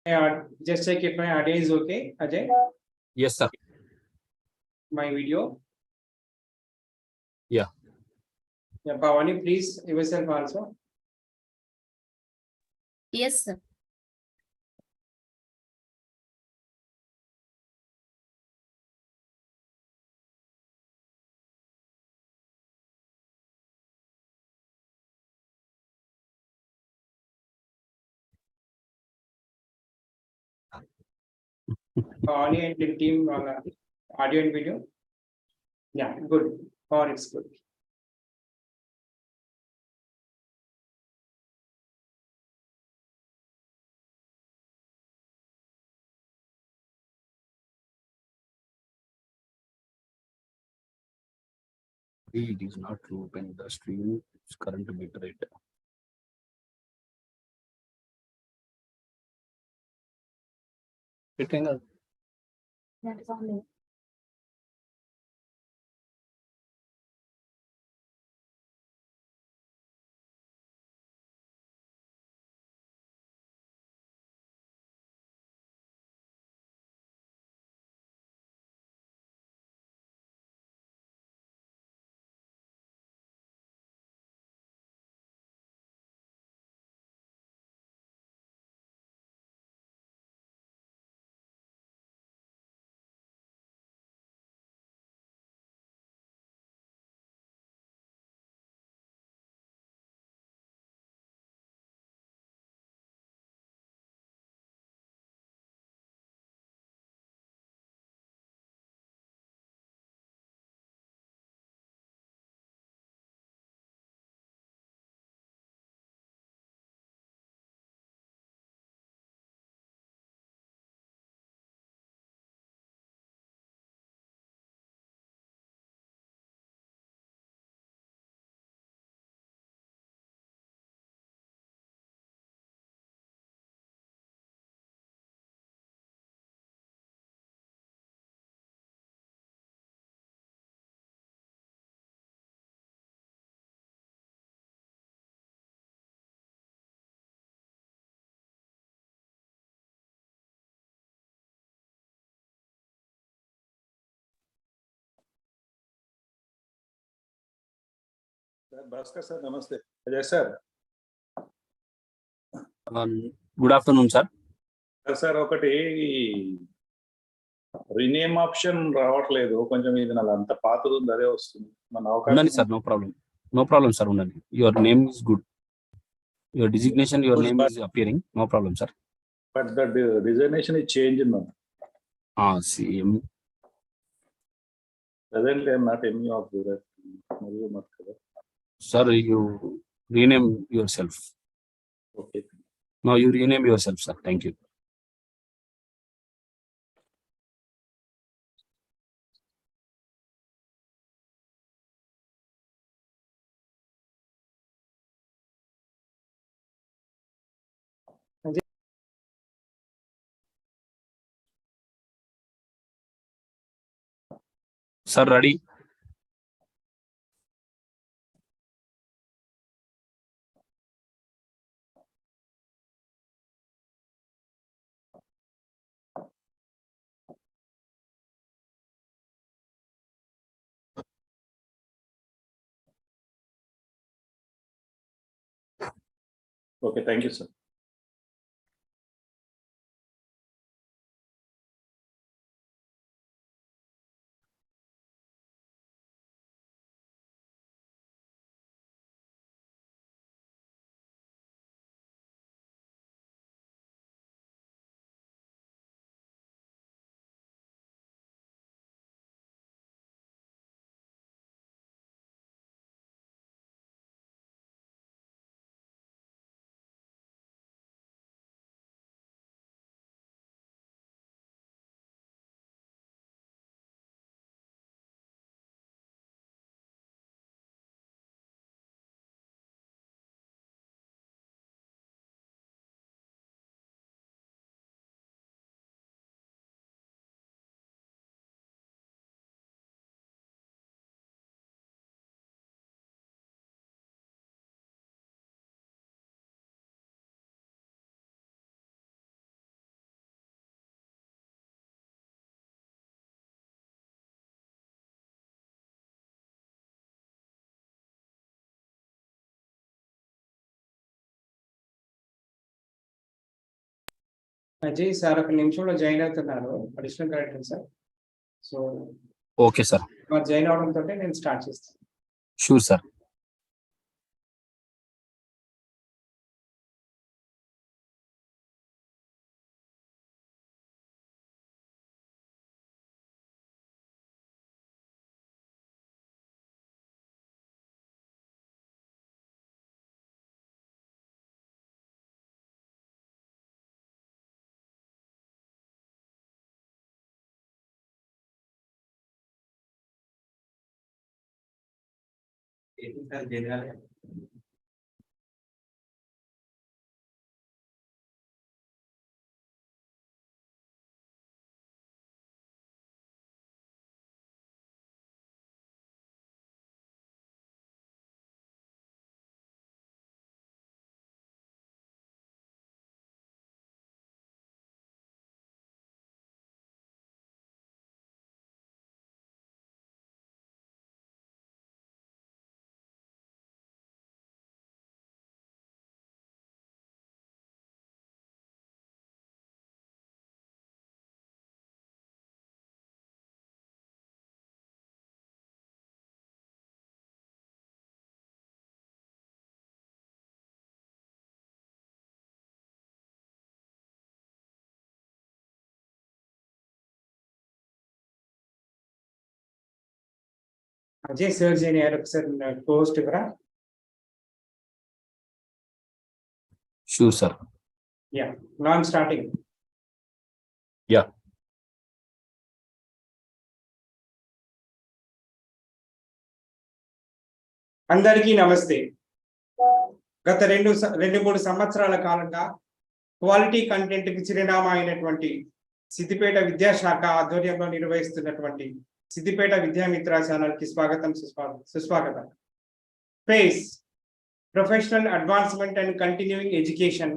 Just check if my audio is okay, Ajay. Yes, sir. My video. Yeah. Yeah, Bhavani, please yourself also. Yes, sir. Bhavani and the team audio and video. Yeah, good. Or it's good. It is not to open the stream. It's current bit rate. Hitting a That is only. Bhaskar sir, namaste. Ajay sir. Good afternoon, sir. Sir ఒకటి rename option రావట్లేదు కొంచెం ఇది నాకు అంత పాతది ఉంది అదే వస్తుంది మన Unani, అవకాశం sir, no problem, sir. Unani. Your name is good. Your designation, your name is appearing. No problem, sir. But the designation is changed now. Same. Presently I am not any of that. మరియు మత్ కదా. Sir, you rename yourself. Okay. Now you rename yourself, sir. Thank you. Sir, ready? Okay, thank you, sir. Ajay sir ఒక నిమిషంలో join అవుతున్నారు additional collector sir. So okay sir, మరి join అవడంతో నేను start చేస్తాను. Sure sir. Ajay sir join అయ్యారు, ఒకసారి post కూడా. Sure sir. Yeah, non starting. Yeah. అందరికీ నమస్తే. గత 2-3 సంవత్సరాల కాలంగా క్వాలిటీ కంటెంట్ కి చిరునామా అయినటువంటి సిద్దిపేట విద్యాశాఖ ఆధ్వర్యంలో నిర్వహిస్తున్నటువంటి సిద్దిపేట విద్యామిత్ర ఛానల్ కి స్వాగతం, సుస్వాగతం. Pace professional advancement and continuing education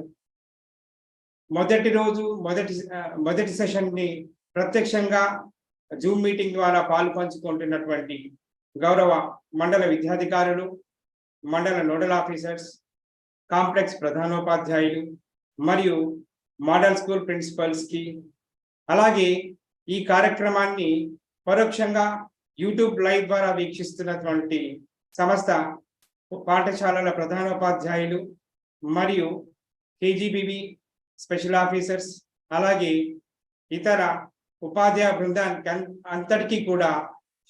మొదటి రోజు మొదటి సెషన్ ని ప్రత్యక్షంగా జూమ్ మీటింగ్ ద్వారా పాల్పంచుకుంటున్నటువంటి గౌరవ మండల విద్యాధికారులు, మండల నోడల్ ఆఫీసర్స్, కాంప్లెక్స్ ప్రధానోపాధ్యాయులు మరియు మోడల్ స్కూల్ ప్రిన్సిపల్స్ కి, అలాగే ఈ కార్యక్రమాన్ని పరోక్షంగా యూట్యూబ్ లైవ్ ద్వారా వీక్షిస్తున్నటువంటి సమస్త పాఠశాలల ప్రధానోపాధ్యాయులు మరియు కేజీబీబీ స్పెషల్ ఆఫీసర్స్, అలాగే ఇతర ఉపాధ్యాయ బృందానికి అంతటికీ కూడా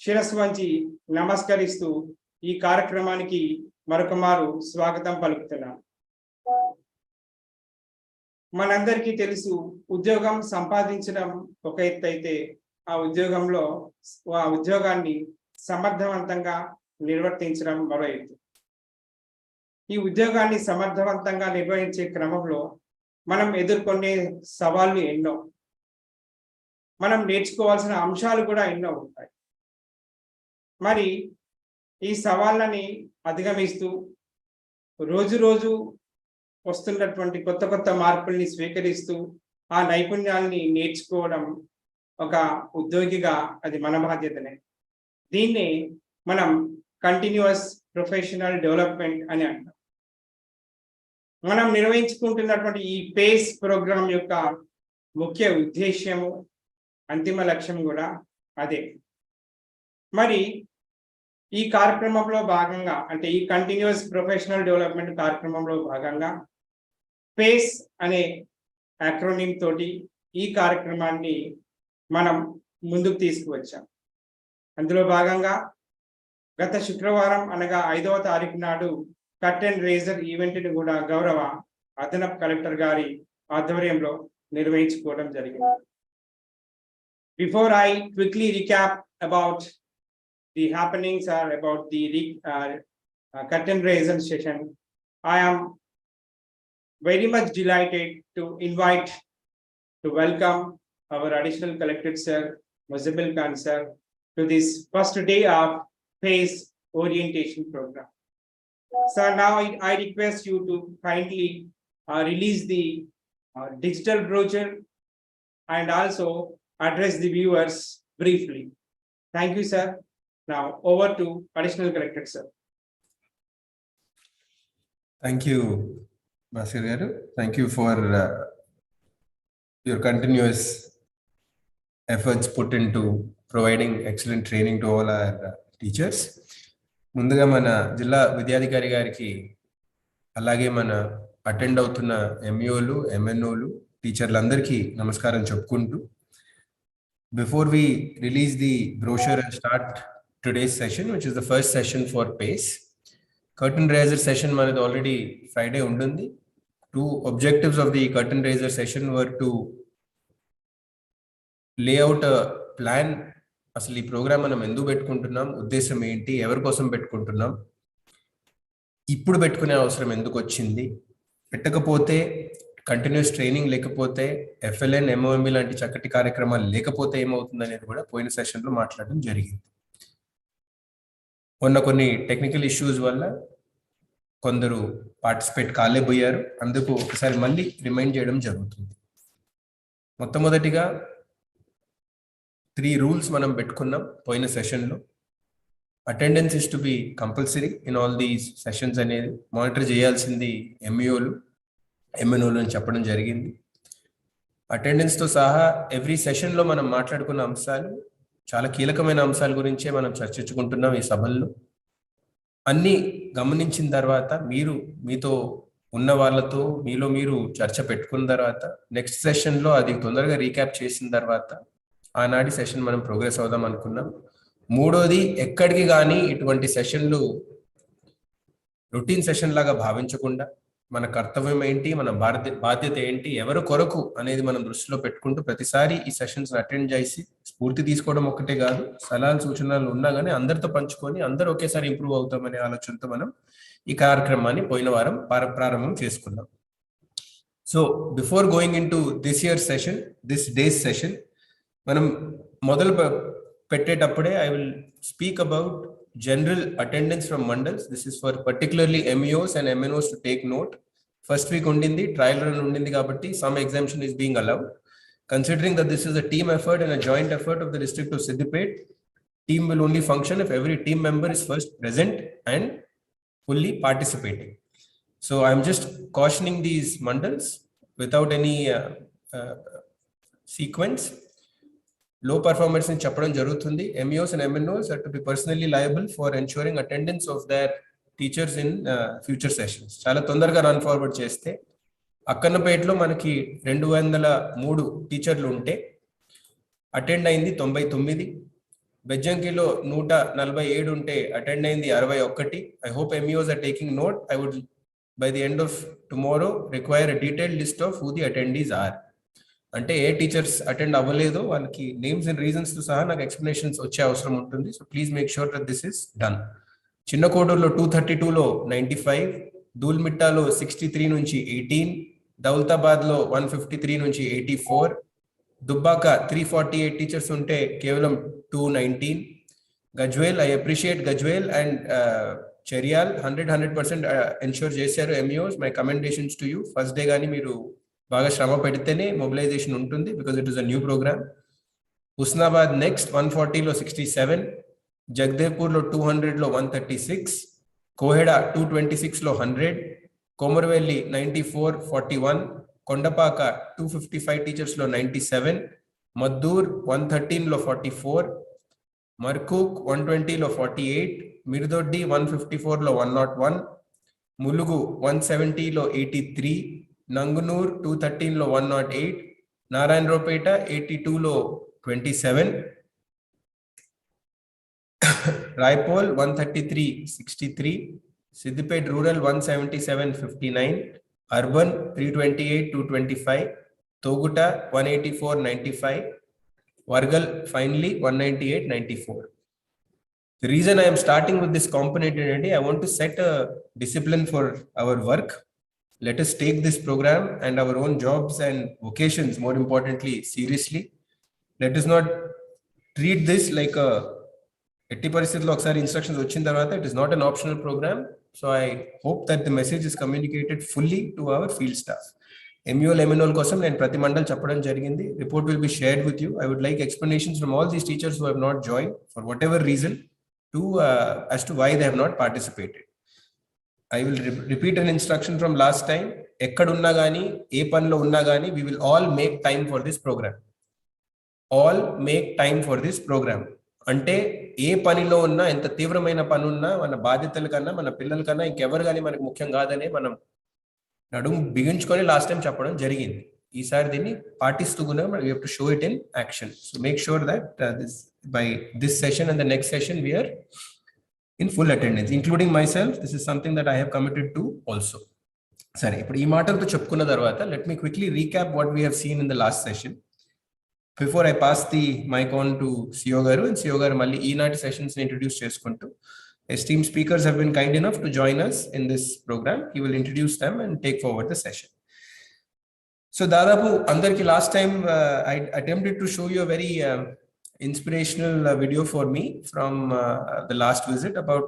శిరస్సు వంచి నమస్కరిస్తూ ఈ కార్యక్రమానికి మరొకమారు స్వాగతం పలుకుతున్నాను. మనందరికీ తెలుసు, ఉద్యోగం సంపాదించడం ఒక ఎత్తు అయితే ఆ ఉద్యోగాన్ని సమర్థవంతంగా నిర్వర్తించడం మరో ఎత్తు. ఈ ఉద్యోగాన్ని సమర్థవంతంగా నిర్వహించే క్రమంలో మనం ఎదుర్కొనే సవాళ్లు ఎన్నో, మనం నేర్చుకోవాల్సిన అంశాలు కూడా ఎన్నో ఉంటాయి. మరి ఈ సవాళ్ళని అధిగమిస్తూ రోజు రోజు వస్తున్నటువంటి కొత్త కొత్త మార్పుల్ని స్వీకరిస్తూ ఆ నైపుణ్యాల్ని నేర్చుకోవడం ఒక ఉద్యోగిగా అది మన బాధ్యతనే. దీన్నే మనం కంటిన్యూస్ ప్రొఫెషనల్ డెవలప్మెంట్ అని అంటాం. మనం నిర్వహించుకుంటున్నటువంటి ఈ పేస్ ప్రోగ్రాం యొక్క ముఖ్య ఉద్దేశ్యము, అంతిమ లక్ష్యం కూడా అదే. మరి ఈ కార్యక్రమంలో భాగంగా, అంటే ఈ కంటిన్యూస్ ప్రొఫెషనల్ డెవలప్మెంట్ కార్యక్రమంలో భాగంగా పేస్ అనే యాక్రోనిమ్ తోటి ఈ కార్యక్రమాన్ని మనం ముందుకు తీసుకువచ్చాం. అందులో భాగంగా గత శుక్రవారం అనగా 5వ తారీఖు నాడు కర్టెన్ రేజర్ ఈవెంట్ ని కూడా గౌరవ అదనపు కలెక్టర్ గారి ఆధ్వర్యంలో నిర్వహించుకోవడం జరిగింది. Before I quickly recap about the happenings or about the curtain raiser session, I am very much delighted to welcome our additional collector sir, Muzammil Khan sir, to this first day of PACE orientation program. Sir, now I request you to kindly release the digital brochure and also address the viewers briefly. Thank you, sir. Now over to additional collector sir. Thank you, Basir garu. Thank you for your continuous efforts put into providing excellent training to all our teachers. ముందుగా మన జిల్లా విద్యాధికారి గారికి అలాగే మన attend అవుతున్న ఎంఈఓలు ఎంఎన్ఓలు టీచర్లందరికీ నమస్కారం చెప్పుకుంటూ before we release the brochure and start today's session, which is the first session for PACE, curtain raiser session manadi already Friday undundi. Two objectives of the curtain raiser session were to lay out a plan. అసలు ఈ programme మనం ఎందుకు పెట్టుకుంటున్నాం, ఉద్దేశం ఏంటి, ఎవరి కోసం పెట్టుకుంటున్నాం, ఇప్పుడు పెట్టుకునే అవసరం ఎందుకు వచ్చింది, పెట్టకపోతే కంటిన్యూస్ ట్రైనింగ్ లేకపోతే ఎఫ్ఎల్ఎన్ ఎంఓఎంబి లాంటి చక్కటి కార్యక్రమాలు లేకపోతే ఏమవుతుంది అనేది కూడా పోయిన సెషన్లో మాట్లాడడం జరిగింది. కొన్ని టెక్నికల్ ఇష్యూస్ వల్ల కొందరు పార్టిసిపేట్ కాలేకపోయారు. అందుకు ఒకసారి మళ్ళీ రిమైండ్ చేయడం జరుగుతుంది. మొట్టమొదటిగా 3 రూల్స్ మనం పెట్టుకున్నాం పోయిన సెషన్లో. Attendance is to be compulsory in all these sessions అనేది మానిటర్ చేయాల్సింది ఎంఈఓలు ఎంఎన్ఓలు అని చెప్పడం జరిగింది. అటెండెన్స్తో సహా ఎవ్రీ సెషన్లో మనం మాట్లాడుకున్న అంశాలు చాలా కీలకమైన అంశాల గురించే మనం చర్చించుకుంటున్నాం ఈ సభల్లో. అన్నీ గమనించిన తర్వాత మీతో ఉన్న వాళ్ళతో మీరు చర్చ పెట్టుకున్న తర్వాత నెక్స్ట్ సెషన్లో అది తొందరగా రీక్యాప్ చేసిన తర్వాత ఆనాటి సెషన్ మనం ప్రోగ్రెస్ అవుదాం అనుకున్నాం. మూడోది, ఎక్కడికి కానీ ఇటువంటి సెషన్లు రొటీన్ సెషన్ లాగా భావించకుండా మన కర్తవ్యం ఏంటి, మన బాధ్యత ఏంటి, ఎవరి కొరకు అనేది మనం దృష్టిలో పెట్టుకుంటూ ప్రతిసారి ఈ సెషన్స్ అటెండ్ చేసి స్ఫూర్తి తీసుకోవడం ఒక్కటే కాదు, సలహాలు సూచనలు ఉన్నా కానీ అందరితో పంచుకొని అందరూ ఒకేసారి ఇంప్రూవ్ అవుతామనే ఆలోచనతో మనం ఈ కార్యక్రమాన్ని పోయిన వారం ప్రారంభం చేసుకున్నాం. So before going into this day's session మనం మొదలు పెట్టేటప్పుడే I will speak about general attendance from mandals. This is for particularly MEOs and MNOs to take note. First week undindi, trial run undindi kabatti some exemption is being allowed. Considering that this is a team effort and a joint effort of the district of Siddipet, team will only function if every team member is first present and fully participating. So I'm just cautioning these mandals without any sequence. Low performers in చెప్పడం జరుగుతుంది. MEOs and MNOs are to be personally liable for ensuring attendance of their teachers in future sessions. చాలా తొందరగా run forward చేస్తే అక్కన్నపేటలో మనకి 203 టీచర్లు ఉంటే attend అయింది 99, బెజ్జంకిలో 147 ఉంటే అటెండ్ అయింది 61. I hope MEOs are taking note. I would by the end of tomorrow require a detailed list of who the attendees are. అంటే ఏ టీచర్స్ అటెండ్ అవ్వలేదో వాళ్ళకి నేమ్స్ అండ్ రీజన్స్ తో సహా నాకు ఎక్స్ప్లెనేషన్స్ వచ్చే అవసరం ఉంటుంది. So please make sure that this is done. చిన్న కోడూరులో 232లో 95, దూల్మిట్టాలో 63 నుంచి 18, దౌలతాబాద్ లో 153 నుంచి 84, దుబ్బాక 348 టీచర్స్ ఉంటే కేవలం 219, Gajwel, I appreciate Gajwel and Cheriyal 100% ensure చేశారు MEOs. My commendations to you. First day కానీ మీరు బాగా శ్రమ పెడితేనే మొబిలైజేషన్ ఉంటుంది, because it is a new programme. Husnabad next 140లో 67, జగదేవ్పూర్లో 200లో 136, కోహెడా 226లో 100, కోమరవెల్లి 9441, కొండపాక 255 టీచర్స్లో 97, మద్దూర్ 113లో 44, మర్కూక్ 120లో 48, మిర్దొడ్డి 154లో 101, ములుగు 170లో 83, నంగునూర్ 213లో 108, నారాయణరావుపేట 82లో 27, Raipole 133-63, Siddipet rural 177-59, urban 328-225, Toguta 184-95, Wargal finally 198-94. The reason I am starting with this component today, I want to set a discipline for our work. Let us take this program and our own jobs and vocations, more importantly, seriously. Let us not treat this like a ఎట్టి పరిస్థితుల్లో ఒకసారి instructions వచ్చిన తర్వాత it is not an optional program. So I hope that the message is communicated fully to our field staff. MEO MNO కోసం నేను ప్రతి మండల్ చెప్పడం జరిగింది. Report will be shared with you. I would like explanations from all these teachers who have not joined for whatever reason to as to why they have not participated. I will repeat an instruction from last time. ఎక్కడున్నా కానీ ఏ పనిలో ఉన్నా కానీ we will all make time for this program. All make time for this program. అంటే ఏ పనిలో ఉన్నా ఎంత తీవ్రమైన పని ఉన్నా మన బాధ్యతల కన్నా మన పిల్లల కన్నా ఇంకెవరు కానీ మనకు ముఖ్యం కాదని మనం నడుము బిగించుకొని లాస్ట్ టైం చెప్పడం జరిగింది. ఈసారి దీన్ని పాటిస్తూ కూడా we have to show it in action. So make sure that by this session and the next session we are in full attendance, including myself. This is something that I have committed to also. సరే, ఇప్పుడు ఈ మాటలతో చెప్పుకున్న తర్వాత let me quickly recap what we have seen in the last session. Before I pass the mic on to CEO garu, and CEO garu malli ఈనాటి sessions ని introduce చేసుకుంటూ esteemed speakers have been kind enough to join us in this program. He will introduce them and take forward the session. So దాదాపు అందరికి last time I attempted to show you a very inspirational video for me from the last visit about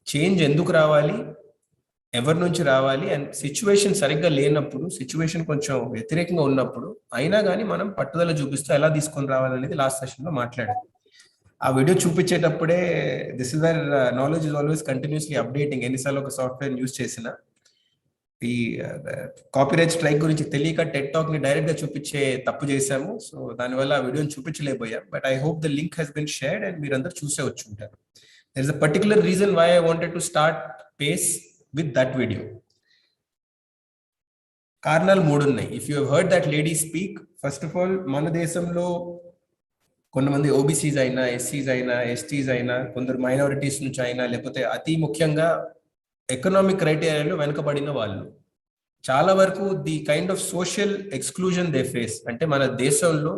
change ఎందుకు రావాలి, ఎవరి నుంచి రావాలి, and situation సరిగ్గా లేనప్పుడు, situation కొంచెం వ్యతిరేకంగా ఉన్నప్పుడు అయినా కానీ మనం పట్టుదల చూపిస్తూ ఎలా తీసుకొని రావాలనేది లాస్ట్ సెషన్ లో మాట్లాడాం. ఆ వీడియో చూపించేటప్పుడే this is where knowledge is always continuously updating. ఎన్నిసార్లు ఒక సాఫ్ట్వేర్ యూజ్ చేసినా ఈ కాపీరైట్ స్ట్రైక్ గురించి తెలియక టెడ్ టాక్ ని డైరెక్ట్ గా చూపించే తప్పు చేశాము. సో దానివల్ల ఆ వీడియోని చూపించలేకపోయాం. But I hope the link has been shared and మీరందరూ చూసే వచ్చి ఉంటారు. There is a particular reason why I wanted to start pace with that video. కారణాలు 3 ఉన్నాయి. If you have heard that lady speak, first of all, మన దేశంలో కొంతమంది OBCs అయినా, ఎస్సీస్ అయినా, ఎస్టీస్ అయినా, కొందరు మైనారిటీస్ నుంచి అయినా, లేకపోతే అతి ముఖ్యంగా ఎకనామిక్ క్రైటీరియాలో వెనుకబడిన వాళ్ళు చాలా వరకు the kind of social exclusion they face, అంటే మన దేశంలో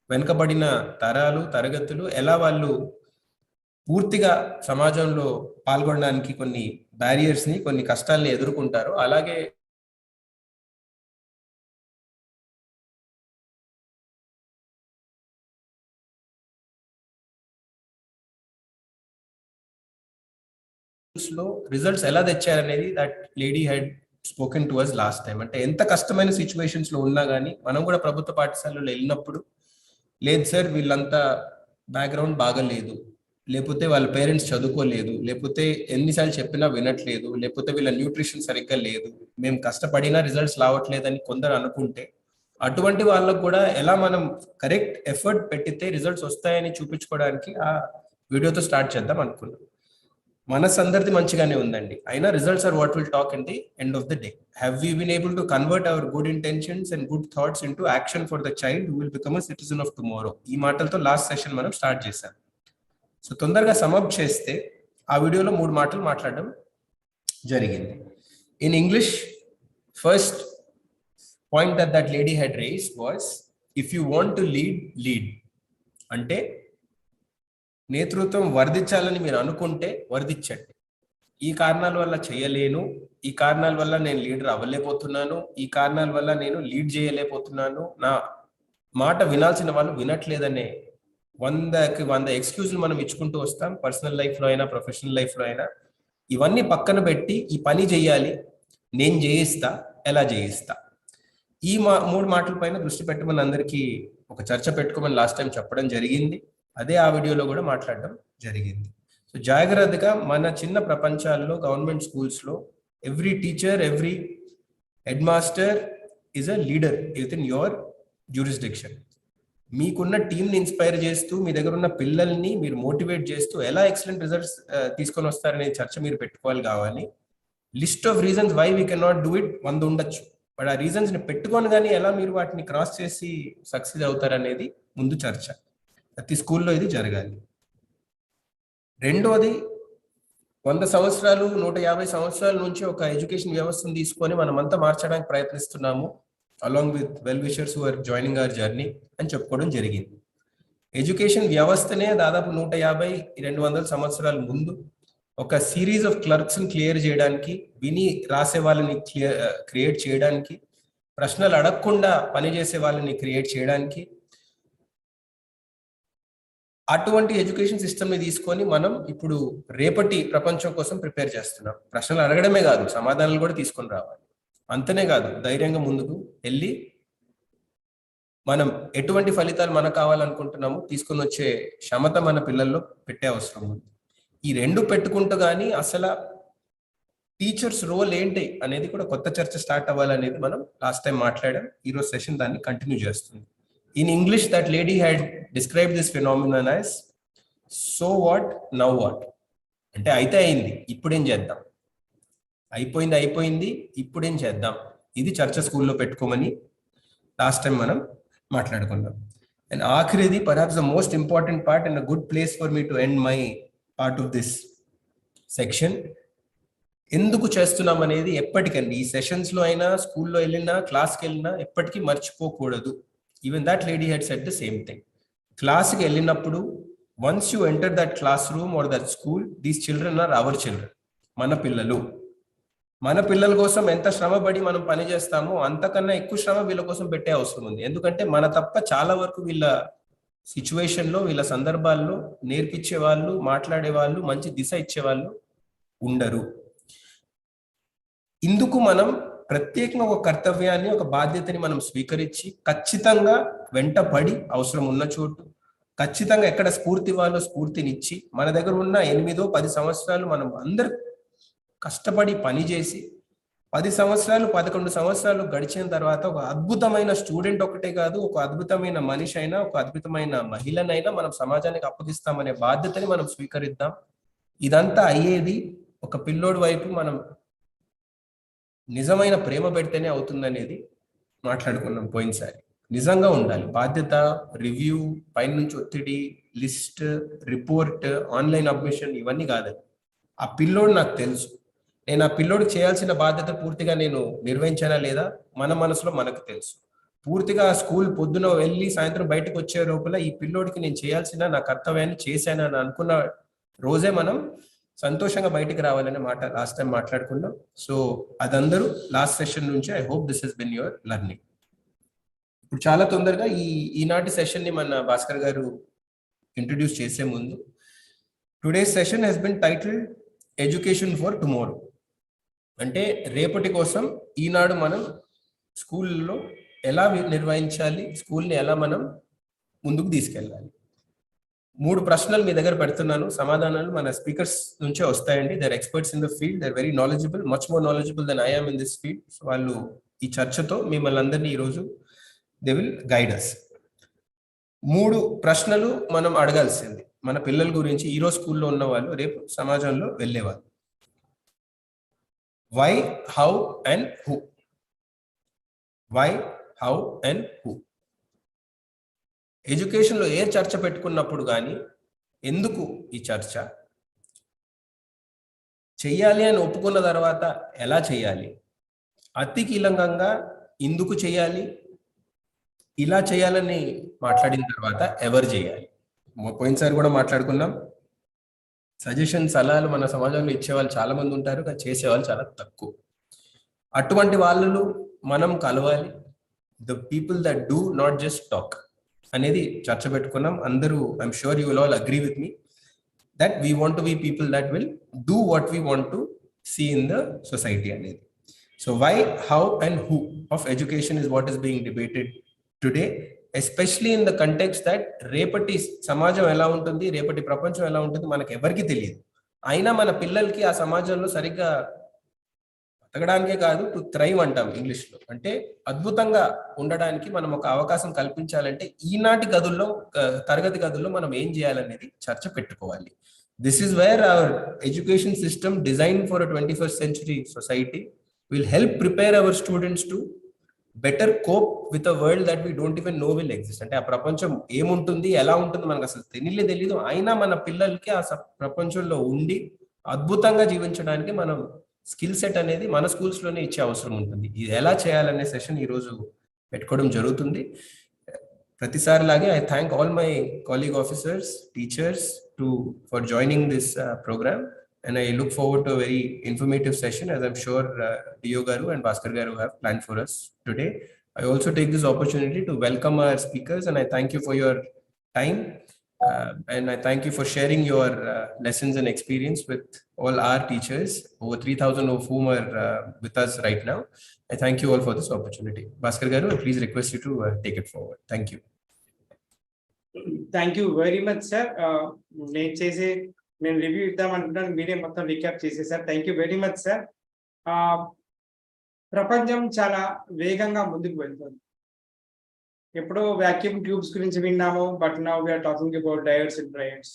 వెనుకబడిన తరాలు, తరగతులు ఎలా వాళ్ళు పూర్తిగా సమాజంలో పాల్గొనడానికి కొన్ని బ్యారియర్స్ ని, కొన్ని కష్టాలని ఎదుర్కొంటారు. అలాగే రిజల్ట్స్ ఎలా తెచ్చారనేది that lady head spoken to us last time. అంటే ఎంత కష్టమైన సిచ్యువేషన్స్ లో ఉన్నా కానీ మనం కూడా ప్రభుత్వ పాఠశాలలో వెళ్ళినప్పుడు, లేదు సార్ వీళ్ళంతా బ్యాక్గ్రౌండ్ బాగలేదు, లేకపోతే వాళ్ళ పేరెంట్స్ చదువుకోలేదు, లేకపోతే ఎన్నిసార్లు చెప్పినా వినట్లేదు, లేకపోతే వీళ్ళ న్యూట్రిషన్ సరిగ్గా లేదు, మేము కష్టపడినా రిజల్ట్స్ రావట్లేదని కొందరు అనుకుంటే, అటువంటి వాళ్ళకు కూడా ఎలా మనం కరెక్ట్ ఎఫర్ట్ పెట్టితే రిజల్ట్స్ వస్తాయని చూపించుకోవడానికి ఆ వీడియోతో స్టార్ట్ చేద్దాం అనుకున్నాం. మనసు అందరిది మంచిగానే ఉందండి, అయినా results are what will talk in the end of the day. Have we been able to convert our good intentions and good thoughts into action for the child who will become a citizen of tomorrow? ఈ మాటలతో last session మనం start చేశాం. So తొందరగా sum up చేస్తే ఆ వీడియోలో 3 మాటలు మాట్లాడడం జరిగింది. In English, first point that lady had raised was if you want to lead. అంటే నేతృత్వం వర్ధించాలని మీరు అనుకుంటే వర్ధించండి. ఈ కారణాల వల్ల చేయలేను, ఈ కారణాల వల్ల నేను లీడర్ అవ్వలేకపోతున్నాను, ఈ కారణాల వల్ల నేను లీడ్ చేయలేకపోతున్నాను, నా మాట వినాల్సిన వాళ్ళు వినట్లేదనే 100కి 100 ఎక్స్క్యూజ్లు మనం ఇచ్చుకుంటూ వస్తాం. పర్సనల్ లైఫ్ లో అయినా, ప్రొఫెషనల్ లైఫ్ లో అయినా ఇవన్నీ పక్కన పెట్టి ఈ పని చేయాలి, నేను చేయిస్తా, ఎలా చేయిస్తా, ఈ 3 మాటల పైన దృష్టి పెట్టమని అందరికీ ఒక చర్చ పెట్టుకోమని లాస్ట్ టైం చెప్పడం జరిగింది. అదే ఆ వీడియోలో కూడా మాట్లాడడం జరిగింది. సో జాగ్రత్తగా మన చిన్న ప్రపంచాల్లో, గవర్నమెంట్ స్కూల్స్ లో every teacher, every head master is a leader with in your jurisdiction. మీకున్న టీంని ఇన్స్పైర్ చేస్తూ, మీ దగ్గర ఉన్న పిల్లల్ని మీరు మోటివేట్ చేస్తూ ఎలా ఎక్సలెంట్ రిజల్ట్స్ తీసుకొని వస్తారనే చర్చ మీరు పెట్టుకోవాలి. కావాలి list of reasons why we can not do it 100 ఉండొచ్చు, బట్ ఆ రీజన్స్ ని పెట్టుకొని కానీ ఎలా మీరు వాటిని క్రాస్ చేసి సక్సెస్ అవుతారనేది ముందు చర్చ. ప్రతి స్కూల్లో ఇది జరగాలి. రెండోది, 100 సంవత్సరాలు 150 సంవత్సరాల నుంచి ఒక ఎడ్యుకేషన్ వ్యవస్థను తీసుకొని మనమంతా మార్చడానికి ప్రయత్నిస్తున్నాము, along with well wishers who are joining our journey అని చెప్పుకోవడం జరిగింది. ఎడ్యుకేషన్ వ్యవస్థనే దాదాపు 150-200 సంవత్సరాల ముందు ఒక సిరీస్ ఆఫ్ క్లర్క్స్ ని క్లియర్ చేయడానికి, విని రాసే వాళ్ళని క్రియేట్ చేయడానికి, ప్రశ్నలు అడగకుండా పనిచేసే వాళ్ళని క్రియేట్ చేయడానికి, అటువంటి ఎడ్యుకేషన్ సిస్టమ్ ని తీసుకొని మనం ఇప్పుడు రేపటి ప్రపంచం కోసం ప్రిపేర్ చేస్తున్నాం. ప్రశ్నలు అడగడమే కాదు, సమాధానాలు కూడా తీసుకొని రావాలి. అంతనే కాదు, ధైర్యంగా ముందుకు వెళ్ళి మనం ఎటువంటి ఫలితాలు మనకు కావాలనుకుంటున్నామో తీసుకొని వచ్చే క్షమత మన పిల్లల్లో పెట్టే అవసరం ఉంది. ఈ 2 పెట్టుకుంటూ కానీ అసలు టీచర్స్ రోల్ ఏంటి అనేది కూడా కొత్త చర్చ స్టార్ట్ అవ్వాలనేది మనం లాస్ట్ టైం మాట్లాడాం. ఈరోజు సెషన్ దాన్ని కంటిన్యూ చేస్తుంది. In English that lady had describe this phenomenon as so what now what. అంటే అయితే అయింది, ఇప్పుడేం చేద్దాం, అయిపోయింది ఇప్పుడేం చేద్దాం, ఇది చర్చ స్కూల్లో పెట్టుకోమని లాస్ట్ టైం మనం మాట్లాడుకున్నాం. అండ్ ఆఖరిది perhaps the most important part and a good place for me to end my part of this section. ఎందుకు చేస్తున్నాం అనేది ఎప్పటికండి, ఈ సెషన్స్ లో అయినా, స్కూల్లో వెళ్ళినా, క్లాస్కి వెళ్ళినా ఎప్పటికీ మర్చిపోకూడదు. Even that lady head said the same thing. క్లాస్కి వెళ్ళినప్పుడు once you enter that classroom or that school, these children are our children, మన పిల్లలు. మన పిల్లల కోసం ఎంత శ్రమపడి మనం పని చేస్తామో అంతకన్నా ఎక్కువ శ్రమ వీళ్ళ కోసం పెట్టే అవసరం ఉంది. ఎందుకంటే మన తప్ప చాలా వరకు వీళ్ళ సిచ్యువేషన్ లో, వీళ్ళ సందర్భాల్లో నేర్పించే వాళ్ళు, మాట్లాడే వాళ్ళు, మంచి దిశ ఇచ్చే వాళ్ళు ఉండరు. ఇందుకు మనం ప్రత్యేకంగా ఒక కర్తవ్యాన్ని, ఒక బాధ్యతని మనం స్వీకరించి ఖచ్చితంగా వెంటపడి అవసరం ఉన్న చోటు ఖచ్చితంగా ఎక్కడ స్ఫూర్తి ఇవ్వాలో స్ఫూర్తినిచ్చి, మన దగ్గర ఉన్న 8-10 సంవత్సరాలు మనం అందరు కష్టపడి పనిచేసి 10 సంవత్సరాలు 11 సంవత్సరాలు గడిచిన తర్వాత ఒక అద్భుతమైన స్టూడెంట్ ఒకటే కాదు, ఒక అద్భుతమైన మనిషి అయినా, ఒక అద్భుతమైన మహిళనైనా మనం సమాజానికి అప్పగిస్తామనే బాధ్యతని మనం స్వీకరిద్దాం. ఇదంతా అయ్యేది ఒక పిల్లోడి వైపు మనం నిజమైన ప్రేమ పెడితేనే అవుతుందనేది మాట్లాడుకున్నాం పోయినసారి. నిజంగా ఉండాలి బాధ్యత, రివ్యూ, పైన నుంచి ఒత్తిడి, లిస్ట్, రిపోర్ట్, ఆన్లైన్ అడ్మిషన్ ఇవన్నీ కాదు. ఆ పిల్లోడు నాకు తెలుసు, నేను ఆ పిల్లోడికి చేయాల్సిన బాధ్యత పూర్తిగా నేను నిర్వహించానా లేదా మన మనసులో మనకు తెలుసు. పూర్తిగా స్కూల్ పొద్దున వెళ్ళి సాయంత్రం బయటకు వచ్చే లోపల ఈ పిల్లోడికి నేను చేయాల్సిన నా కర్తవ్యాన్ని చేశాను అని అనుకున్న రోజే మనం సంతోషంగా బయటికి రావాలనే మాట లాస్ట్ టైం మాట్లాడుకున్నాం. సో అదందరూ లాస్ట్ సెషన్ నుంచి I hope this has been your learning. ఇప్పుడు చాలా తొందరగా ఈనాటి సెషన్ ని మన భాస్కర్ గారు ఇంట్రడ్యూస్ చేసే ముందు, today's session has been titled education for tomorrow. అంటే రేపటి కోసం ఈనాడు మనం స్కూల్లో ఎలా నిర్వహించాలి, స్కూల్ని ఎలా మనం ముందుకు తీసుకెళ్ళాలి. 3 ప్రశ్నలు మీ దగ్గర పెడుతున్నాను, సమాధానాలు మన స్పీకర్స్ నుంచే వస్తాయండి. They're experts in the field, they're very knowledgeable, much more knowledgeable than I am in this field. వాళ్ళు ఈ చర్చతో మిమ్మల్ని అందరినీ ఈరోజు దే విల్ గైడ్ అస్. 3 ప్రశ్నలు మనం అడగాల్సింది మన పిల్లల గురించి, ఈరోజు స్కూల్లో ఉన్న వాళ్ళు, రేపు సమాజంలో వెళ్ళేవాళ్ళు. Why, how and who. Why, how and who. ఎడ్యుకేషన్లో ఏ చర్చ పెట్టుకున్నప్పుడు కానీ ఎందుకు ఈ చర్చ చెయ్యాలి అని ఒప్పుకున్న తర్వాత ఎలా చేయాలి, అతి కీలకంగా ఎందుకు చేయాలి, ఇలా చేయాలని మాట్లాడిన తర్వాత ఎవరు చేయాలి. పోయినసారి కూడా మాట్లాడుకున్నాం, సజెషన్, సలహాలు మన సమాజంలో ఇచ్చేవాళ్ళు చాలా మంది ఉంటారు, కానీ చేసేవాళ్ళు చాలా తక్కువ. అటువంటి వాళ్ళు మనం కలవాలి. The people that do, not just talk అనేది చర్చ పెట్టుకున్నాం. అందరూ, I'm sure you will all agree with me that we want to be people that will do what we want to see in the society అనేది. So why, how and who of education is what is being debated today, especially in the context that రేపటి సమాజం ఎలా ఉంటుంది, రేపటి ప్రపంచం ఎలా ఉంటుంది మనకు ఎవరికి తెలియదు. అయినా మన పిల్లలకి ఆ సమాజంలో సరిగ్గా బతకడానికే కాదు, టు థ్రైవ్ అంటాం ఇంగ్లీష్లో, అంటే అద్భుతంగా ఉండడానికి మనం ఒక అవకాశం కల్పించాలంటే ఈనాటి గదుల్లో, తరగతి గదుల్లో మనం ఏం చేయాలనేది చర్చ పెట్టుకోవాలి. This is where our education system design for 21st century society will help prepare our students to better cope with a world that we don't even know will exist. అంటే ఆ ప్రపంచం ఏముంటుంది, ఎలా ఉంటుంది మనకు అసలు తెలియదు. అయినా మన పిల్లలకి ఆ ప్రపంచంలో ఉండి అద్భుతంగా జీవించడానికి మనం స్కిల్ సెట్ అనేది మన స్కూల్స్ లోనే ఇచ్చే అవసరం ఉంటుంది. ఇది ఎలా చేయాలనే సెషన్ ఈ రోజు పెట్టుకోవడం జరుగుతుంది. ప్రతిసారి లాగే I thank all my colleague officers, teachers for joining this programme. And I look forward to a very informative session, as I'm sure Dio Garu and Bhaskar Garu have planned for us today. I also take this opportunity to welcome our speakers, and I thank you for your time. And I thank you for sharing your lessons and experience with all our teachers, over 3,000 of whom are with us right now. I thank you all for this opportunity. Bhaskar Garu, I please request you to take it forward. Thank you. Thank you very much, sir. నేను review ఇద్దాం అనుకుంటాను, మీరే మొత్తం recap చేసేసారు. Thank you very much sir. ప్రపంచం చాలా వేగంగా ముందుకు వెళ్తుంది. ఎప్పుడో వాక్యూమ్ ట్యూబ్స్ గురించి విన్నాము, but now we're talking about diodes and triodes.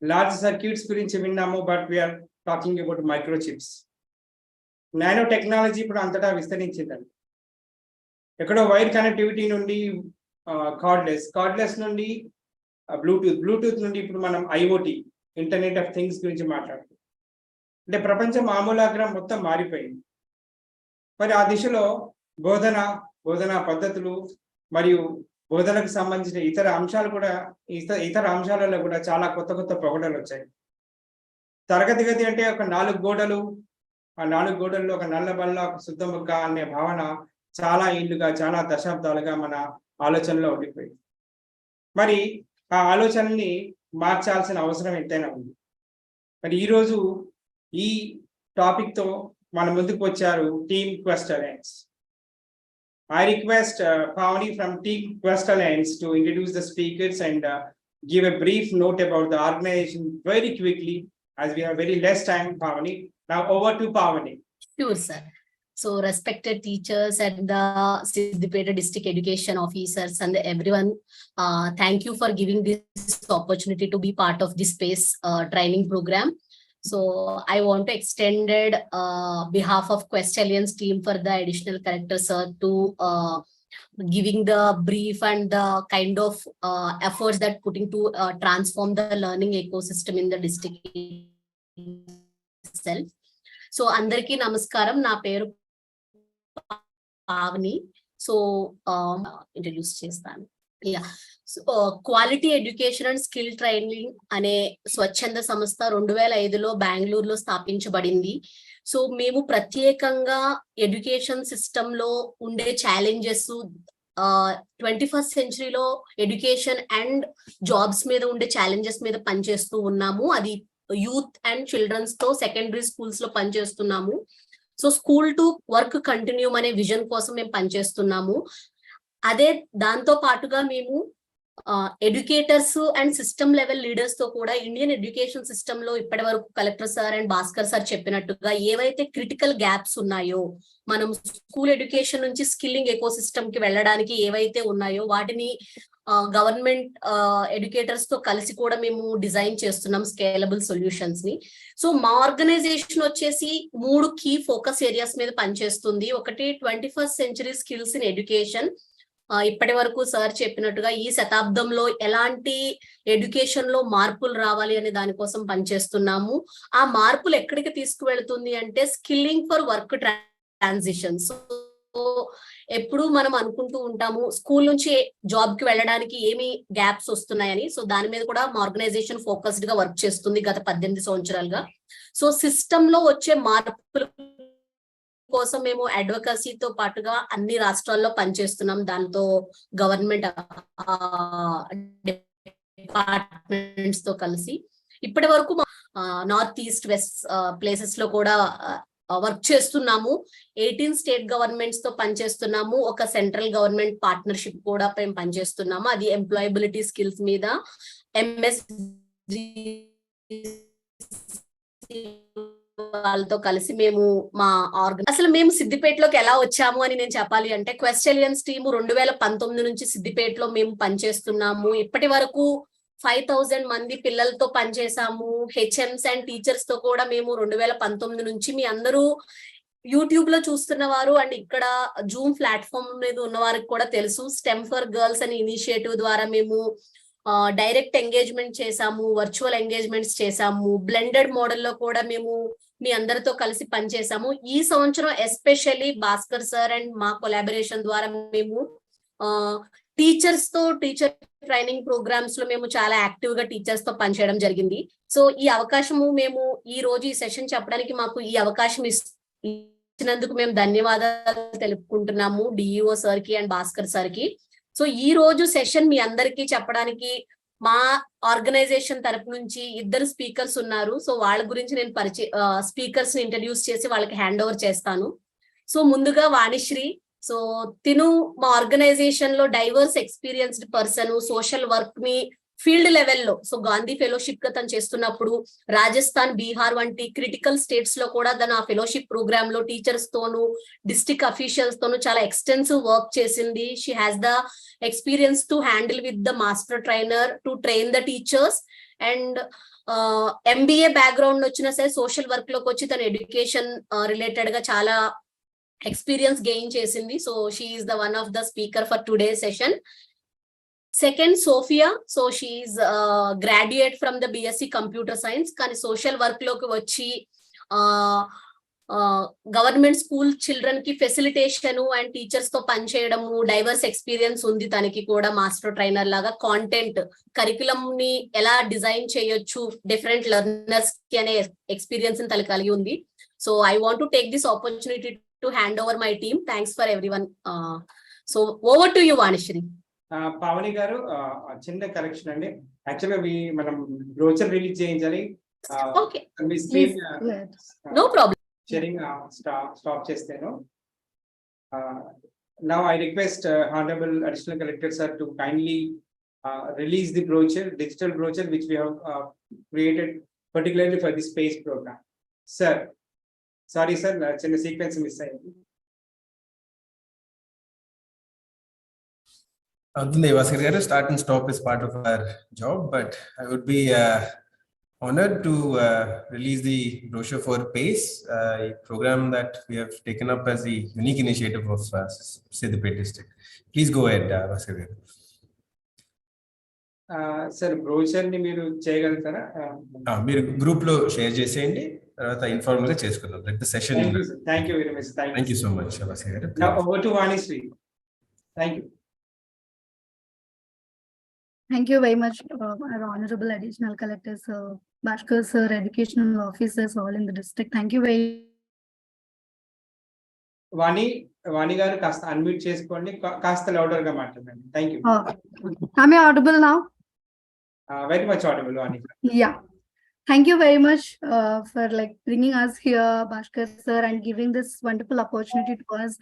Large circuits గురించి విన్నాము, but we're talking about micro chips. Nano technology ఇప్పుడు అంతటా విస్తరించిందండి. ఎక్కడో వైర్ కనెక్టివిటీ నుండి కార్డ్లెస్ నుండి బ్లూటూత్ నుండి ఇప్పుడు మనం ఐఓటి, ఇంటర్నెట్ ఆఫ్ థింగ్స్ గురించి మాట్లాడుతున్నాం. అంటే ప్రపంచం ఆమూలాగ్రం మొత్తం మారిపోయింది. మరి ఆ దిశలో బోధనా పద్ధతులు మరియు బోధనకు సంబంధించిన ఇతర అంశాలు కూడా ఇతర అంశాలలో కూడా చాలా కొత్త పొగడలు వచ్చాయి. తరగతి గది అంటే ఒక 4 గోడలు, ఆ 4 గోడల్లో ఒక నల్ల బల్ల, ఒక శుద్ధ ముక్క అనే భావన చాలా ఏళ్ళుగా, చాలా దశాబ్దాలుగా మన ఆలోచనలో ఉండిపోయింది. మరి ఆ ఆలోచనని మార్చాల్సిన అవసరం ఎంతైనా ఉంది. మరి ఈరోజు ఈ టాపిక్ తో మన ముందుకు వచ్చారు team quest alliance. I request Pavani from Team Quest Alliance to introduce the speakers and give a brief note about the organization very quickly, as we have very less time, Pavani. Now over to Pavani. Sure, sir. So respected teachers and the Siddipeta district education officers and everyone, thank you for giving this opportunity to be part of this space training program. So I want to extended behalf of Quest Alliance team for the additional character sir to giving the brief and the kind of efforts that putting to transform the learning ecosystem in the district itself. So andarki namaskaram, na peru Pavani. So introduce chestanu. Yeah. Quality education and skill training అనే స్వచ్ఛంద సంస్థ 2005లో బెంగళూరులో స్థాపించబడింది. So మేము ప్రత్యేకంగా education system లో ఉండే challenges, 21st సెంచరీలో ఎడ్యుకేషన్ అండ్ జాబ్స్ మీద ఉండే ఛాలెంజెస్ మీద పనిచేస్తూ ఉన్నాము. అది యూత్ అండ్ చిల్డ్రన్స్ తో సెకండరీ స్కూల్స్ లో పనిచేస్తున్నాము. So school to work continue అనే విజన్ కోసం మేము పనిచేస్తున్నాము. అదే దాంతో పాటుగా మేము educators and system level leaders తో కూడా ఇండియన్ ఎడ్యుకేషన్ సిస్టమ్ లో ఇప్పటి వరకు collector sir and Bhaskar sir చెప్పినట్టుగా ఏవైతే క్రిటికల్ గ్యాప్స్ ఉన్నాయో, మనం స్కూల్ ఎడ్యుకేషన్ నుంచి స్కిల్లింగ్ ఎకోసిస్టమ్ కి వెళ్ళడానికి ఏవైతే ఉన్నాయో వాటిని గవర్నమెంట్ ఎడ్యుకేటర్స్ తో కలిసి కూడా మేము డిజైన్ చేస్తున్నాం స్కేలబుల్ సొల్యూషన్స్ ని. సో మా ఆర్గనైజేషన్ వచ్చేసి 3 కీ ఫోకస్ ఏరియాస్ మీద పనిచేస్తుంది. ఒకటి 21st century skills in education. ఇప్పటి వరకు సార్ చెప్పినట్టుగా ఈ శతాబ్దంలో ఎలాంటి ఎడ్యుకేషన్ లో మార్పులు రావాలి అనే దానికోసం పనిచేస్తున్నాము. ఆ మార్పులు ఎక్కడికి తీసుకువెళ్తుంది అంటే skilling for work transition. So ఎప్పుడు మనం అనుకుంటూ ఉంటాము స్కూల్ నుంచి జాబ్ కి వెళ్ళడానికి ఏమి గ్యాప్స్ వస్తున్నాయని. సో దాని మీద కూడా మా ఆర్గనైజేషన్ ఫోకస్డ్ గా వర్క్ చేస్తుంది గత 18 సంవత్సరాలుగా. సో సిస్టమ్ లో వచ్చే మార్పులు కోసం మేము అడ్వకసీతో పాటుగా అన్ని రాష్ట్రాల్లో పనిచేస్తున్నాం. దాంతో గవర్నమెంట్ డిపార్ట్మెంట్స్ తో కలిసి ఇప్పటి వరకు నార్త్ ఈస్ట్ వెస్ట్ ప్లేసెస్ లో కూడా వర్క్ చేస్తున్నాము. 18 స్టేట్ గవర్నమెంట్స్ తో పనిచేస్తున్నాము. ఒక సెంట్రల్ గవర్నమెంట్ పార్ట్నర్షిప్ కూడా మేము పనిచేస్తున్నాము. అది ఎంప్లాయబిలిటీ స్కిల్స్ మీద. వాళ్ళతో కలిసి మేము అసలు మేము సిద్దిపేటలోకి ఎలా వచ్చాము అని నేను చెప్పాలి అంటే, క్వెస్ట్ అలయన్స్ టీము 2019 నుంచి సిద్దిపేటలో మేము పనిచేస్తున్నాము. ఇప్పటి వరకు 5000 మంది పిల్లలతో పనిచేసాము. హెచ్ఎంస్ అండ్ టీచర్స్ తో కూడా మేము 2019 నుంచి, మీ అందరూ యూట్యూబ్ లో చూస్తున్న వారు అండ్ ఇక్కడ జూమ్ ప్లాట్ఫామ్ మీద ఉన్న వారికి కూడా తెలుసు, స్టెమ్ ఫర్ గర్ల్స్ అనే ఇనిషియేటివ్ ద్వారా మేము డైరెక్ట్ ఎంగేజ్మెంట్ చేసాము, వర్చువల్ ఎంగేజ్మెంట్స్ చేసాము. బ్లెండెడ్ మోడల్లో కూడా మేము మీ అందరితో కలిసి పనిచేసాము. ఈ సంవత్సరం ఎస్పెషల్లీ భాస్కర్ సార్ అండ్ మా కొలాబరేషన్ ద్వారా మేము టీచర్స్ తో టీచర్ ట్రైనింగ్ ప్రోగ్రామ్స్ లో మేము చాలా యాక్టివ్ గా టీచర్స్ తో పనిచేయడం జరిగింది. సో ఈ అవకాశము మేము ఈ రోజు ఈ సెషన్ చెప్పడానికి మాకు ఈ అవకాశం ఇచ్చినందుకు మేము ధన్యవాదాలు తెలుపుకుంటున్నాము డిఈఓ సార్ కి అండ్ భాస్కర్ సార్ కి. సో ఈ రోజు సెషన్ మీ అందరికీ చెప్పడానికి మా ఆర్గనైజేషన్ తరపు నుంచి 2 స్పీకర్స్ ఉన్నారు. సో వాళ్ళ గురించి నేను స్పీకర్స్ ని ఇంట్రడ్యూస్ చేసి వాళ్ళకి హ్యాండ్ ఓవర్ చేస్తాను. సో ముందుగా వాణిశ్రీ. సో తిను మా ఆర్గనైజేషన్ లో divorce experienced person, social work ని ఫీల్డ్ లెవెల్లో, సో గాంధీ ఫెలోషిప్ గా తను చేస్తున్నప్పుడు రాజస్థాన్, బీహార్ వంటి క్రిటికల్ స్టేట్స్ లో కూడా తను ఆ ఫెలోషిప్ ప్రోగ్రామ్ లో టీచర్స్ తోను, డిస్ట్రిక్ట్ అఫీషియల్స్ తోను చాలా ఎక్స్టెన్సివ్ వర్క్ చేసింది. She has the experience to handle with the master trainer to train the teachers. And MBA background వచ్చినా సరే సోషల్ వర్క్ లోకి వచ్చి తన ఎడ్యుకేషన్ రిలేటెడ్ గా చాలా ఎక్స్పీరియన్స్ గెయిన్ చేసింది. So she is the one of the speaker for today session. Second, Sofia. So she is graduate from the BSc computer science, కానీ social work లోకి వచ్చి గవర్నమెంట్ స్కూల్ చిల్డ్రన్ కి ఫెసిలిటేషన్ అండ్ టీచర్స్ తో పనిచేయడము, diverse experience ఉంది తనకి కూడా. Master trainer లాగా కాంటెంట్ కరికులం ని ఎలా డిజైన్ చేయొచ్చు డిఫరెంట్ లెర్నర్స్ కి అనే ఎక్స్పీరియన్స్ తనకి కలిగి ఉంది. So I want to take this opportunity to hand over my team. Thanks for everyone. So over to you Vanishree. Pavani గారు, చిన్న కరెక్షన్ అండి. యాక్చువల్గా మనం బ్రోచర్ రిలీజ్ చేయించాలి. ఓకే, మీ screen no problem. sharing stop చేస్తాను. Now I request Honorable Additional Collector Sir to kindly release the brochure, digital brochure which we have created particularly for the space program. Sir, sorry sir, చిన్న sequence miss అయింది. Vaskar garu, start and stop is part of our job, but I would be honored to release the brochure for PACE, a program that we have taken up as the unique initiative of Siddipet district. Please go ahead, Vaskar garu. Sir brochure ని మీరు చేయగలుగుతారా? మీరు group లో share చేసేయండి, తర్వాత informal గా చేసుకుందాం. Let the session. Thank you very much. Thank you so much, Vaskar garu. Now over to Vanishree. Thank you. Thank you very much, our Honorable Additional Collectors, Bhaskar Sir, Educational Officers, all in the district. Thank you very వాణి గారు కాస్త unmute చేసుకోండి, కాస్త louder గా మాట్లాడండి. Thank you. Am I audible now? Very much audible Vani. Yeah. Thank you very much for like bringing us here, Bhaskar Sir, and giving this wonderful opportunity to us.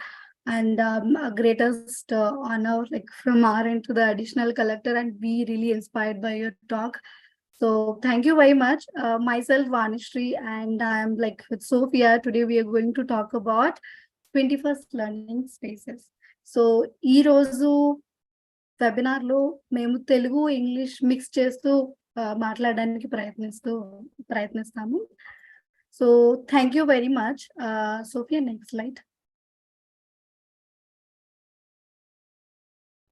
And a greatest honor like from our end to the Additional Collector, and we really inspired by your talk. So thank you very much. Myself Vanishree, and I am like with Sophia. Today we are going to talk about 21st learning spaces. So ee roju webinar lo memu Telugu English mix chestu మాట్లాడడానికి ప్రయత్నిస్తాము. So thank you very much. Sophia, next slide.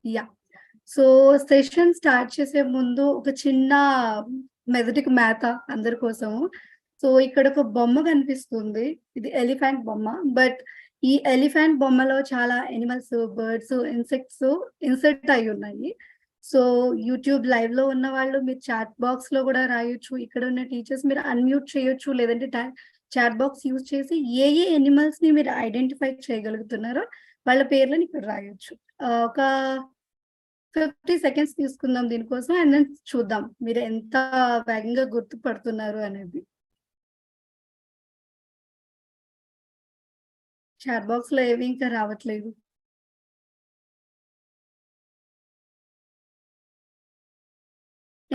Yeah, so session start చేసే ముందు ఒక చిన్న మెథడిక్ math అందరి కోసము. So ఇక్కడ ఒక బొమ్మ కనిపిస్తుంది, ఇది ఎలిఫెంట్ బొమ్మ. బట్ ఈ ఎలిఫెంట్ బొమ్మలో చాలా ఎనిమల్స్, బర్డ్స్, ఇన్సెక్ట్స్ ఇన్సర్ట్ అయి ఉన్నాయి. సో యూట్యూబ్ లైవ్ లో ఉన్న వాళ్ళు మీరు చాట్ బాక్స్ లో కూడా రాయొచ్చు. ఇక్కడ ఉన్న టీచర్స్ మీరు అన్మ్యూట్ చేయొచ్చు, లేదంటే చాట్ బాక్స్ యూజ్ చేసి ఏ ఎనిమల్స్ ని మీరు ఐడెంటిఫై చేయగలుగుతున్నారో వాళ్ళ పేర్లను ఇక్కడ రాయొచ్చు. ఒక 50 seconds తీసుకుందాం దీనికోసం, అండ్ దెన్ చూద్దాం మీరు ఎంత వేగంగా గుర్తుపడుతున్నారు అనేది. చాట్ బాక్స్ లో ఏవి ఇంకా రావట్లేదు.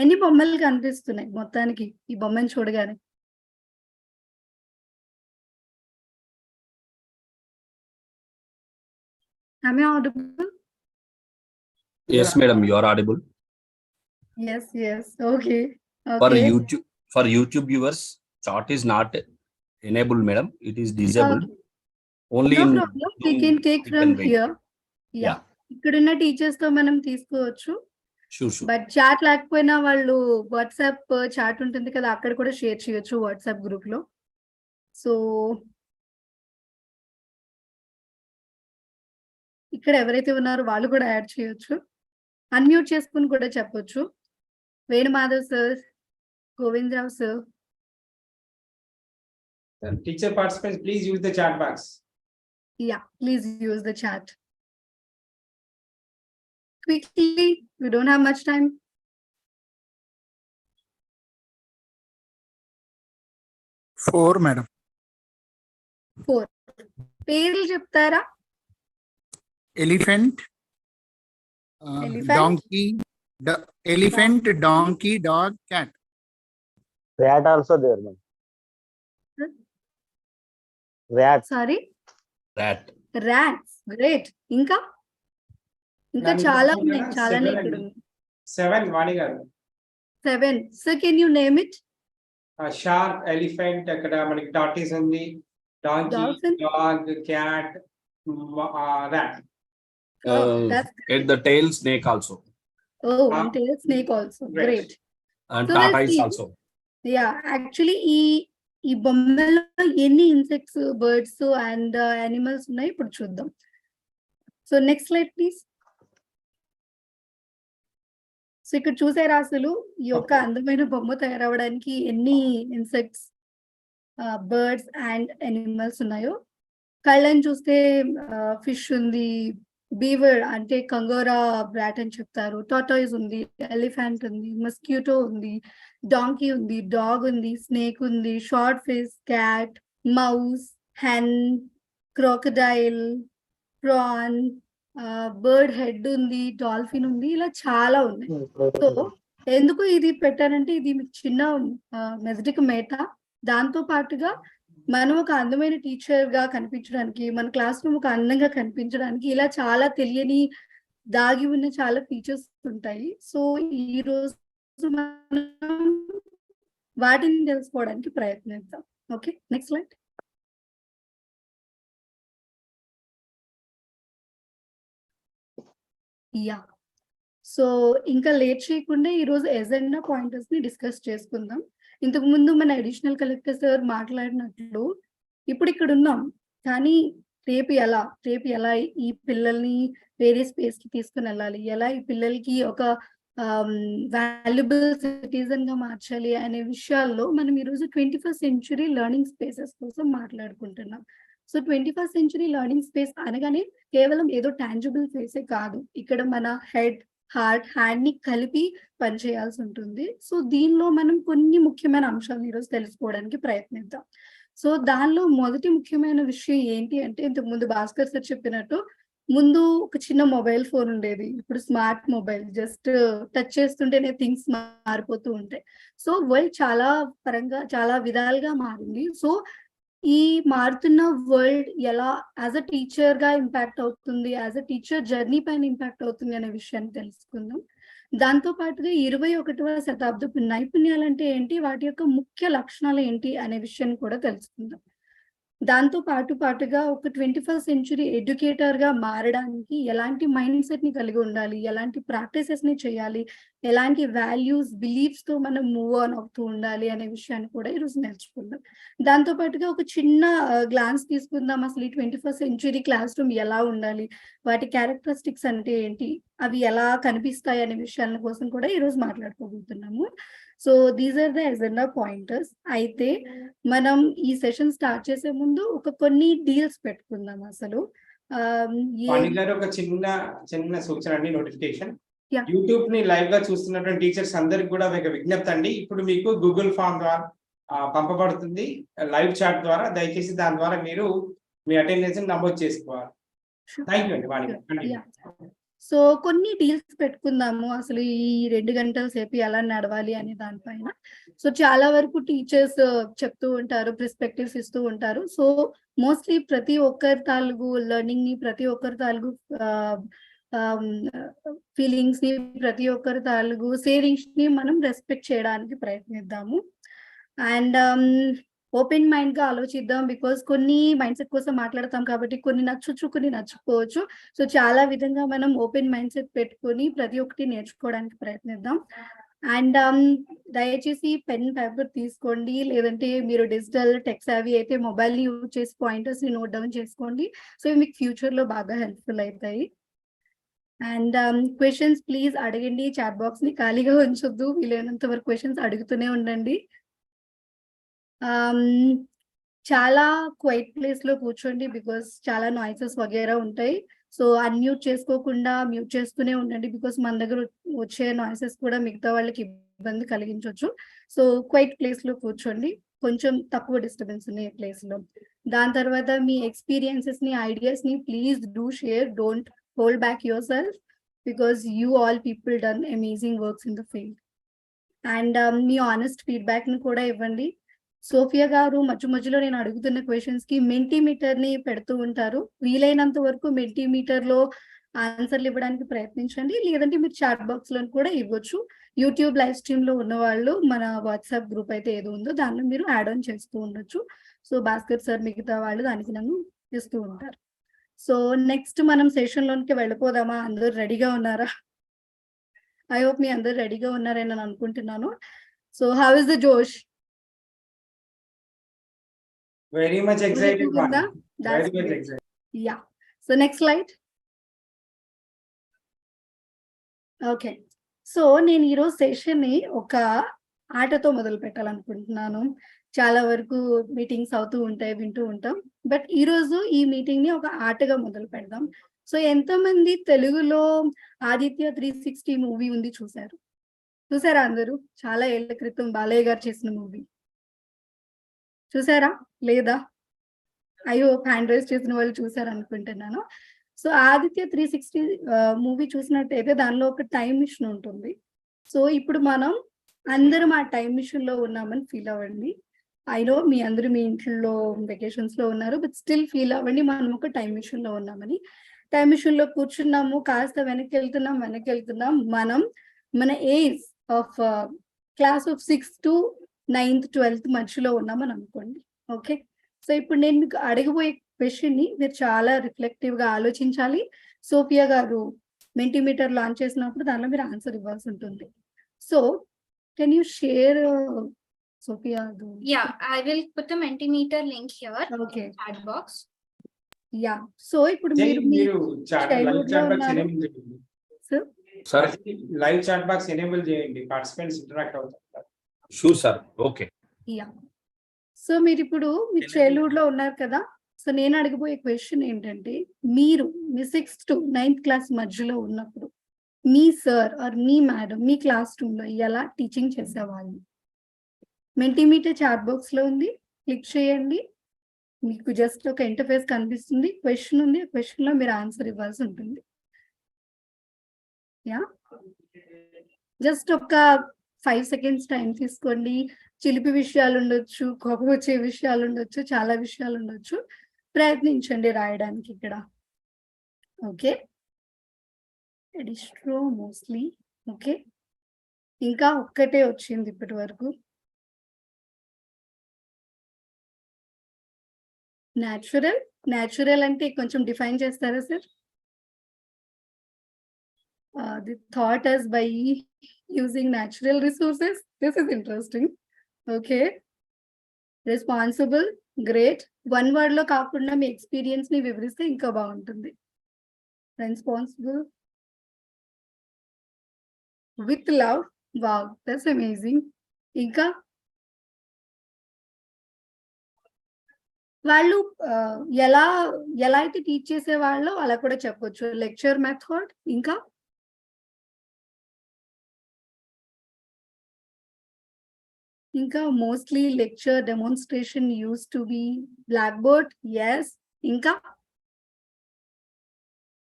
ఎన్ని బొమ్మలు కనిపిస్తున్నాయి మొత్తానికి ఈ బొమ్మని చూడగానే? Am I audible? Yes, madam, you are audible. Yes, okay. For YouTube viewers, chat is not enabled, madam. It is disabled. Only No in problem. We Zoom can take we from can wait. here. Yeah. ఇక్కడున్న teachers తో మనం తీసుకోవచ్చు. Sure. But chat లేకపోయినా వాళ్ళు WhatsApp chat ఉంటుంది కదా, అక్కడ కూడా షేర్ చేయొచ్చు వాట్సాప్ గ్రూప్ లో. సో ఇక్కడ ఎవరైతే ఉన్నారో వాళ్ళు కూడా యాడ్ చేయొచ్చు. అన్మ్యూట్ చేసుకుని కూడా చెప్పొచ్చు. Venumadhav sir, Govindarao sir. Teacher participants, please use the chat box. Yeah, please use the chat. Quickly, we don't have much time. 4, madam. 4. పేర్లు చెప్తారా? Elephant, Elephant. donkey, Elephant, donkey, dog, cat. Rat also there, ma'am. Rat. Sorry rat. Rats, great. ఇంకా ఇంకా చాలా ఉన్నాయి, చాలానే ఇక్కడ ఉన్నాయి. 7 వాణి గారు. 7. So can you name it? Shark, elephant, అక్కడ మనకి టార్టీస్ ఉంది, donkey, Dolphin. Dog, cat, rat. At the tail, snake also. Oh, and snake also. Great. Great. And So let's tortoise see. also. Yeah, actually ఈ బొమ్మలో ఎన్ని insects, birds and animals ఉన్నాయి ఇప్పుడు చూద్దాం. So next slide please. So ఇక్కడ చూసారా అసలు ఈ యొక్క అందమైన బొమ్మ తయారవడానికి ఎన్ని ఇన్సెక్ట్స్, బర్డ్స్ అండ్ యానిమల్స్ ఉన్నాయో. కళ్ళని చూస్తే ఫిష్ ఉంది, బీవర్ అంటే కంగోరా బ్రాట్ అని చెప్తారు, టాటాయిస్ ఉంది, ఎలిఫెంట్ ఉంది, మస్క్యూటో ఉంది, డాంకీ ఉంది, డాగ్ ఉంది, స్నేక్ ఉంది, shark fish, cat, mouse, hen, crocodile, prawn, bird head ఉంది, డాల్ఫిన్ ఉంది, ఇలా చాలా ఉన్నాయి. సో ఎందుకు ఇది పెట్టారంటే ఇది మీకు చిన్న మెథడిక్ మేటా, దాంతో పాటుగా మనం ఒక అందమైన టీచర్ గా కనిపించడానికి, మన క్లాస్ రూమ్ ఒక అందంగా కనిపించడానికి ఇలా చాలా తెలియని దాగి ఉన్న చాలా ఫీచర్స్ ఉంటాయి. సో ఈ రోజు మనం వాటిని తెలుసుకోవడానికి ప్రయత్నిద్దాం. Okay, next slide. Yeah, so ఇంకా లేట్ చేయకుండా ఈ రోజు ఎజెండా పాయింటర్స్ ని డిస్కస్ చేసుకుందాం. ఇంతకు ముందు మన అడిషనల్ కలెక్టర్ సార్ మాట్లాడినట్లు ఇప్పుడు ఇక్కడ ఉన్నాం, కానీ రేపు ఎలా ఈ పిల్లల్ని వేరే స్పేస్ కి తీసుకుని వెళ్ళాలి, ఎలా ఈ పిల్లలకి ఒక వాల్యుబుల్ సిటిజన్ గా మార్చాలి అనే విషయాల్లో మనం ఈరోజు 21st century లెర్నింగ్ స్పేసెస్ కోసం మాట్లాడుకుంటున్నాం. So 21st century learning space అనగానే కేవలం ఏదో టాంజిబుల్ ఫేసే కాదు, ఇక్కడ మన హెడ్, హార్ట్, హ్యాండ్ ని కలిపి పనిచేయాల్సి ఉంటుంది. సో దీనిలో మనం కొన్ని ముఖ్యమైన అంశాలను ఈరోజు తెలుసుకోవడానికి ప్రయత్నిద్దాం. సో దానిలో మొదటి ముఖ్యమైన విషయం ఏంటి అంటే, ఇంతకు ముందు భాస్కర్ సార్ చెప్పినట్టు ముందు ఒక చిన్న మొబైల్ ఫోన్ ఉండేది, ఇప్పుడు స్మార్ట్ మొబైల్, జస్ట్ టచ్ చేస్తుంటేనే థింగ్స్ మారిపోతూ ఉంటాయి. సో వరల్డ్ చాలా విధాలుగా మారింది. సో ఈ మారుతున్న వరల్డ్ ఎలా యాజ్ అ టీచర్ గా ఇంపాక్ట్ అవుతుంది, యాజ్ అ టీచర్ జర్నీ పైన ఇంపాక్ట్ అవుతుంది అనే విషయాన్ని తెలుసుకుందాం. దాంతో పాటుగా 21వ శతాబ్దపు నైపుణ్యాలు అంటే ఏంటి, వాటి యొక్క ముఖ్య లక్షణాలు ఏంటి అనే విషయాన్ని కూడా తెలుసుకుందాం. దాంతో పాటుగా ఒక 21st century ఎడ్యుకేటర్ గా మారడానికి ఎలాంటి మైండ్ సెట్ ని కలిగి ఉండాలి, ఎలాంటి ప్రాక్టీసెస్ ని చేయాలి, ఎలాంటి వాల్యూస్, బిలీఫ్స్ తో మనం మూవ్ ఆన్ అవుతూ ఉండాలి అనే విషయాన్ని కూడా ఈరోజు నేర్చుకుందాం. దాంతో పాటుగా ఒక చిన్న గ్లాన్స్ తీసుకుందాం, అసలు ఈ 21st century క్లాస్ రూమ్ ఎలా ఉండాలి, వాటి క్యారెక్టరిస్టిక్స్ అంటే ఏంటి, అవి ఎలా కనిపిస్తాయి అనే విషయాల కోసం కూడా ఈరోజు మాట్లాడుకోబోతున్నాము. So these are the agenda pointers. అయితే మనం ఈ సెషన్ స్టార్ట్ చేసే ముందు కొన్ని డీల్స్ పెట్టుకుందాం. అసలు వాణి గారు ఒక చిన్న సూచన అండి, నోటిఫికేషన్. Yeah. యూట్యూబ్ ని లైవ్ గా చూస్తున్నటువంటి టీచర్స్ అందరికి కూడా ఒక విజ్ఞప్తి అండి, ఇప్పుడు మీకు గూగుల్ ఫామ్ ద్వారా పంపబడుతుంది లైవ్ చాట్ ద్వారా, దయచేసి దాని ద్వారా మీరు మీ అటెండెన్స్ నమోదు చేసుకోవాలి. థ్యాంక్ యూ అండి వాణి గారు. సో కొన్ని డీల్స్ పెట్టుకుందాము అసలు ఈ 2 గంటల సేపు ఎలా నడవాలి అనే దానిపైన. సో చాలా వరకు టీచర్స్ చెప్తూ ఉంటారు, పర్స్పెక్టివ్స్ ఇస్తూ ఉంటారు. సో మోస్ట్లీ ప్రతి ఒక్కరి తాలూకు లెర్నింగ్ ని, ప్రతి ఒక్కరి తాలూకు ఫీలింగ్స్ ని, ప్రతి ఒక్కరి తాలూకు సేవింగ్స్ ని మనం రెస్పెక్ట్ చేయడానికి ప్రయత్నిద్దాము. అండ్ ఓపెన్ మైండ్ గా ఆలోచిద్దాం, బికాస్ కొన్ని మైండ్ సెట్ కోసం మాట్లాడతాం కాబట్టి కొన్ని నచ్చొచ్చు, కొన్ని నచ్చకపోవచ్చు. సో చాలా విధంగా మనం ఓపెన్ మైండ్ సెట్ పెట్టుకొని ప్రతి ఒక్కటి నేర్చుకోవడానికి ప్రయత్నిద్దాం. అండ్ దయచేసి పెన్ పేపర్ తీసుకోండి, లేదంటే మీరు డిజిటల్ టెక్స్ అవి అయితే మొబైల్ ని యూజ్ చేసి పాయింటర్స్ ని నోట్ డౌన్ చేసుకోండి. సో మీకు ఫ్యూచర్ లో బాగా హెల్ప్ఫుల్ అవుతాయి. అండ్ క్వశ్చన్స్ ప్లీజ్ అడగండి, చాట్ బాక్స్ ని ఖాళీగా ఉంచొద్దు, వీలైనంత వరకు క్వశ్చన్స్ అడుగుతూనే ఉండండి. చాలా క్వైట్ ప్లేస్ లో కూర్చోండి, బికాస్ చాలా నాయిసెస్ వగేరా ఉంటాయి. సో అన్మ్యూట్ చేసుకోకుండా మ్యూట్ చేస్తూనే ఉండండి, బికాస్ మన దగ్గర వచ్చే నాయిసెస్ కూడా మిగతా వాళ్ళకి ఇబ్బంది కలిగించవచ్చు. సో క్వైట్ ప్లేస్ లో కూర్చోండి, కొంచెం తక్కువ డిస్టర్బెన్స్ ఉన్న ప్లేస్ లో. దాని తర్వాత మీ ఎక్స్పీరియన్సెస్ ని, ఐడియాస్ ని please do share, don't hold back your self. because you all people done amazing works in the field. And me honest feedback ని కూడా ఇవ్వండి. సోఫియా గారు మధ్యలో నేను అడుగుతున్న క్వశ్చన్స్ కి మెంటీమీటర్ ని పెడుతూ ఉంటారు. వీలైనంత వరకు మెంటీమీటర్ లో ఆన్సర్లు ఇవ్వడానికి ప్రయత్నించండి, లేదంటే మీరు చాట్ బాక్స్ లో కూడా ఇవ్వచ్చు. యూట్యూబ్ లైవ్ స్ట్రీమ్ లో ఉన్న వాళ్ళు మన వాట్సాప్ గ్రూప్ అయితే ఏదో ఉందో దానిలో మీరు యాడ్ ఆన్ చేస్తూ ఉండొచ్చు. సో భాస్కర్ సార్ మిగతా వాళ్ళు దానికి నన్ను ఇస్తూ ఉంటారు. సో నెక్స్ట్ మనం సెషన్ లోనికి వెళ్ళిపోదామా? అందరూ రెడీగా ఉన్నారా? ఐ హోప్ మీ అందరు రెడీగా ఉన్నారని నేను అనుకుంటున్నాను. సో హౌ ఇస్ ద జోష్? Very much excited. ఉందా? Very much excited. Yeah. So next slide. Okay, so నేను ఈరోజు సెషన్ ని ఒక ఆటతో మొదలు పెట్టాలనుకుంటున్నాను. చాలా వరకు మీటింగ్స్ అవుతూ ఉంటాయి, వింటూ ఉంటాం. బట్ ఈ రోజు ఈ మీటింగ్ ని ఒక ఆటగా మొదలు పెడదాం. సో ఎంతమంది తెలుగులో ఆదిత్య 360 మూవీ ఉంది చూసారా అందరూ? చాలా ఏళ్ల క్రితం బాలయ్య గారు చేసిన మూవీ చూసారా లేదా? అయ్యో, హ్యాండ్ రైజ్ చేసిన వాళ్ళు చూసారు అనుకుంటున్నాను. సో ఆదిత్య 360 మూవీ చూసినట్టయితే దానిలో ఒక టైం మిషన్ ఉంటుంది. సో ఇప్పుడు మనం అందరం ఆ టైం మిషన్ లో ఉన్నామని ఫీల్ అవ్వండి. ఐనో మీ అందరూ మీ ఇంట్లో వెకేషన్స్ లో ఉన్నారు, బట్ స్టిల్ ఫీల్ అవ్వండి మనం ఒక టైం మిషన్ లో ఉన్నామని. టైం మిషన్ లో కూర్చున్నాము, కాస్త వెనక్కి వెళ్తున్నాం. మనం మన age of class of 6th to 9th 12th మధ్యలో ఉన్నామని అనుకోండి. ఓకే, సో ఇప్పుడు నేను మీకు అడగబోయే క్వశ్చన్ ని మీరు చాలా రిఫ్లెక్టివ్ గా ఆలోచించాలి. సోఫియా గారు మెంటీమీటర్ లాంచ్ చేసినప్పుడు దానిలో మీరు ఆన్సర్ ఇవ్వాల్సి ఉంటుంది. So can you share Sophia? Yeah, I will put the Mentimeter link here. Okay. Chat box. Yeah. So ఇప్పుడు Jay, మీరు మీ మీరు chat live childhood chat లో box ఉన్నారు. enable చేయండి. Sir? Sir Live chat box enable చేయండి, participants interact అవుతారు. Sure sir. Okay. Yeah. So మీరు ఇప్పుడు మీ చైల్డ్హుడ్ లో ఉన్నారు కదా. సో నేను అడగబోయే క్వశ్చన్ ఏంటంటే, మీరు మీ 6th to 9th క్లాస్ మధ్యలో ఉన్నప్పుడు మీ సార్ ఆర్ మీ మేడం మీ క్లాస్ రూమ్ లో ఎలా టీచింగ్ చేసేవాళ్ళు? మెంటీమీటర్ చాట్ బాక్స్ లో ఉంది, క్లిక్ చేయండి. మీకు జస్ట్ ఒక ఇంటర్ఫేస్ కనిపిస్తుంది, క్వశ్చన్ ఉంది, ఆ క్వశ్చన్ లో మీరు ఆన్సర్ ఇవ్వాల్సి ఉంటుంది. యా, జస్ట్ ఒక 5 seconds టైం తీసుకోండి. చిలిపి విషయాలు ఉండొచ్చు, కోపం వచ్చే విషయాలు ఉండొచ్చు, చాలా విషయాలు ఉండొచ్చు. ప్రయత్నించండి రాయడానికి ఇక్కడ. Okay, ఎడిస్ట్రో mostly. ఓకే, ఇంకా ఒక్కటే వచ్చింది ఇప్పటి వరకు. న్యాచురల్ అంటే కొంచెం డిఫైన్ చేస్తారా sir? The thought as by using natural resources. This is interesting. Okay. Responsible, great. One word లో కాకుండా మీ ఎక్స్పీరియన్స్ ని వివరిస్తే ఇంకా బాగుంటుంది. Responsible with love. Wow, that's amazing. ఇంకా వాళ్ళు ఎలా అయితే టీచ్ చేసేవాళ్ళో అలా కూడా చెప్పొచ్చు. Lecture method. ఇంకా mostly lecture demonstration use to be blackboard. Yes. ఇంకా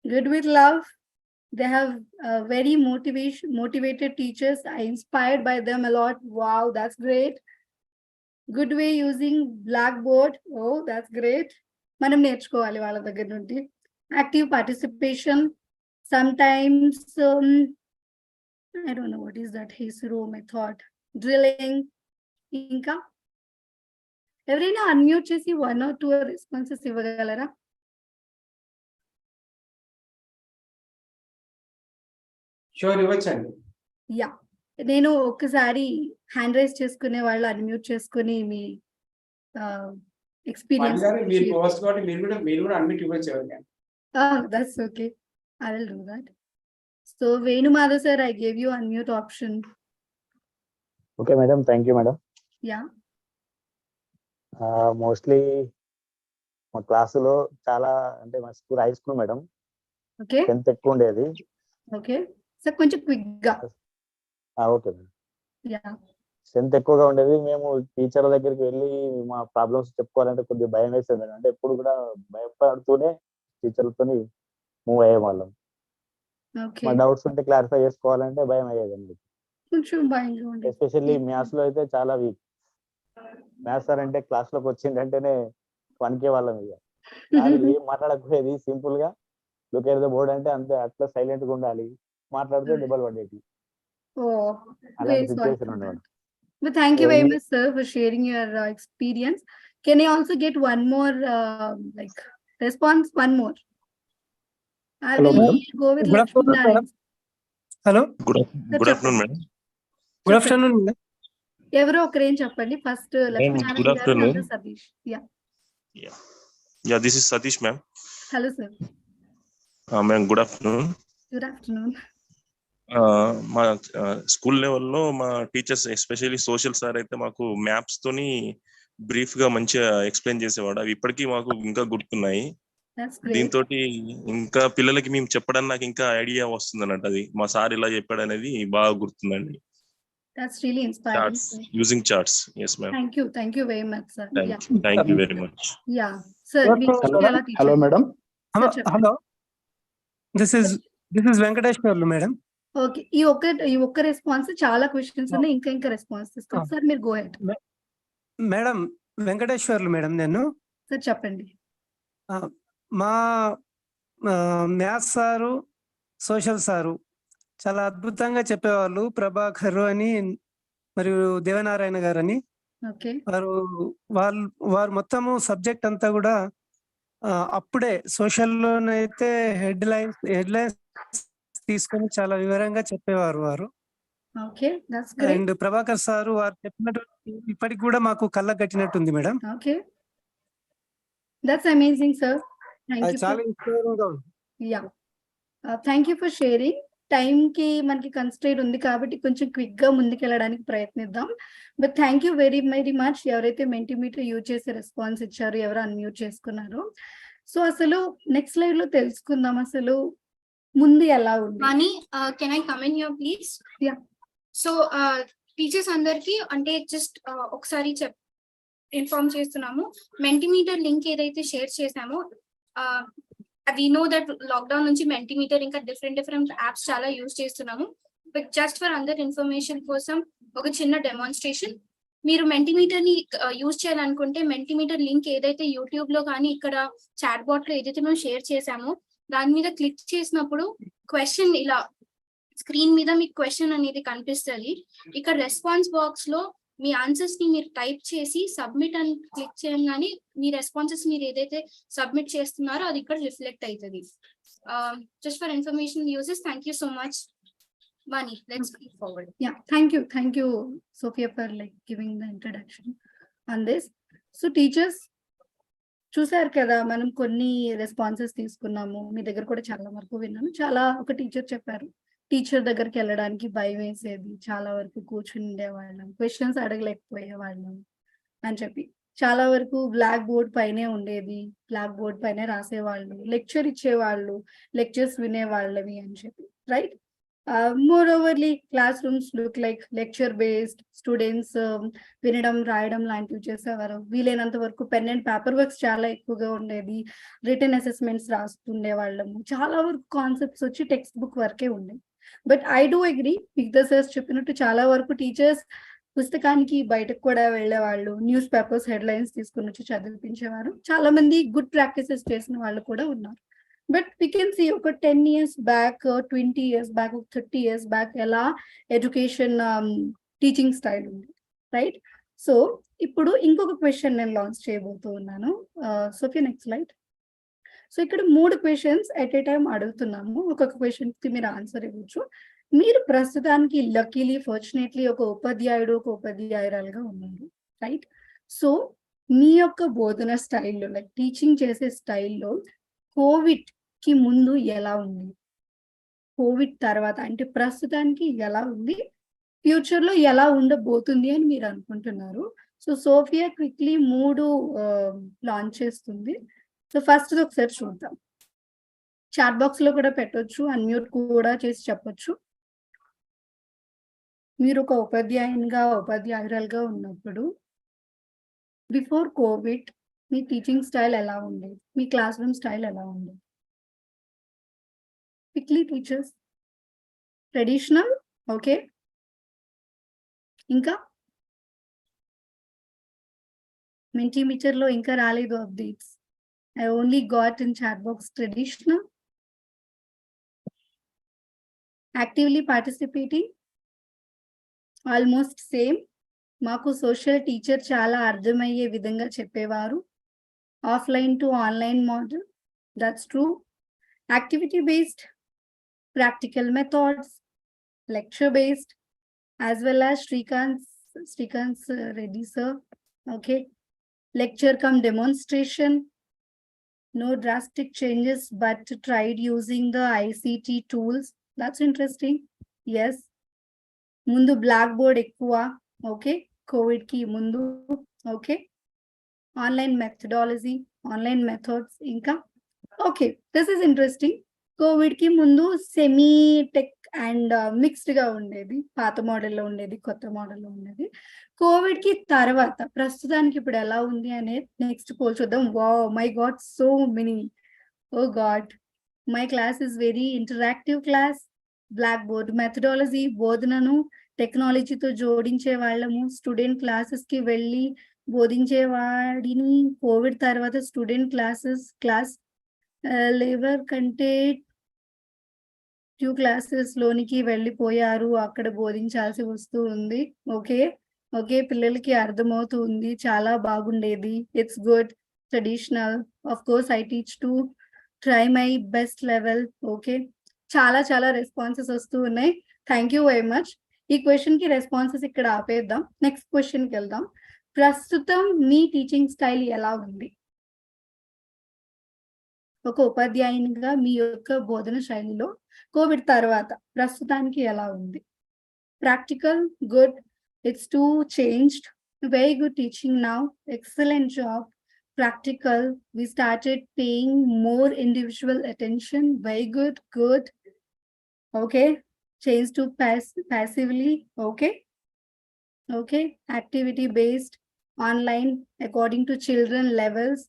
good with love. They have very motivated teachers. I inspired by them a lot. Wow, that's great. Good way using blackboard. Oh, that's great. మనం నేర్చుకోవాలి వాళ్ళ దగ్గర నుండి. Active participation. Sometimes I don't know what is that HESRO method. Drilling. ఇంకా ఎవరైనా unmute చేసి 1 or 2 responses ఇవ్వగలరా? Sure, ఇవ్వచ్చండి. Yeah, నేను ఒకసారి హ్యాండ్ రైజ్ చేసుకునే వాళ్ళు అన్మ్యూట్ చేసుకుని మీ ఎక్స్పీరియన్స్. మీరు పోస్ట్ కాబట్టి మీరు కూడా అన్మిట్ ఇవ్వచ్చు ఎవరికైనా. That's okay, I will do that. So Venu Madhav sir, I gave you unmute option. Okay madam, thank you madam. Yeah, mostly మా క్లాసులో చాలా, అంటే మా school high school madam, okay 10th ఎక్కువ ఉండేది. ఓకే సార్, కొంచెం క్విక్ గా. Okay madam. యా, 10th ఎక్కువగా ఉండేది. మేము టీచర్ల దగ్గరికి వెళ్ళి మా ప్రాబ్లమ్స్ చెప్పుకోవాలంటే కొద్దిగా భయం వేసేది మేడం. అంటే ఎప్పుడు కూడా భయపడుతూనే టీచర్లతో మూవ్ అయ్యేవాళ్ళం. ఓకే. మా డౌట్స్ ఉంటే క్లారిఫై చేసుకోవాలంటే భయం అయ్యేదండి. కొంచెం భయంగా ఉండేది. ఎస్పెషల్లీ మ్యాథ్స్ లో అయితే చాలా వీక్. మ్యాథ్స్ సార్ అంటే క్లాస్ లోకి వచ్చిందంటేనే వణికే వాళ్ళం ఇక. సార్ ఏం మాట్లాడకపోయేది, సింపుల్ గా లుక్ ఎట్ ద బోర్డ్ అంటే అంతే, అట్లా సైలెంట్ గా ఉండాలి, మాట్లాడితే దెబ్బలు పడేటి. Oh, అలాంటి very sorry సిచ్యువేషన్ for ఉండేవాడు. that. But thank you So, very we- much, sir, for sharing your experience. Can I also get one more like response? One more. I Hello, will madam. go with Good Lakshmi afternoon, Narayan. madam. Hello. Sir, Good చెప్పండి. afternoon, madam. Good afternoon, madam. ఎవరో ఒకరు ఏం చెప్పండి. First Lakshmi good Narayana గారు, afternoon. తర్వాత Satish. Yeah. Yeah, this is Satish, ma'am. Hello, sir. Ma'am, good afternoon. Good afternoon. మా school లెవెల్లో మా టీచర్స్ ఎస్పెషల్లీ సోషల్ సార్ అయితే మాకు మ్యాప్స్ తోని బ్రీఫ్ గా మంచిగా ఎక్స్ప్లెయిన్ చేసేవాడు. అవి ఇప్పటికీ మాకు ఇంకా గుర్తున్నాయి. That's great. దీంతో ఇంకా పిల్లలకి మేము చెప్పడం నాకు ఇంకా ఐడియా వస్తుంది అన్నట్టు. అది మా సార్ ఇలా చెప్పాడు అనేది బాగా గుర్తుందండి. That's really inspiring. Charts, using charts. Yes ma'am. Thank you very much, sir. Yeah. Thank you very much. Yeah. Sir, Good మీకు afternoon, ఎలా హలో teach మేడం. Hello. చెప్పండి. Hello. This is Venkateshwarlu, madam. Okay. ఈ ఒక్క response, చాలా questions ఉన్నాయి, ఇంకా response ఇస్తాను. Sir మీరు go head. Madam Venkateswarlu madam. నేను సార్ చెప్పండి. మా మ్యాథ్స్ సారు, సోషల్ సారు చాలా అద్భుతంగా చెప్పేవాళ్ళు. ప్రభాకర్ అని మరియు దేవనారాయణ గారు అని. ఓకే. వారు మొత్తము సబ్జెక్ట్ అంతా కూడా అప్పుడే సోషల్లోనైతే హెడ్ లైన్స్ తీసుకొని చాలా వివరంగా చెప్పేవారు వారు. Okay. That's great. And Prabhakar sir వారు చెప్పినట్టు ఇప్పటికి కూడా మాకు కళ్ళకు కట్టినట్టుంది madam. Okay. That's amazing sir. Thank అది యూ. చాలా ఇన్స్పైరింగ్ గా ఉంది. Yeah. Thank you for sharing. Time కి మనకి కన్స్ట్రెయిన్ ఉంది కాబట్టి కొంచెం క్విక్ గా ముందుకెళ్ళడానికి ప్రయత్నిద్దాం. But thank you very very much. ఎవరైతే మెంటిమీటర్ యూజ్ చేసి రెస్పాన్స్ ఇచ్చారో, ఎవరు అన్మ్యూట్ చేసుకున్నారో. సో అసలు నెక్స్ట్ స్లైడ్ లో తెలుసుకుందాం అసలు ముందు ఎలా ఉంది. Mani, can I come in here, please? Yeah. So, teachers అందరికి అంటే జస్ట్ ఒకసారి ఇన్ఫార్మ్ చేస్తున్నాము. మెంటిమీటర్ లింక్ ఏదైతే షేర్ చేసామో, వి నో దట్ లాక్డౌన్ నుంచి మెంటిమీటర్ ఇంకా డిఫరెంట్ యాప్స్ చాలా యూజ్ చేస్తున్నాము. బట్ జస్ట్ ఫర్ అందర్ ఇన్ఫర్మేషన్ కోసం ఒక చిన్న డెమాన్స్ట్రేషన్. మీరు మెంటిమీటర్ ని యూజ్ చేయాలనుకుంటే మెంటిమీటర్ లింక్ ఏదైతే యూట్యూబ్ లో కానీ ఇక్కడ చాట్ బాట్ లో ఏదైతే మేము షేర్ చేసామో దాని మీద క్లిక్ చేసినప్పుడు క్వశ్చన్ ఇలా స్క్రీన్ మీద మీకు క్వశ్చన్ అనేది కనిపిస్తుంది. ఇక్కడ రెస్పాన్స్ బాక్స్ లో మీ ఆన్సర్స్ ని మీరు టైప్ చేసి సబ్మిట్ అని క్లిక్ చేయగానే మీ రెస్పాన్సెస్ మీరు ఏదైతే సబ్మిట్ చేస్తున్నారో అది ఇక్కడ రిఫ్లెక్ట్ అవుతుంది. Just for information uses. Thank you so much. Mani, let's move forward. Yeah, thank you, Sophia, for like giving the introduction on this. So teachers, చూసారు కదా, మనం కొన్ని రెస్పాన్సెస్ తీసుకున్నాము. మీ దగ్గర కూడా చాలా వరకు విన్నాను. చాలా ఒక టీచర్ చెప్పారు, టీచర్ దగ్గరికి వెళ్ళడానికి భయం వేసేది, చాలా వరకు కూర్చుని ఉండేవాళ్ళం, క్వశ్చన్స్ అడగలేకపోయేవాళ్ళం అని చెప్పి. చాలా వరకు బ్లాక్ బోర్డ్ పైనే ఉండేది, బ్లాక్ బోర్డ్ పైనే రాసేవాళ్ళు, లెక్చర్ ఇచ్చేవాళ్ళు, లెక్చర్స్ వినేవాళ్ళవి అని చెప్పి. Right. Moreoverly, classrooms look like lecture based. Students వినడం, రాయడం లాంటివి చేసేవారు. వీలైనంత వరకు పెన్ అండ్ పేపర్ వర్క్స్ చాలా ఎక్కువగా ఉండేది. రిటర్న్ అసెస్మెంట్స్ రాస్తుండే వాళ్ళము. చాలా వరకు కాన్సెప్ట్స్ వచ్చి టెక్స్ట్ బుక్ వరకే ఉండేవి. But I do agree, with sirs చెప్పినట్టు చాలా వరకు టీచర్స్ పుస్తకానికి బయటకు కూడా వెళ్ళేవాళ్ళు, న్యూస్ పేపర్స్ హెడ్లైన్స్ తీసుకుని వచ్చి చదివించేవారు. చాలా మంది గుడ్ ప్రాక్టీసెస్ చేసిన వాళ్ళు కూడా ఉన్నారు. బట్ we can see ఒక 10 years back, 20 years back, 30 years back ఎలా ఎడ్యుకేషన్ టీచింగ్ స్టైల్ ఉంది. రైట్. సో ఇప్పుడు ఇంకొక క్వశ్చన్ నేను లాంచ్ చేయబోతూ ఉన్నాను. Sophia, next slide. సో ఇక్కడ 3 క్వశ్చన్స్ ఎట్ ఏ టైం అడుగుతున్నాము. ఒక్కొక్క క్వశ్చన్ కి మీరు ఆన్సర్ ఇవ్వచ్చు. మీరు ప్రస్తుతానికి లక్కీలీ, ఫార్చునేట్లీ ఒక ఉపాధ్యాయుడు, ఒక ఉపాధ్యాయురాలుగా ఉన్నారు. రైట్. సో మీ యొక్క బోధన స్టైల్లో, లైక్ టీచింగ్ చేసే స్టైల్లో కోవిడ్ కి ముందు ఎలా ఉంది, కోవిడ్ తర్వాత అంటే ప్రస్తుతానికి ఎలా ఉంది, ఫ్యూచర్ లో ఎలా ఉండబోతుంది అని మీరు అనుకుంటున్నారు? సో సోఫియా క్విక్లీ 3 లాంచ్ చేస్తుంది. సో ఫస్ట్ ఒకసారి చూద్దాం. చాట్ బాక్స్ లో కూడా పెట్టొచ్చు, అన్మ్యూట్ కూడా చేసి చెప్పొచ్చు. మీరు ఒక ఉపాధ్యాయునిగా, ఉపాధ్యాయురాలుగా ఉన్నప్పుడు బిఫోర్ కోవిడ్ మీ టీచింగ్ స్టైల్ ఎలా ఉండేది, మీ క్లాస్ రూమ్ స్టైల్ ఎలా ఉండేది? Quickly teachers. ట్రెడిషనల్. ఓకే, ఇంకా Mentimeter లో ఇంకా రాలేదు updates. I only got in chat box traditional. Actively participating, almost same. మాకు సోషల్ టీచర్ చాలా అర్థమయ్యే విధంగా చెప్పేవారు. Offline to online model, that's true. Activity based, practical methods, lecture based, as well as Srikanth Reddy sir. Okay, lecture come demonstration. No drastic changes, but tried using the ICT tools. That's interesting. Yes. Mundu blackboard ఎక్కువ. Okay, COVID కి ముందు. Okay, online methodology, online methods ఇంకా. Okay, this is interesting. COVID కి ముందు semi tech and mixed గా ఉండేది. పాత మోడల్లో ఉండేది, కొత్త మోడల్లో ఉండేది. కోవిడ్ కి తర్వాత ప్రస్తుతానికి ఇప్పుడు ఎలా ఉంది అనేది నెక్స్ట్ పోల్ చూద్దాం. Wow, my god, so many. Oh god, my class is very interactive class. Blackboard methodology, బోధనను టెక్నాలజీతో జోడించే వాళ్ళము. స్టూడెంట్ క్లాసెస్ కి వెళ్ళి బోధించేవాడిని. కోవిడ్ తర్వాత స్టూడెంట్ క్లాస్ లేవర్ కంటే క్లాసెస్ లోనికి వెళ్ళిపోయారు, అక్కడ బోధించాల్సి వస్తూ ఉంది. ఓకే ఓకే, పిల్లలకి అర్థమవుతుంది, చాలా బాగుండేది. It's good. Traditional, of course I teach to try my best level. Okay, చాలా చాలా రెస్పాన్సెస్ వస్తూ ఉన్నాయి. Thank you very much. ఈ క్వశ్చన్ కి రెస్పాన్సెస్ ఇక్కడ ఆపేద్దాం. నెక్స్ట్ క్వశ్చన్ కి వెళ్దాం. ప్రస్తుతం మీ టీచింగ్ స్టైల్ ఎలా ఉంది? ఒక ఉపాధ్యాయునిగా మీ యొక్క బోధన శైలిలో కోవిడ్ తర్వాత ప్రస్తుతానికి ఎలా ఉంది? Practical, good. It's two changed. Very good teaching now. Excellent job. Practical, we started paying more individual attention. Very good, good. Okay, change to passively. Okay, okay. Activity based, online, according to children levels.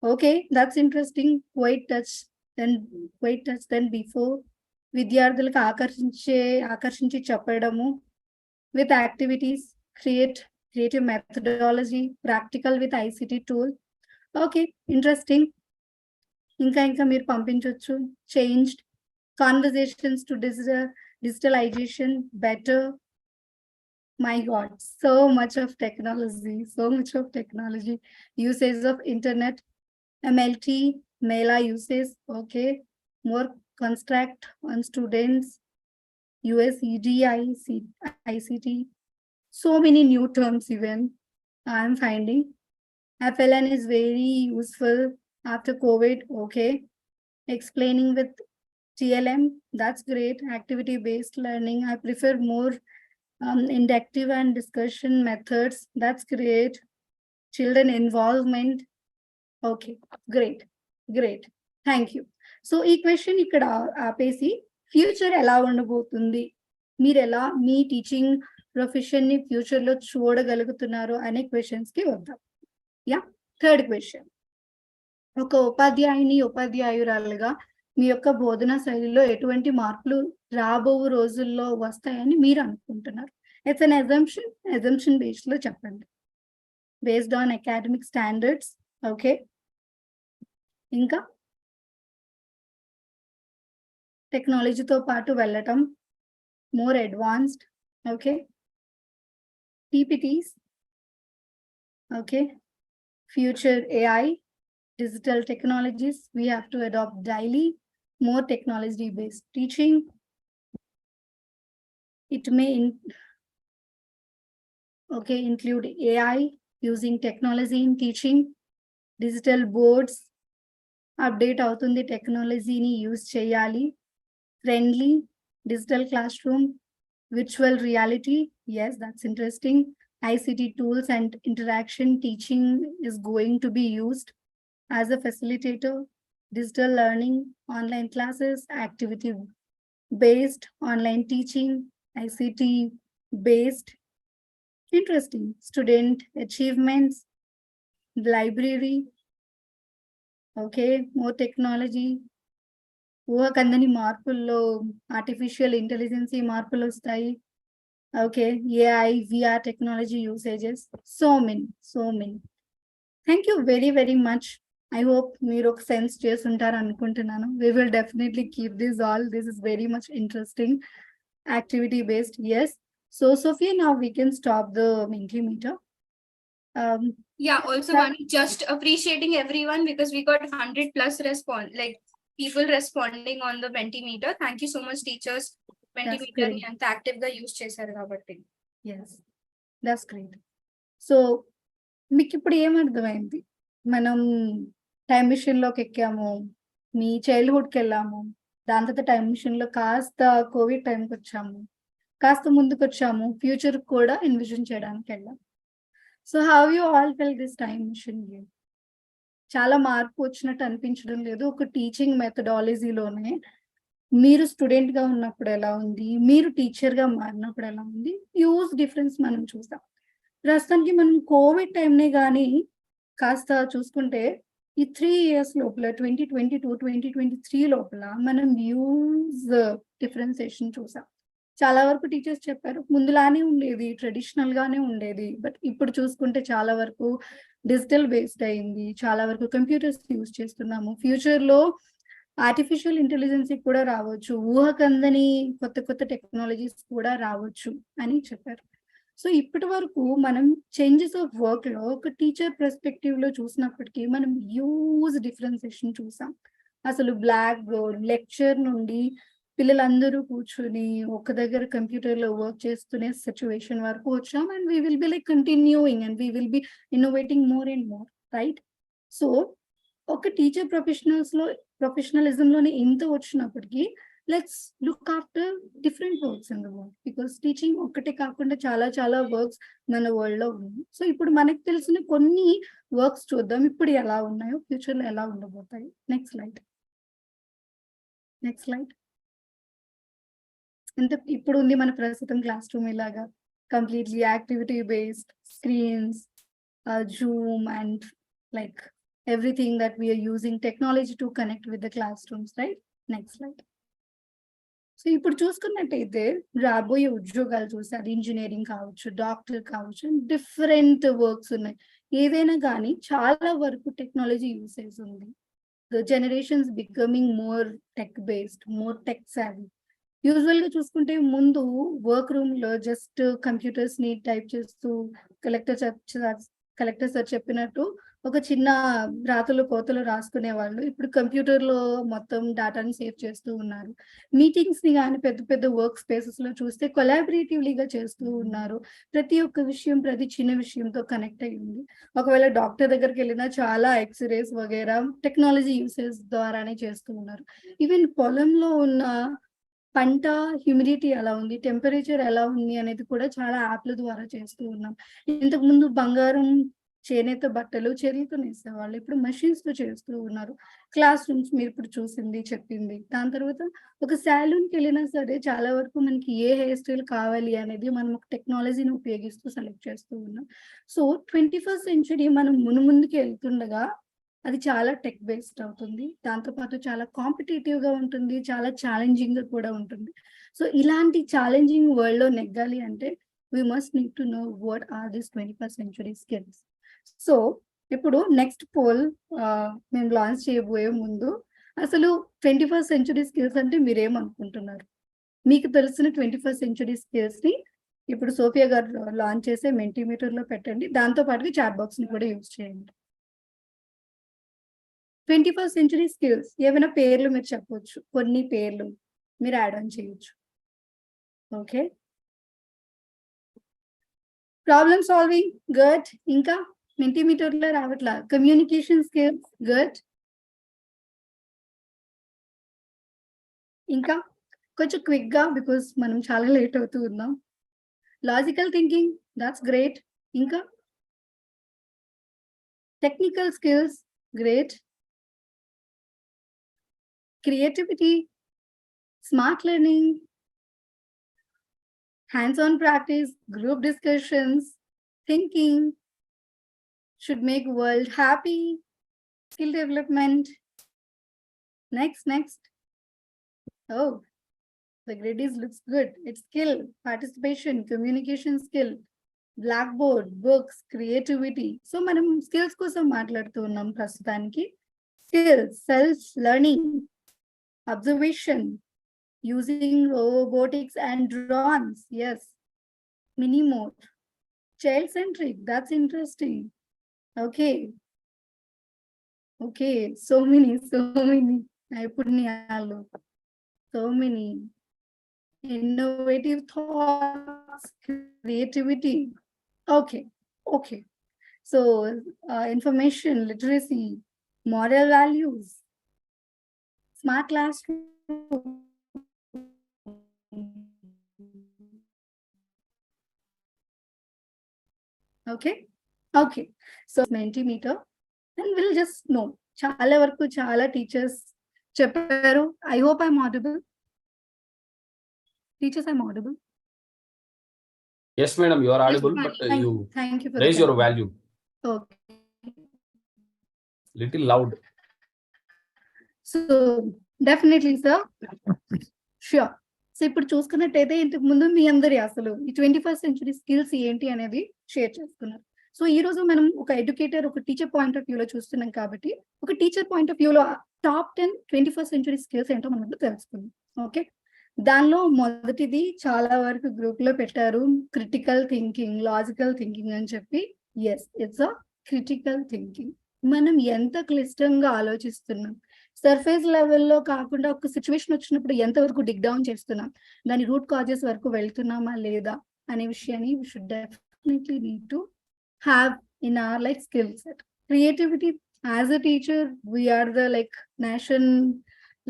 Okay, that's interesting. Quite touch than before. విద్యార్థులకు ఆకర్షించి చెప్పడము. With activities, creative methodology, practical with ICT tool. Okay, interesting. ఇంకా మీరు పంపించవచ్చు. Changed, conversations to digitalization, better. My god, so much of technology. Usage of internet, MLT, మేలా usage. Okay, more construct on students, US EDI, ICT. So many new terms even I am finding. FLN is very useful after COVID. Okay, explaining with TLM, that's great. Activity based learning, I prefer more inductive and discussion methods. That's great. Children involvement. Okay, great. Thank you. So ఈ question ఇక్కడ ఆపేసి future ఎలా ఉండబోతుంది, మీరు ఎలా మీ teaching profession ని future లో చూడగలుగుతున్నారు అనే క్వశ్చన్స్ కి వద్దాం. Yeah, third question. ఒక ఉపాధ్యాయురాలుగా మీ యొక్క బోధన శైలిలో ఎటువంటి మార్పులు రాబో రోజుల్లో వస్తాయని మీరు అనుకుంటున్నారు? ఇట్స్ అన్ అజంప్షన్ బేస్డ్ లో చెప్పండి. Based on academic standards. Okay, ఇంకా టెక్నాలజీతో పాటు వెళ్ళటం, more advanced. Okay, PPTs. Okay, future AI, digital technologies we have to adopt daily. More technology based teaching. It may include AI, using technology in teaching. Digital boards, update అవుతుంది, టెక్నాలజీని use చేయాలి. Friendly digital classroom, virtual reality. Yes, that's interesting. ICT tools and interaction teaching is going to be used as a facilitator. Digital learning, online classes, activity based online teaching, ICT based. Interesting. Student achievements, library. Okay, more technology, ఊహకందని మార్పుల్లో artificial intelligence మార్పులు వస్తాయి. Okay, AI, VR technology usages, so many. Thank you very much. I hope మీరు ఒక sense చేస్తుంటారు అనుకుంటున్నాను. We will definitely keep this all. This is very much interesting, activity based. Yes. So Sophia, now we can stop the Mentimeter. Yeah, also Sir- one just appreciating everyone because we got 100+ response, like people responding on the Mentimeter. Thank you so much, teachers. Mentimeter ni great. anta active ga use chesaru kabatti. Yes, that's great. So మీకు ఇప్పుడు ఏమర్థమైంది? మనం time machine లోకి ఎక్కాము, మీ చైల్డ్హుడ్కి వెళ్ళాము, దాని తర్వాత time machine లో కాస్త కోవిడ్ టైంకి వచ్చాము, కాస్త ముందుకు వచ్చాము, ఫ్యూచర్ కూడా ఎన్విజన్ చేయడానికి వెళ్ళాం. So how you all feel this time mission? చాలా మార్పు వచ్చినట్టు అనిపించడం లేదు? ఒక టీచింగ్ మెథడాలజీలోనే మీరు స్టూడెంట్ గా ఉన్నప్పుడు ఎలా ఉంది, మీరు టీచర్ గా మారినప్పుడు ఎలా ఉంది, హ్యూజ్ డిఫరెన్స్ మనం చూసాం. ప్రస్తుతానికి మనం కోవిడ్ టైంనే కానీ కాస్త చూసుకుంటే ఈ 3 years లోపల 2022, 2023 లోపల మనం హ్యూజ్ డిఫరెన్సియేషన్ చూసాం. చాలా వరకు టీచర్స్ చెప్పారు ముందులానే ఉండేది, ట్రెడిషనల్ గానే ఉండేది, బట్ ఇప్పుడు చూసుకుంటే చాలా వరకు డిజిటల్ బేస్డ్ అయింది, చాలా వరకు కంప్యూటర్స్ యూజ్ చేస్తున్నాము. ఫ్యూచర్ లో ఆర్టిఫిషియల్ ఇంటెలిజెన్స్ కూడా రావచ్చు, ఊహకందని కొత్త టెక్నాలజీస్ కూడా రావచ్చు అని చెప్పారు. సో ఇప్పటి వరకు మనం చేంజెస్ ఆఫ్ వర్క్ లో ఒక టీచర్ పర్స్పెక్టివ్ లో చూసినప్పటికీ మనం హ్యూజ్ డిఫరెన్సియేషన్ చూసాం. అసలు బ్లాక్ బోర్డ్ లెక్చర్ నుండి పిల్లలందరూ కూర్చుని ఒక దగ్గర కంప్యూటర్ లో వర్క్ చేస్తునే సిచ్యువేషన్ వరకు వచ్చాం. And we will be like continuing and we will be innovating more and more, right? So ఒక టీచర్ ప్రొఫెషనలిజం లోనే ఇంత వచ్చినప్పటికీ let's look after different works in the world, because teaching ఒక్కటే కాకుండా చాలా వర్క్స్ మన వరల్డ్ లో ఉన్నాయి. సో ఇప్పుడు మనకు తెలిసిన కొన్ని వర్క్స్ చూద్దాం, ఇప్పుడు ఎలా ఉన్నాయో ఫ్యూచర్ లో ఎలా ఉండబోతాయి. Next slide. ఇప్పుడు ఉంది మన ప్రస్తుతం క్లాస్ రూమ్ ఇలాగా completely activity based, screens, Zoom and like everything that we are using technology to connect with the classrooms, right? Next slide. So ఇప్పుడు చూసుకున్నట్టయితే రాబోయే ఉద్యోగాలు చూస్తే అది ఇంజనీరింగ్ కావచ్చు, డాక్టర్ కావచ్చు, డిఫరెంట్ వర్క్స్ ఉన్నాయి. ఏదైనా కానీ చాలా వరకు టెక్నాలజీ యూసేజ్ ఉంది. The generations becoming more tech based, more tech savvy. Usual గా చూసుకుంటే ముందు వర్క్ రూమ్ లో జస్ట్ కంప్యూటర్స్ ని టైప్ చేస్తూ కలెక్టర్ సార్ చెప్పినట్టు ఒక చిన్న రాతలు కోతలు రాసుకునే వాళ్ళు ఇప్పుడు కంప్యూటర్ లో మొత్తం డేటాని సేవ్ చేస్తూ ఉన్నారు. మీటింగ్స్ ని కానీ పెద్ద వర్క్ స్పేసెస్ లో చూస్తే కొలాబరేటివ్లీగా చేస్తూ ఉన్నారు. ప్రతి ఒక్క విషయం ప్రతి చిన్న విషయంతో కనెక్ట్ అయి ఉంది. ఒకవేళ డాక్టర్ దగ్గరికి వెళ్ళినా చాలా ఎక్స్రేస్ వగేరా టెక్నాలజీ యూసేజ్ ద్వారానే చేస్తూ ఉన్నారు. ఈవెన్ పొలంలో ఉన్న పంట హ్యూమిడిటీ ఎలా ఉంది, టెంపరేచర్ ఎలా ఉంది అనేది కూడా చాలా యాప్ల ద్వారా చేస్తూ ఉన్నాం. ఇంతకు ముందు బంగారం చేనేత బట్టలు చేతులతో నేసేవాళ్ళు, ఇప్పుడు మెషిన్స్ తో చేస్తూ ఉన్నారు. క్లాస్ రూమ్స్ మీరు ఇప్పుడు చూసింది చెప్పింది. దాని తర్వాత ఒక సాలూన్కి వెళ్ళినా సరే చాలా వరకు మనకి ఏ హెయిర్ స్టైల్ కావాలి అనేది మనం ఒక టెక్నాలజీని ఉపయోగిస్తూ సెలెక్ట్ చేస్తూ ఉన్నాం. సో 21st century మనం ముందుకు వెళ్తుండగా అది చాలా టెక్ బేస్డ్ అవుతుంది. దాంతోపాటు చాలా కాంపిటేటివ్ గా ఉంటుంది, చాలా ఛాలెంజింగ్ గా కూడా ఉంటుంది. సో ఇలాంటి ఛాలెంజింగ్ వరల్డ్ లో నెగ్గాలి అంటే we must need to know what are these 21st century skills. So ఇప్పుడు నెక్స్ట్ పోల్ మేము లాంచ్ చేయబోయే ముందు అసలు 21st century స్కిల్స్ అంటే మీరేమనుకుంటున్నారు? మీకు తెలిసిన 21st century స్కిల్స్ ని ఇప్పుడు సోఫియా గారు లాంచ్ చేసే మెంటీమీటర్ లో పెట్టండి. దాంతో పాటుగా చాట్ బాక్స్ ని కూడా యూజ్ చేయండి. 21st century స్కిల్స్ ఏమైనా పేర్లు మీరు చెప్పవచ్చు, కొన్ని పేర్లు మీరు యాడ్ ఆన్ చేయొచ్చు. ఓకే, ప్రాబ్లమ్ సాల్వింగ్ గుడ్, ఇంకా మెంటీమీటర్ లో రావట్లా. కమ్యూనికేషన్ స్కిల్స్ గుడ్, ఇంకా కొంచెం క్విక్ గా బికాస్ మనం చాలా లేట్ అవుతూ ఉన్నాం. లాజికల్ థింకింగ్ దాట్స్ గ్రేట్, ఇంకా technical skills great, creativity, smart learning, hands-on practice, group discussions, thinking, should make world happy, skill development. Next. Oh, the grade is looks good. It's skill, participation, communication skill, blackboard, books, creativity. So మనం skills కోసం మాట్లాడుతూ ఉన్నాం ప్రస్తుతానికి. Skills, self learning, observation, using robotics and drones. Yes, many more. Child centric, that's interesting. Okay. Okay, so many. నైపుణ్యాలు, so many. Innovative thoughts, creativity. Okay. So, information literacy, moral values, smart classroom. Okay. So Mentimeter, and we'll just know. చాలా వరకు చాలా teachers చెప్పారు. I hope I'm audible. Teachers, I'm audible. Yes, madam, you are audible, Yes, but Thank you thank you for raise the your time. value Okay. little loud. So definitely, sir. Sure. So ఇప్పుడు చూసుకున్నట్టయితే ఇంతకు ముందు మీ అందరి అసలు ఈ 21st century skills ఏంటి అనేది share చేసుకున్నారు. సో ఈ రోజు మనం ఒక ఎడ్యుకేటర్, ఒక టీచర్ పాయింట్ ఆఫ్ వ్యూలో చూస్తున్నాం కాబట్టి ఒక టీచర్ పాయింట్ ఆఫ్ వ్యూలో టాప్ 10 21st century స్కిల్స్ ఏంటో మనం ఇప్పుడు తెలుసుకుందాం. ఓకే, దానిలో మొదటిది చాలా వరకు గ్రూప్ లో పెట్టారు, క్రిటికల్ థింకింగ్, లాజికల్ థింకింగ్ అని చెప్పి. Yes, it's a critical thinking. మనం ఎంత క్లిష్టంగా ఆలోచిస్తున్నాం, సర్ఫేస్ లెవెల్లో కాకుండా ఒక సిచ్యువేషన్ వచ్చినప్పుడు ఎంతవరకు డిగ్ డౌన్ చేస్తున్నాం, దాని రూట్ కాజెస్ వరకు వెళ్తున్నామా లేదా అనే విషయాన్ని we should definitely need to have in our like skill set. Creativity, as a teacher we are the like nation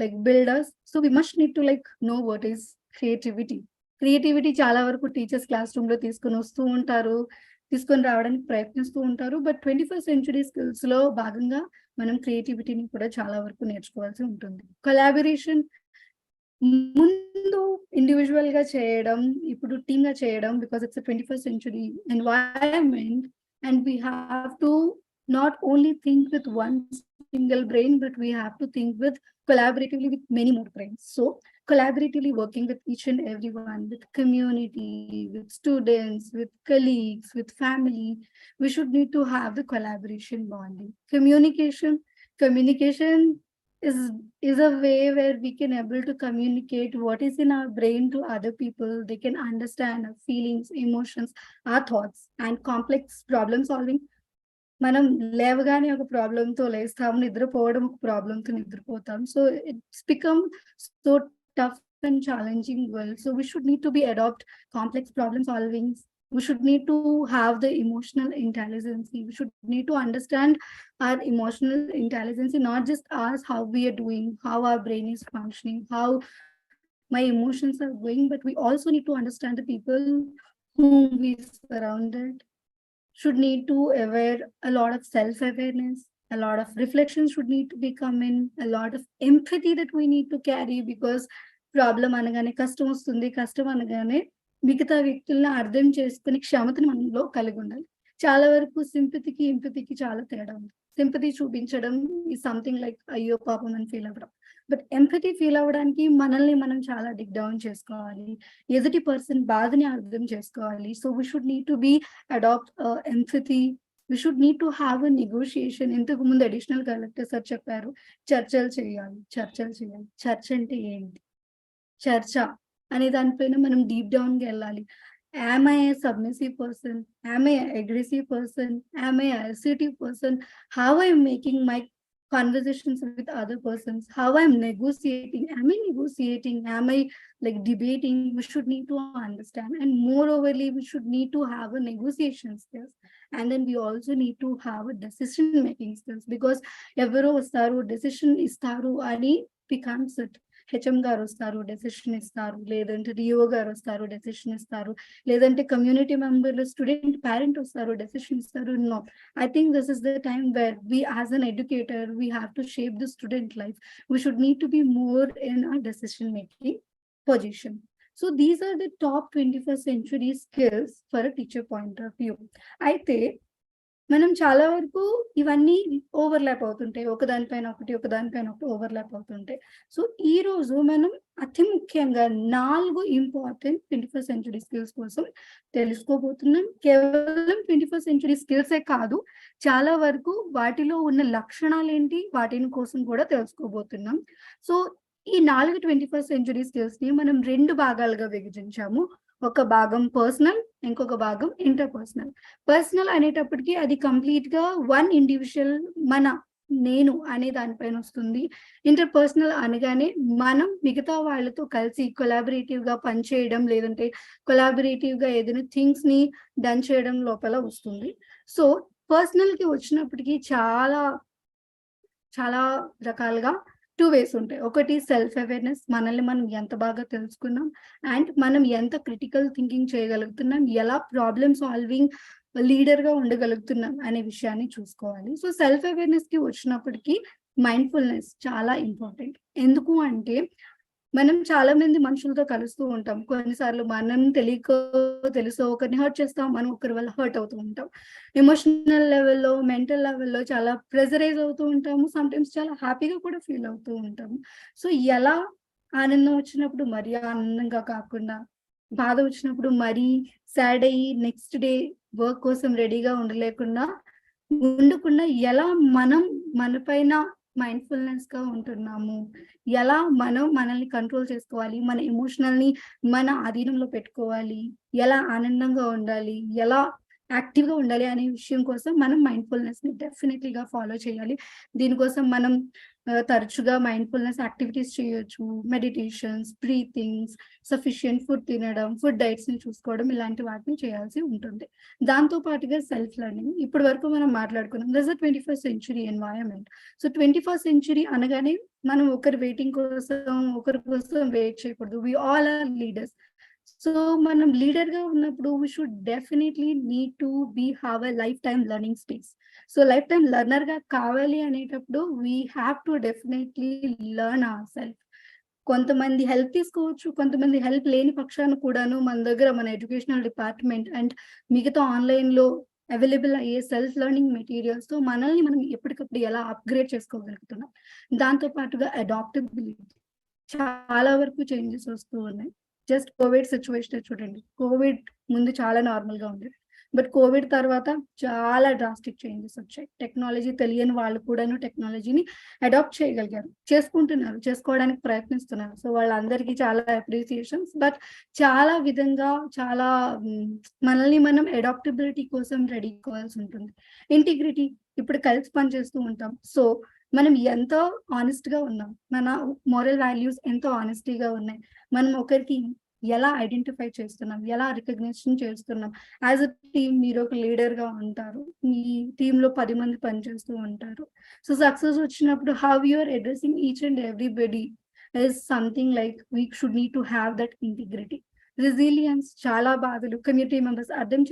like builders, so we must need to like know what is creativity చాలా వరకు teachers class room లో తీసుకొని రావడానికి ప్రయత్నిస్తూ ఉంటారు. But 21st century skills లో భాగంగా మనం క్రియేటివిటీని కూడా చాలా వరకు నేర్చుకోవాల్సి ఉంటుంది. కొలాబరేషన్, ముందు ఇండివిజువల్ గా చేయడం, ఇప్పుడు టీమ్ గా చేయడం, because it's 21st century environment and we have to not only think with one single brain, but we have to think with collaboratively with many more brains. So collaboratively working with each and everyone, with community, with students, with colleagues, with family, we should need to have the collaboration bonding. Communication is a way where we can able to communicate what is in our brain to other people. They can understand our feelings, emotions, our thoughts, and complex problem solving. మనం లేవగానే ఒక ప్రాబ్లంతో లేస్తాము, నిద్రపోవడం ఒక ప్రాబ్లంతో నిద్రపోతాం. So it's become so tough and challenging world. So we should need to be adopt complex problem solving. We should need to have the emotional intelligence. We should need to understand our emotional intelligence, not just ask how we are doing, how our brain is functioning, how my emotions are going, but we also need to understand the people whom we surrounded. Should need to aware a lot of self-awareness, a lot of reflection should need to be come in, a lot of empathy that we need to carry, because problem అనగానే కష్టం వస్తుంది, కష్టం అనగానే మిగతా వ్యక్తులను అర్థం చేసుకుని క్షమతను మనలో కలిగి ఉండాలి. చాలా వరకు సింపతికి ఎంపతికి చాలా తేడా ఉంది. సింపతి చూపించడం ఈ సంథింగ్ లైక్ అయ్యో పాపం అని ఫీల్ అవ్వడం, బట్ ఎంపతి ఫీల్ అవ్వడానికి మనల్ని మనం చాలా డిగ్ డౌన్ చేసుకోవాలి, ఎదుటి పర్సన్ బాధని అర్థం చేసుకోవాలి. So we should need to be adapt empathy. We should need to have a negotiation. ఇంతకు ముందు అడిషనల్ కలెక్టర్ సార్ చెప్పారు, చర్చలు చేయాలి. చర్చ అంటే ఏంటి, చర్చ అనే దానిపైన మనం డీప్ డౌన్ గా వెళ్ళాలి. Am I a submissive person? Am I an aggressive person? Am I an assertive person? How I am making my conversations with other persons? How I am negotiating? Am I negotiating? Am I like debating? We should need to understand. And moreoverly, we should need to have a negotiation skills. And then we also need to have a decision making skills, because ఎవరో వస్తారు decision ఇస్తారు అని we can't sit. HM గారు వస్తారు decision ఇస్తారు, లేదంటే DO గారు వస్తారు డెసిషన్ ఇస్తారు, లేదంటే కమ్యూనిటీ మెంబర్లు స్టూడెంట్ పేరెంట్ వస్తారు డెసిషన్ ఇస్తారు. No, I think this is the time where we as an educator, we have to shape the student life. We should need to be more in a decision making position. So these are the top 21st century skills for a teacher point of view. అయితే మనం చాలా వరకు ఇవన్నీ overlap అవుతుంటాయి, ఒకదానిపైన ఒకటి overlap అవుతుంటాయి. So ఈ రోజు మనం అతి ముఖ్యంగా 4 ఇంపార్టెంట్ 21st సెంచురీ స్కిల్స్ కోసం తెలుసుకోబోతున్నాం. కేవలం 21st సెంచురీ స్కిల్సే కాదు, చాలా వరకు వాటిలో ఉన్న లక్షణాలు ఏంటి, వాటిని కోసం కూడా తెలుసుకోబోతున్నాం. సో ఈ 4 21st సెంచురీ స్కిల్స్ ని మనం 2 భాగాలుగా విభజించాము. ఒక భాగం పర్సనల్, ఇంకొక భాగం ఇంటర్పర్సనల్. పర్సనల్ అనేటప్పటికీ అది కంప్లీట్ గా వన్ ఇండివిజువల్, నేను అనే దానిపైన వస్తుంది. ఇంటర్పర్సనల్ అనగానే మనం మిగతా వాళ్ళతో కలిసి కొలాబరేటివ్ గా పనిచేయడం, లేదంటే కొలాబరేటివ్ గా ఏదైనా థింగ్స్ ని డన్ చేయడం లోపల వస్తుంది. సో పర్సనల్ కి వచ్చినప్పటికీ చాలా రకాలుగా 2 వేస్ ఉంటాయి. ఒకటి సెల్ఫ్ అవేర్నెస్, మనల్ని మనం ఎంత బాగా తెలుసుకున్నాం, అండ్ మనం ఎంత క్రిటికల్ థింకింగ్ చేయగలుగుతున్నాం, ఎలా ప్రాబ్లమ్ సాల్వింగ్ లీడర్ గా ఉండగలుగుతున్నాం అనే విషయాన్ని చూసుకోవాలి. సో సెల్ఫ్ అవేర్నెస్ కి వచ్చినప్పటికీ మైండ్ఫుల్నెస్ చాలా ఇంపార్టెంట్. ఎందుకు అంటే మనం చాలా మంది మనుషులతో కలుస్తూ ఉంటాం. కొన్నిసార్లు మనం తెలుసో ఒకరిని హర్ట్ చేస్తాం, మనం ఒకరి వల్ల హర్ట్ అవుతూ ఉంటాం. ఎమోషనల్ లెవెల్లో, మెంటల్ లెవెల్లో చాలా ప్రెజరైజ్ అవుతూ ఉంటాము. సమ్టైమ్స్ చాలా హ్యాపీగా కూడా ఫీల్ అవుతూ ఉంటాము. సో ఎలా ఆనందం వచ్చినప్పుడు మరీ ఆనందంగా కాకుండా, బాధ వచ్చినప్పుడు మరీ సాడ్ అయ్యి నెక్స్ట్ డే వర్క్ కోసం రెడీగా ఉండకుండా ఎలా మనం మన పైన మైండ్ఫుల్నెస్ గా ఉంటున్నాము, ఎలా మనం మనల్ని కంట్రోల్ చేసుకోవాలి, మన ఎమోషనల్ ని మన ఆధీనంలో పెట్టుకోవాలి, ఎలా ఆనందంగా ఉండాలి, ఎలా యాక్టివ్ గా ఉండాలి అనే విషయం కోసం మనం మైండ్ఫుల్నెస్ ని డెఫినెట్లీగా ఫాలో చేయాలి. దీనికోసం మనం తరచుగా మైండ్ఫుల్నెస్ యాక్టివిటీస్ చేయొచ్చు. మెడిటేషన్స్, బ్రీతింగ్స్, సఫిషియంట్ ఫుడ్ తినడం, ఫుడ్ డైట్స్ ని చూసుకోవడం, ఇలాంటి వాటిని చేయాల్సి ఉంటుంది. దాంతో పాటుగా సెల్ఫ్ లెర్నింగ్, ఇప్పటి వరకు మనం మాట్లాడుకున్నాం. This is 21st century environment. So 21st century అనగానే మనం ఒకరి కోసం వెయిట్ చేయకూడదు. We all are leaders. So మనం లీడర్ గా ఉన్నప్పుడు we should definitely need to have a lifetime learning space. So lifetime learner గా కావాలి అనేటప్పుడు we have to definitely learn our self. కొంతమంది హెల్ప్ తీసుకోవచ్చు, కొంతమంది హెల్ప్ లేని పక్షాన కూడాను మన దగ్గర మన ఎడ్యుకేషనల్ డిపార్ట్మెంట్ అండ్ మిగతా ఆన్లైన్ లో అవైలబుల్ అయ్యే సెల్ఫ్ లెర్నింగ్ మెటీరియల్స్ తో మనల్ని మనం ఎప్పటికప్పుడు ఎలా అప్గ్రేడ్ చేసుకోగలుగుతున్నాం. దాంతో పాటుగా అడాప్టబిలిటీ, చాలా వరకు చేంజెస్ వస్తూ ఉన్నాయి. జస్ట్ కోవిడ్ సిచ్యువేషన్ చూడండి. కోవిడ్ ముందు చాలా నార్మల్ గా ఉంది, బట్ కోవిడ్ తర్వాత చాలా డ్రాస్టిక్ చేంజెస్ వచ్చాయి. టెక్నాలజీ తెలియని వాళ్ళు కూడాను టెక్నాలజీని అడాప్ట్ చేసుకోవడానికి ప్రయత్నిస్తున్నారు. సో వాళ్ళందరికీ చాలా అప్రిసియేషన్స్. బట్ చాలా విధంగా మనల్ని మనం అడాప్టబిలిటీ కోసం రెడీ కావాల్సి ఉంటుంది. ఇంటిగ్రిటీ, ఇప్పుడు కలిసి పనిచేస్తూ ఉంటాం. సో మనం ఎంతో ఆనెస్ట్ గా ఉన్నాం, మన మోరల్ వాల్యూస్ ఎంతో ఆనెస్టీగా ఉన్నాయి, మనం ఒకరికి ఎలా ఐడెంటిఫై చేస్తున్నాం, ఎలా రికగ్నిషన్ చేస్తున్నాం. యాజ్ అ టీమ్ మీరు ఒక లీడర్ గా ఉంటారు, మీ టీమ్ లో 10 మంది పనిచేస్తూ ఉంటారు. సో సక్సెస్ వచ్చినప్పుడు how you are addressing each and everybody is something like we should need to have that integrity. Resilience, చాలా బాధలు కమ్యూనిటీ మెంబర్స్ అర్థం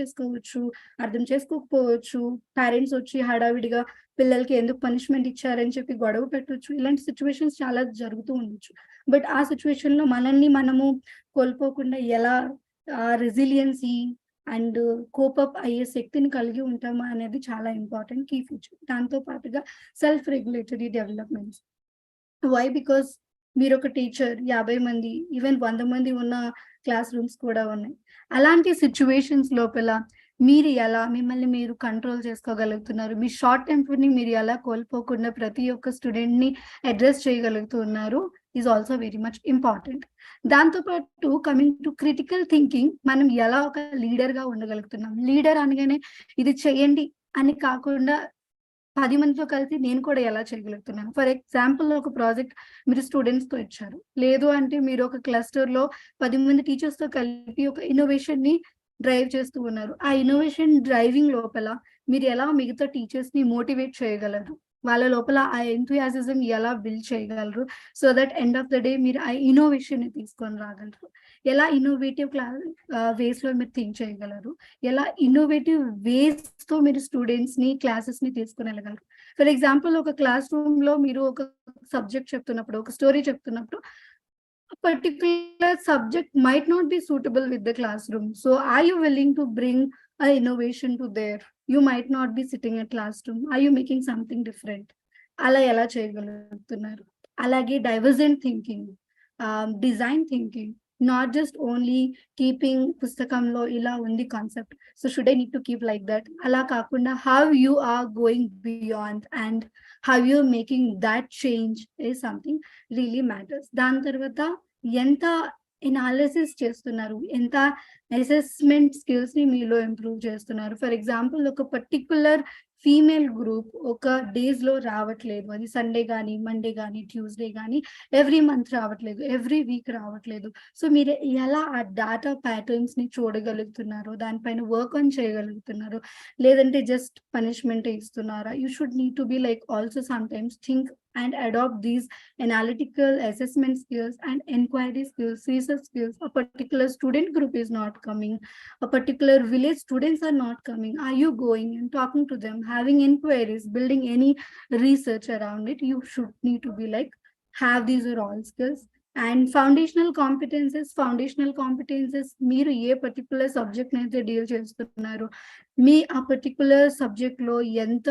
చేసుకోకపోవచ్చు. పేరెంట్స్ వచ్చి హడావిడిగా పిల్లలకి ఎందుకు పనిష్మెంట్ ఇచ్చారని చెప్పి గొడవ పెట్టవచ్చు. ఇలాంటి సిచ్యువేషన్స్ చాలా జరుగుతూ ఉండొచ్చు. బట్ ఆ సిచ్యువేషన్ లో మనల్ని మనము కోల్పోకుండా ఎలా రెసిలియన్సీ అండ్ కోపప్ అయ్యే శక్తిని కలిగి ఉంటాము అనేది చాలా ఇంపార్టెంట్ కీ ఫీచర్. దాంతో పాటుగా self regulatory developments. Why? Because మీరు ఒక టీచర్, 50 మంది, ఈవెన్ 100 మంది ఉన్న క్లాస్ రూమ్స్ కూడా ఉన్నాయి. అలాంటి సిచ్యువేషన్స్ లోపల మీరు ఎలా మిమ్మల్ని మీరు కంట్రోల్ చేసుకోగలుగుతున్నారు, మీ షార్ట్ టెంపర్ ని మీరు ఎలా కోల్పోకుండా ప్రతి ఒక్క స్టూడెంట్ ని అడ్రస్ చేయగలుగుతున్నారు is also very much important. దాంతో పాటు కమింగ్ టు క్రిటికల్ థింకింగ్, మనం ఎలా ఒక లీడర్ గా ఉండగలుగుతున్నాం. లీడర్ అనగానే ఇది చేయండి అని కాకుండా 10 మందితో కలిసి నేను కూడా ఎలా చేయగలుగుతున్నాను. ఫర్ ఎగ్జాంపుల్ ఒక ప్రాజెక్ట్ మీరు స్టూడెంట్స్ తో ఇచ్చారు, లేదు అంటే మీరు ఒక క్లస్టర్ లో 10 మంది టీచర్స్ తో కలిపి ఒక ఇన్నోవేషన్ ని డ్రైవ్ చేస్తూ ఉన్నారు. ఆ ఇన్నోవేషన్ డ్రైవింగ్ లోపల మీరు ఎలా మిగతా టీచర్స్ ని మోటివేట్ చేయగలరు, వాళ్ళ లోపల ఆ ఎంథూసియాజం ఎలా బిల్డ్ చేయగలరు, so that end of the day మీరు ఆ ఇన్నోవేషన్ ని తీసుకొని రాగలరు. ఎలా ఇన్నోవేటివ్ వేస్ లో మీరు థింక్ చేయగలరు, ఎలా ఇన్నోవేటివ్ వేస్ తో మీరు స్టూడెంట్స్ ని క్లాసెస్ ని తీసుకుని వెళ్ళగలరు. ఫర్ ఎగ్జాంపుల్ ఒక క్లాస్ రూమ్ లో మీరు ఒక సబ్జెక్ట్ చెప్తున్నప్పుడు, ఒక స్టోరీ చెప్తున్నప్పుడు, particular subject might not be suitable with the classroom. So are you willing to bring a innovation to there. You might not be sitting at classroom. Are you making something different? అలా ఎలా చేయగలుగుతున్నారు? అలాగే divergent thinking, design thinking, not just only keeping పుస్తకంలో ఇలా ఉంది concept, so should I need to keep like that, అలా కాకుండా how you are going beyond and how you making that change is something really matters. దాని తర్వాత ఎంత analysis చేస్తున్నారు, ఎంత అసెస్మెంట్ స్కిల్స్ ని మీలో ఇంప్రూవ్ చేస్తున్నారు. ఫర్ ఎగ్జాంపుల్, ఒక పర్టికులర్ ఫీమేల్ గ్రూప్ ఒక డేస్ లో రావట్లేదు, అది సండే కానీ మండే కానీ ట్యూస్డే కానీ ఎవ్రీ మంత్ రావట్లేదు, ఎవ్రీ వీక్ రావట్లేదు. సో మీరు ఎలా ఆ డాటా ప్యాటర్న్స్ ని చూడగలుగుతున్నారు, దానిపైన వర్క్ ఆన్ చేయగలుగుతున్నారు, లేదంటే జస్ట్ పనిష్మెంట్ ఇస్తున్నారా? You should need to be like also some times think and adopt these analytical assessment skills and inquiry skills, research skills. A particular student group is not coming, a particular village students are not coming. Are you going and talking to them, having inquiries, building any research around it? You should need to be like, have these are all skills. And foundational competences మీరు ఏ particular subject అయితే deal చేస్తున్నారు, మీ ఆ particular subject లో ఎంత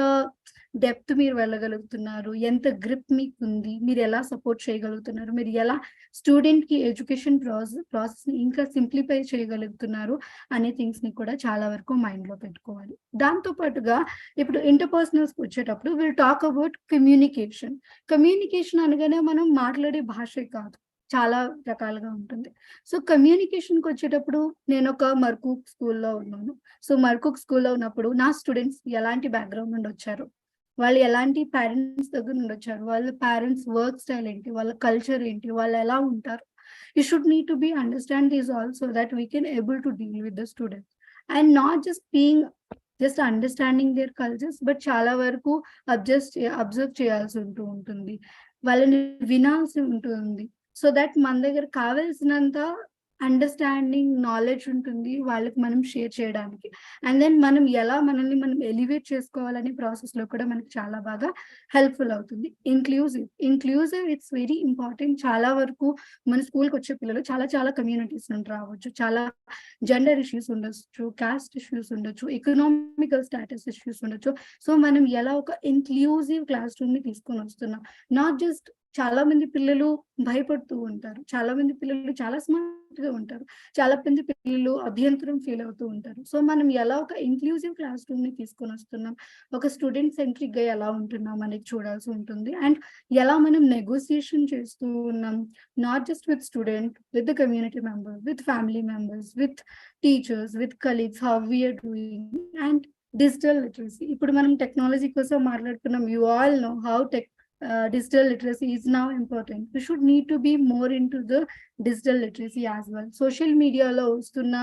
depth మీరు వెళ్ళగలుగుతున్నారు, ఎంత grip మీకు ఉంది, మీరు ఎలా సపోర్ట్ చేయగలుగుతున్నారు, మీరు ఎలా స్టూడెంట్ కి ఎడ్యుకేషన్ ప్రాసెస్ ని ఇంకా సింప్లిఫై చేయగలుగుతున్నారు అనే థింగ్స్ ని కూడా చాలా వరకు మైండ్ లో పెట్టుకోవాలి. దాంతో పాటుగా ఇప్పుడు ఇంటర్పర్సనల్స్ వచ్చేటప్పుడు will talk about communication. Communication అనగానే మనం మాట్లాడే భాషే కాదు, చాలా రకాలుగా ఉంటుంది. సో కమ్యూనికేషన్కి వచ్చేటప్పుడు నేను ఒక మర్కూక్ స్కూల్లో ఉన్నాను. సో మర్కూక్ స్కూల్లో ఉన్నప్పుడు నా స్టూడెంట్స్ ఎలాంటి బ్యాక్గ్రౌండ్ నుండి వచ్చారు, వాళ్ళు ఎలాంటి పేరెంట్స్ దగ్గర నుండి వచ్చారు, వాళ్ళ పేరెంట్స్ వర్క్ స్టైల్ ఏంటి, వాళ్ళ కల్చర్ ఏంటి, వాళ్ళు ఎలా ఉంటారు. You should need to be understand these also that we can able to deal with the students and not just being just understanding their cultures, but చాలా వరకు అబ్జర్వ్ చేయాల్సి ఉంటుంది, వాళ్ళని వినాల్సి ఉంటుంది. సో దట్ మన దగ్గర కావాల్సినంత అండర్స్టాండింగ్ నాలెడ్జ్ ఉంటుంది వాళ్ళకి మనం షేర్ చేయడానికి. అండ్ దెన్ మనం ఎలా మనల్ని మనం ఎలివేట్ చేసుకోవాలనే ప్రాసెస్ లో కూడా మనకి చాలా బాగా హెల్ప్ఫుల్ అవుతుంది. Inclusive it's very important. చాలా వరకు మన స్కూల్కి వచ్చే పిల్లలు చాలా కమ్యూనిటీస్ నుండి రావచ్చు, చాలా జెండర్ ఇష్యూస్ ఉండొచ్చు, కాస్ట్ ఇష్యూస్ ఉండొచ్చు, ఎకనామికల్ స్టాటస్ ఇష్యూస్ ఉండొచ్చు. సో మనం ఎలా ఒక ఇంక్లూజివ్ క్లాస్ రూమ్ ని తీసుకొని వస్తున్నాం, నాట్ జస్ట్ చాలా మంది పిల్లలు భయపడుతూ ఉంటారు, చాలా మంది పిల్లలు చాలా స్మార్ట్ గా ఉంటారు, చాలా మంది పిల్లలు అభ్యంతరం ఫీల్ అవుతూ ఉంటారు. సో మనం ఎలా ఒక ఇంక్లూజివ్ క్లాస్ రూమ్ ని తీసుకొని వస్తున్నాం, ఒక స్టూడెంట్ సెంట్రిక్ గా ఎలా ఉంటున్నాం అనేది చూడాల్సి ఉంటుంది. అండ్ ఎలా మనం నెగోసియేషన్ చేస్తూ ఉన్నాం, not just with student, with the community members, with family members, with teachers, with colleagues, how we are doing. And digital literacy, ఇప్పుడు మనం టెక్నాలజీ కోసం మాట్లాడుతున్నాం. You all know how digital literacy is now important. We should need to be more into the digital literacy as well. Social media lo ustunna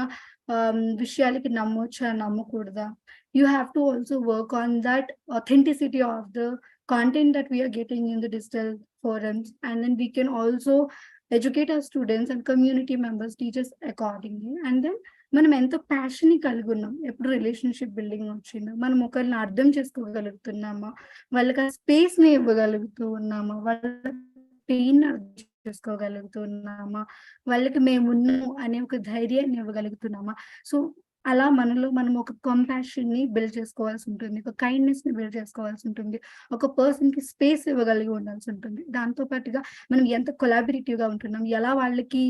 vishayaliki nammocha nammakudada. You have to also work on that authenticity of the content that we are getting in the digital forums, and then we can also educate our students and community members, teachers accordingly. And then మనం ఎంత passion కలిగి ఉన్నాం, ఎప్పుడు relationship building వచ్చిందో, మనం ఒకరిని అర్థం చేసుకోగలుగుతున్నామా, వాళ్ళకి ఆ స్పేస్ ని ఇవ్వగలుగుతూ ఉన్నామా, వాళ్ళ పెయిన్ అర్థం చేసుకోగలుగుతున్నామా, వాళ్ళకి మేము ఉన్నాము అనే ఒక ధైర్యాన్ని ఇవ్వగలుగుతున్నామా. సో అలా మనలో మనం ఒక కంపాషన్ ని బిల్డ్ చేసుకోవాల్సి ఉంటుంది, ఒక కైండ్నెస్ ని బిల్డ్ చేసుకోవాల్సి ఉంటుంది, ఒక పర్సన్ కి స్పేస్ ఇవ్వగలిగి ఉండాల్సి ఉంటుంది. దాంతో పాటుగా మనం ఎంత కొలాబరేటివ్ గా ఉంటున్నాం, ఎలా వాళ్ళకి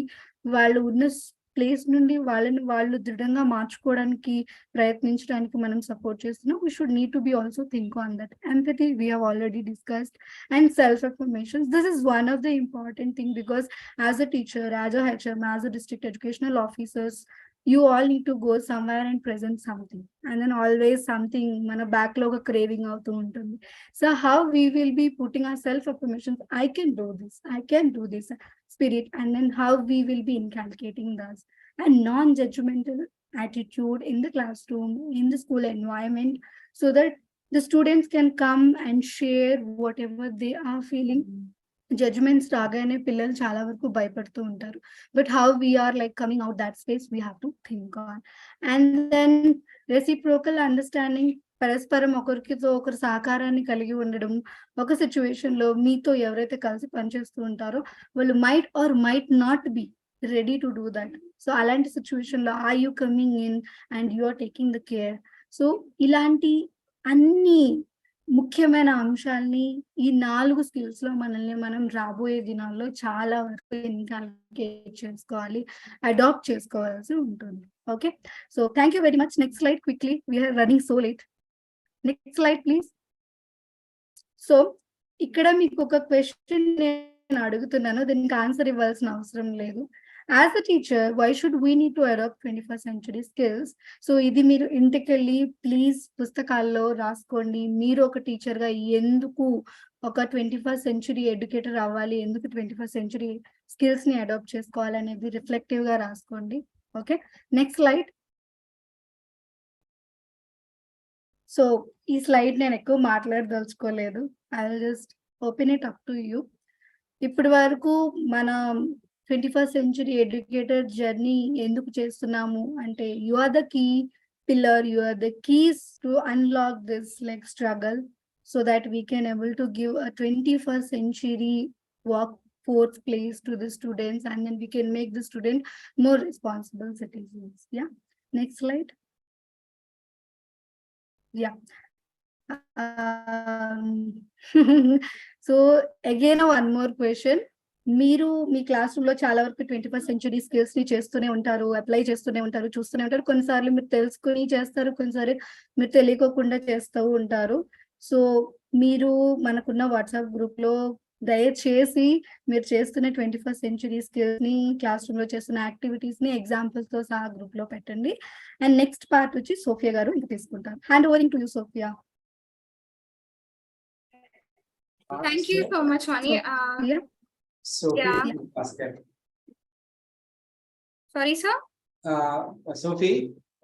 వాళ్ళు ఉన్న ప్లేస్ నుండి వాళ్ళని వాళ్ళు దృఢంగా మార్చుకోవడానికి ప్రయత్నించడానికి మనం సపోర్ట్ చేస్తున్నాం. We should need to be also think on that. Empathy we have already discussed, and self-affirmations. This is one of the important thing, because as a teacher, as a HM, as a district educational officers, you all need to go somewhere and present something, and then always something mana backlog a craving out untundi. So how we will be putting our self affirmations, I can do this spirit, and then how we will be inculcating this and non-judgmental attitude in the classroom, in the school environment, so that the students can come and share whatever they are feeling. Judgements రాగానే పిల్లలు చాలా వరకు భయపడుతూ ఉంటారు, but how we are like coming out that space we have to think on. And then reciprocal understanding, పరస్పరం ఒకరితో ఒకరు సహకారాన్ని కలిగి ఉండడం. ఒక సిచ్యువేషన్ లో మీతో ఎవరైతే కలిసి పనిచేస్తూ ఉంటారో వాళ్ళు might or might not be ready to do that. So అలాంటి situation లో are you coming in and you are taking the care? So ఇలాంటి అన్ని ముఖ్యమైన అంశాల్ని ఈ 4 స్కిల్స్ లో మనల్ని మనం రాబోయే దినాల్లో చాలా వరకు ఇన్కల్కేట్ చేసుకోవాలి, అడాప్ట్ చేసుకోవాల్సి ఉంటుంది. Okay, so thank you very much. Next slide quickly, we are running so late. Next slide please. So ఇక్కడ మీకు ఒక క్వశ్చన్ నేను అడుగుతున్నాను, దీనికి ఆన్సర్ ఇవ్వాల్సిన అవసరం లేదు. As a teacher, why should we need to adapt 21st century skills? So ఇది మీరు ఇంటికెళ్ళి ప్లీజ్ పుస్తకాల్లో రాసుకోండి. మీరు ఒక టీచర్ గా ఎందుకు ఒక 21st century ఎడ్యుకేటర్ అవ్వాలి, ఎందుకు 21st century స్కిల్స్ ని అడాప్ట్ చేసుకోవాలి అనేది రిఫ్లెక్టివ్ గా రాసుకోండి. Okay, next slide. సో ఈ స్లైడ్ నేను ఎక్కువ మాట్లాడదలుచుకోలేదు. I will just open it up to you. ఇప్పటి వరకు మన 21st century ఎడ్యుకేటర్ జర్నీ ఎందుకు చేస్తున్నాము అంటే, you are the key pillar, you are the keys to unlock this like struggle so that we can able to give a 21st century workforce place to the students, and then we can make the student more responsible citizens. Yeah, next slide. Yeah. So again one more question. మీరు మీ class room లో చాలా వరకు 21st century skills ని చేస్తూనే ఉంటారు, apply చేస్తూనే ఉంటారు, చూస్తూనే ఉంటారు. కొన్నిసార్లు మీరు తెలుసుకుని చేస్తారు, కొన్నిసార్లు మీరు తెలియకోకుండా చేస్తూ ఉంటారు. సో మీరు మనకున్న వాట్సాప్ గ్రూప్ లో దయచేసి మీరు చేస్తున్న 21st century స్కిల్స్ ని, క్లాస్ రూమ్ లో చేస్తున్న యాక్టివిటీస్ ని ఎగ్జాంపుల్స్ తో సహా గ్రూప్ లో పెట్టండి. అండ్ నెక్స్ట్ పార్ట్ వచ్చి సోఫియా గారు ఇంకా తీసుకుంటారు. Hand overing to you Sophia. Thank you so much, Vani. So Yeah. Sorry, sir. Sophie,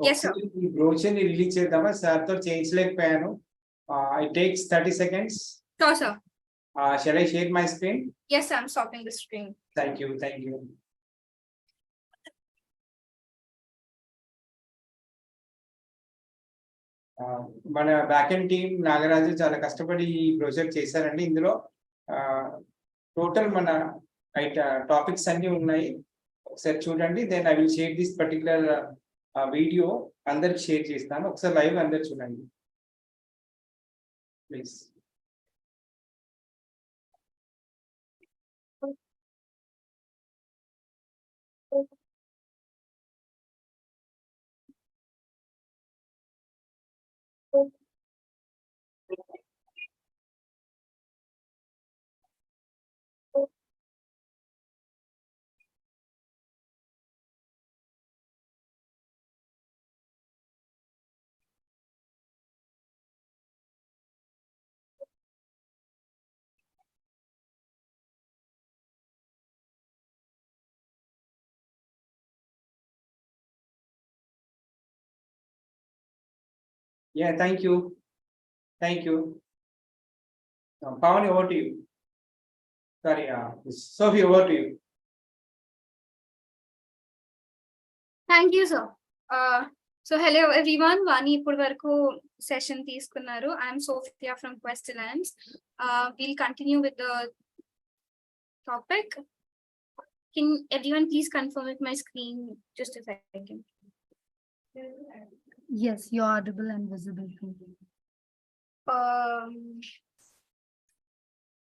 Yes, sir. ఈ బ్రోచర్ ని రిలీజ్ చేద్దామా? సార్ తో చేయించలేకపోయాను. It takes 30 seconds. Sure, sir. Shall I share my screen? Yes, sir, I'm stopping the screen. Thank you, thank you. మన backend team Nagaraju చాలా కష్టపడి ఈ project చేశారండి. ఇందులో టోటల్ మన టాపిక్స్ అన్ని ఉన్నాయి, ఒకసారి చూడండి. Then I will share this particular video, అందరికి షేర్ చేస్తాను. ఒకసారి లైవ్ అందరు చూడండి please. Yeah, thank you. Thank you. Pawan, over to you. Sorry, Sophie, over to you. Thank you, sir. So hello everyone. Vani ఇప్పుడు వరకు session తీసుకున్నారు. I'm Sophia from Quest Alliance. We'll continue with the topic. Can everyone please confirm with my screen just a second? Yes, you're audible and visible.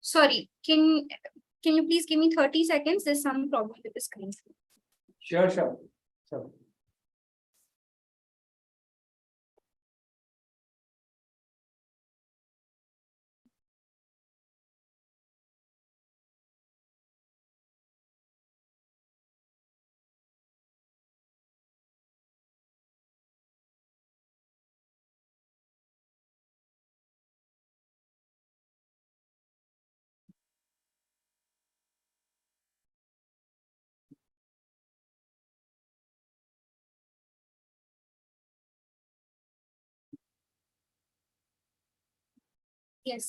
Sorry, can you please give me 30 seconds? There's some problem with the screen. Sure. Yes.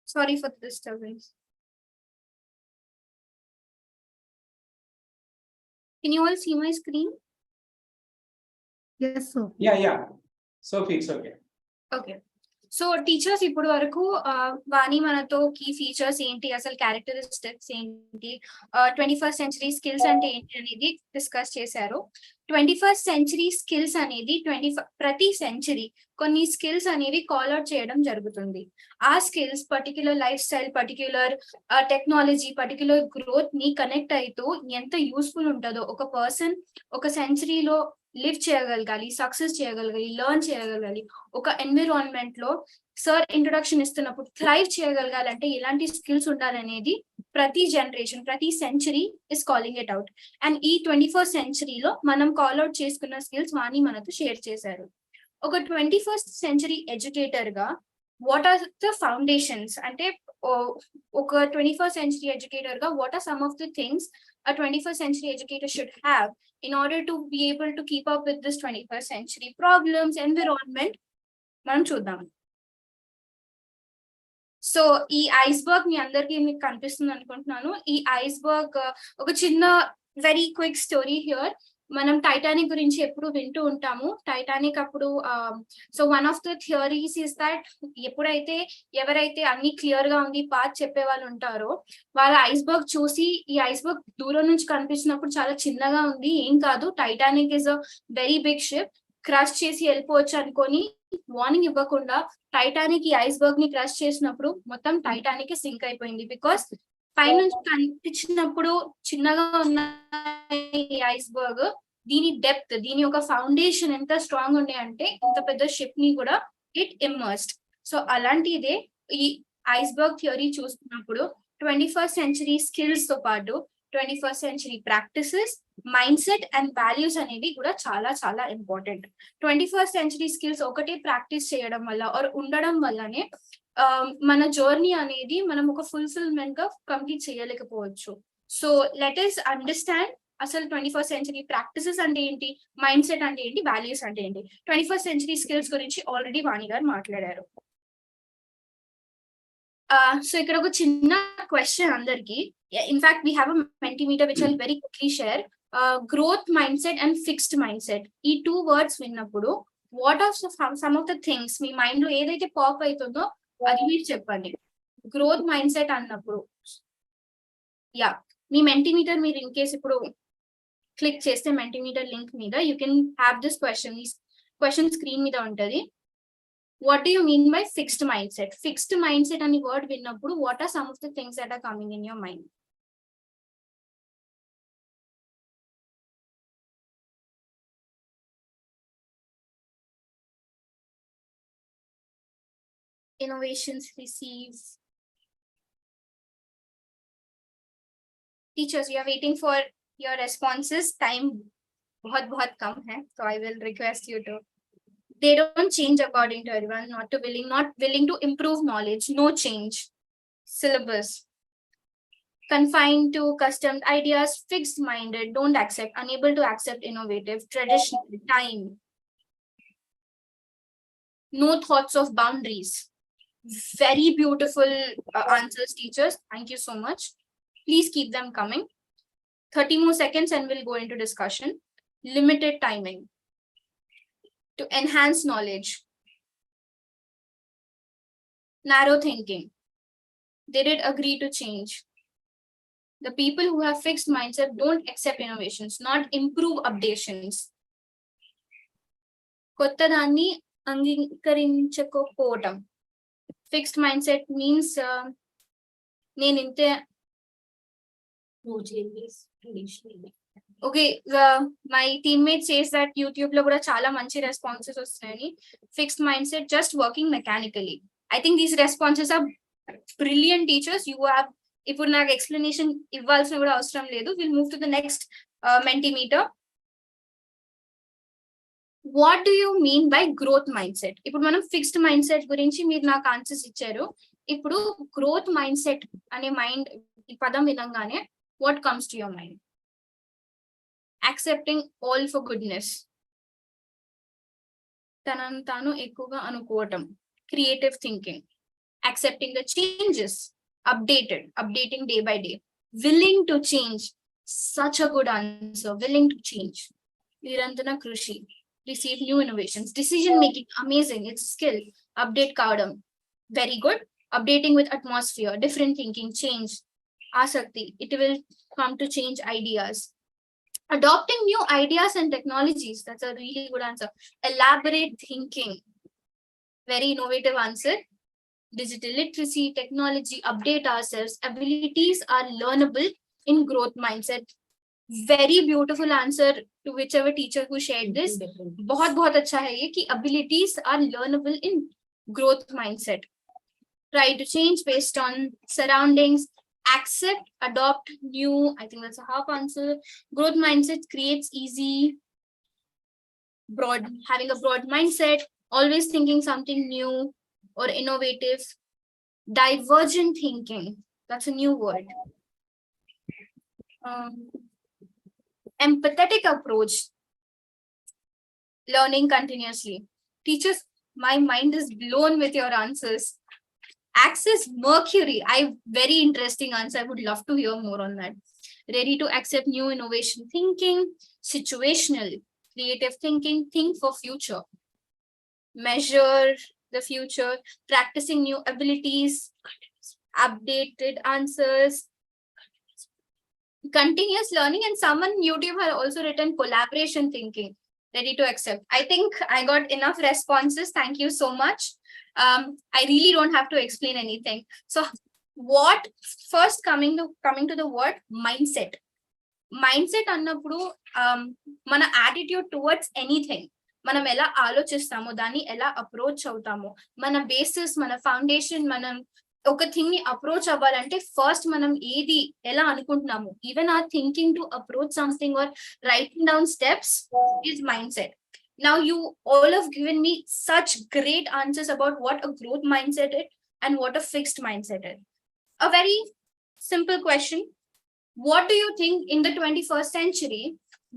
Sorry for the disturbance. Can you all see my screen? Yes, so Yeah. Sophie, it's okay. Okay. So teachers ఇప్పుడు వరకు వాణి మనతో key features ఏంటి, అసలు characteristics ఏంటి, 21st century skills అంటే ఏంటి అనేది discuss చేశారు. 21st సెంచరీ స్కిల్స్ అనేది ప్రతి సెంచరీ కొన్ని స్కిల్స్ అనేవి కాల్ అవుట్ చేయడం జరుగుతుంది. ఆ skills particular life style, particular technology, particular growth ని కనెక్ట్ అవుతూ ఎంత యూస్ఫుల్ ఉంటుందో, ఒక పర్సన్ ఒక సెంచరీలో లివ్ చేయగలగాలి, సక్సెస్ చేయగలగాలి, లెర్న్ చేయగలగాలి, ఒక ఎన్విరాన్మెంట్ లో సార్ ఇంట్రొడక్షన్ ఇస్తున్నప్పుడు థ్రైవ్ చేయగలగాలంటే ఎలాంటి స్కిల్స్ ఉండాలనేది ప్రతి జనరేషన్, ప్రతి century is calling it out. And ఈ 21st సెంచరీలో మనం కాల్ అవుట్ చేసుకున్న స్కిల్స్ వాణి మనతో షేర్ చేశారు. ఒక 21st సెంచరీ ఎడ్యుకేటర్ గా వాట్ ఆర్ ద ఫౌండేషన్స్, అంటే ఒక 21st సెంచరీ ఎడ్యుకేటర్ గా what are some of the things a 21st century educator should have in order to be able to keep up with this 21st century problems, environment, మనం చూద్దాం. So ఈ iceberg మీ అందరికి మీకు కనిపిస్తుంది అనుకుంటున్నాను. ఈ iceberg ఒక చిన్న వెరీ క్విక్ స్టోరీ హియర్. మనం టైటానిక్ గురించి ఎప్పుడు వింటూ ఉంటాము. టైటానిక్ అప్పుడు so one of the theories is that ఎప్పుడైతే ఎవరైతే అన్ని క్లియర్ గా ఉంది పాత్ చెప్పే వాళ్ళు ఉంటారో వాళ్ళ ఐస్బర్గ్ చూసి ఈ ఐస్బర్గ్ దూరం నుంచి కనిపించినప్పుడు చాలా చిన్నగా ఉంది, ఏం కాదు, Titanic is a very big ship, crush చేసి వెళ్ళిపోవచ్చు అనుకొని వార్నింగ్ ఇవ్వకుండా టైటానిక్ ఈ ఐస్బర్గ్ ని క్రష్ చేసినప్పుడు మొత్తం టైటానిక్ సింక్ అయిపోయింది. బికాస్ పైనుంచి కనిపించినప్పుడు చిన్నగా ఉన్న ఈ ఐస్బర్గ్ దీని డెప్త్, దీని యొక్క ఫౌండేషన్ ఎంత స్ట్రాంగ్ ఉండే అంటే ఇంత పెద్ద షిప్ ని కూడా ఇట్ ఇమ్మర్స్డ్. సో అలాంటిదే ఈ ఐస్బర్గ్ థియరీ చూస్తున్నప్పుడు 21st సెంచరీ స్కిల్స్ తో పాటు 21st century practices, mind set and values అనేవి కూడా చాలా చాలా ఇంపార్టెంట్. 21st సెంచరీ స్కిల్స్ ఒకటే ప్రాక్టీస్ చేయడం వల్ల ఆర్ ఉండడం వల్లనే మన జర్నీ అనేది మనం ఒక ఫుల్ఫిల్మెంట్ గా కంప్లీట్ చేయలేకపోవచ్చు. సో లెట్ us అండర్స్టాండ్ అసలు 21st సెంచరీ ప్రాక్టీసెస్ అంటే ఏంటి, మైండ్ సెట్ అంటే ఏంటి, వాల్యూస్ అంటే ఏంటి. 21st సెంచరీ స్కిల్స్ గురించి ఆల్రెడీ వాణి గారు మాట్లాడారు. సో ఇక్కడ ఒక చిన్న క్వశ్చన్ అందరికి. In fact we have a Mentimeter which I'll very quickly share. Growth mindset and fixed mindset, ఈ 2 words విన్నప్పుడు what are some of the things మీ మైండ్ లో ఏదైతే పాప్ అవుతుందో అది మీరు చెప్పండి. గ్రోత్ మైండ్ సెట్ అన్నప్పుడు యా మీ మెంటీమీటర్ మీరు ఇన్ కేస్ ఇప్పుడు క్లిక్ చేస్తే మెంటీమీటర్ లింక్ మీద you can have this question screen మీద ఉంటది. What do you mean by fixed mindset? Fixed mindset అని వర్డ్ విన్నప్పుడు what are some of the things that are coming in your mind? Innovations receive. Teachers, we are waiting for your responses. Time बहुत कम है, so I will request you to. They don't change according to everyone. Not willing to improve knowledge. No change. Syllabus. Confined to custom ideas. Fixed-minded. Don't accept. Unable to accept innovative. Traditional. Time. No thoughts of boundaries. Very beautiful answers, teachers. Thank you so much. Please keep them coming. 30 more seconds and we'll go into discussion. Limited timing. To enhance knowledge. Narrow thinking. They did agree to change. The people who have fixed mindset don't accept innovations, not improve updations. కొత్తదాన్ని అంగీకరించకపోవటం. Fixed mindset means నేను ఇంతే. Okay, my teammate says that YouTube లో కూడా చాలా మంచి responses వస్తున్నాయని. Fixed mindset just working mechanically. I think these responses are brilliant, teachers. You have ఇప్పుడు నాకు explanation ఇవ్వాల్సిన కూడా అవసరం లేదు. We'll move to the next Mentimeter. What do you mean by growth mindset? ఇప్పుడు మనం ఫిక్స్డ్ మైండ్ సెట్ గురించి మీరు నాకు ఆన్సర్స్ ఇచ్చారు. ఇప్పుడు గ్రోత్ మైండ్ సెట్ అనే మైండ్ ఈ పదం వినంగానే what comes to your mind? Accepting all for goodness. తనను తాను ఎక్కువగా అనుకోవటం. Creative thinking. Accepting the changes. updating day by day. Willing to change. Such a good answer. Willing to change. Nirantana Krushi. receive new innovations. Decision making, amazing, it's skill. Update kaadam, very good. Updating with atmosphere, different thinking, change, asakti, it will come to change ideas. Adopting new ideas and technologies, that's a really good answer. Elaborate thinking, very innovative answer. Digital literacy, technology, update ourselves, abilities are learnable in growth mindset. Very beautiful answer to whichever teacher who shared this. बहुत अच्छा है ये कि abilities are learnable in growth mindset. Try to change based on surroundings, accept, adopt new. I think that's a half answer. Growth mindset creates easy, broad, having a broad mindset, always thinking something new or innovative. Divergent thinking, that's a new word. Empathetic approach, learning continuously. Teachers, my mind is blown with your answers. Access Mercury, very interesting answer. I would love to hear more on that. Ready to accept new innovation thinking, situational, creative thinking, think for future. Measure the future, practicing new abilities, updated answers, continuous learning, and someone on YouTube had also written collaboration thinking, ready to accept. I think I got enough responses. Thank you so much. I really don't have to explain anything. So what first coming to the word mindset. Mindset annappudu mana attitude towards anything. మనం ఎలా ఆలోచిస్తామో దాన్ని ఎలా approach అవుతామో మన basis మన foundation మనం ఒక thing ని అప్రోచ్ అవ్వాలంటే ఫస్ట్ మనం ఏది ఎలా అనుకుంటున్నాము even are thinking to approach something or writing down steps is mindset. Now you all have given me such great answers about what a growth mindset is and what a fixed mindset is. A very simple question. What do you think in the 21st century,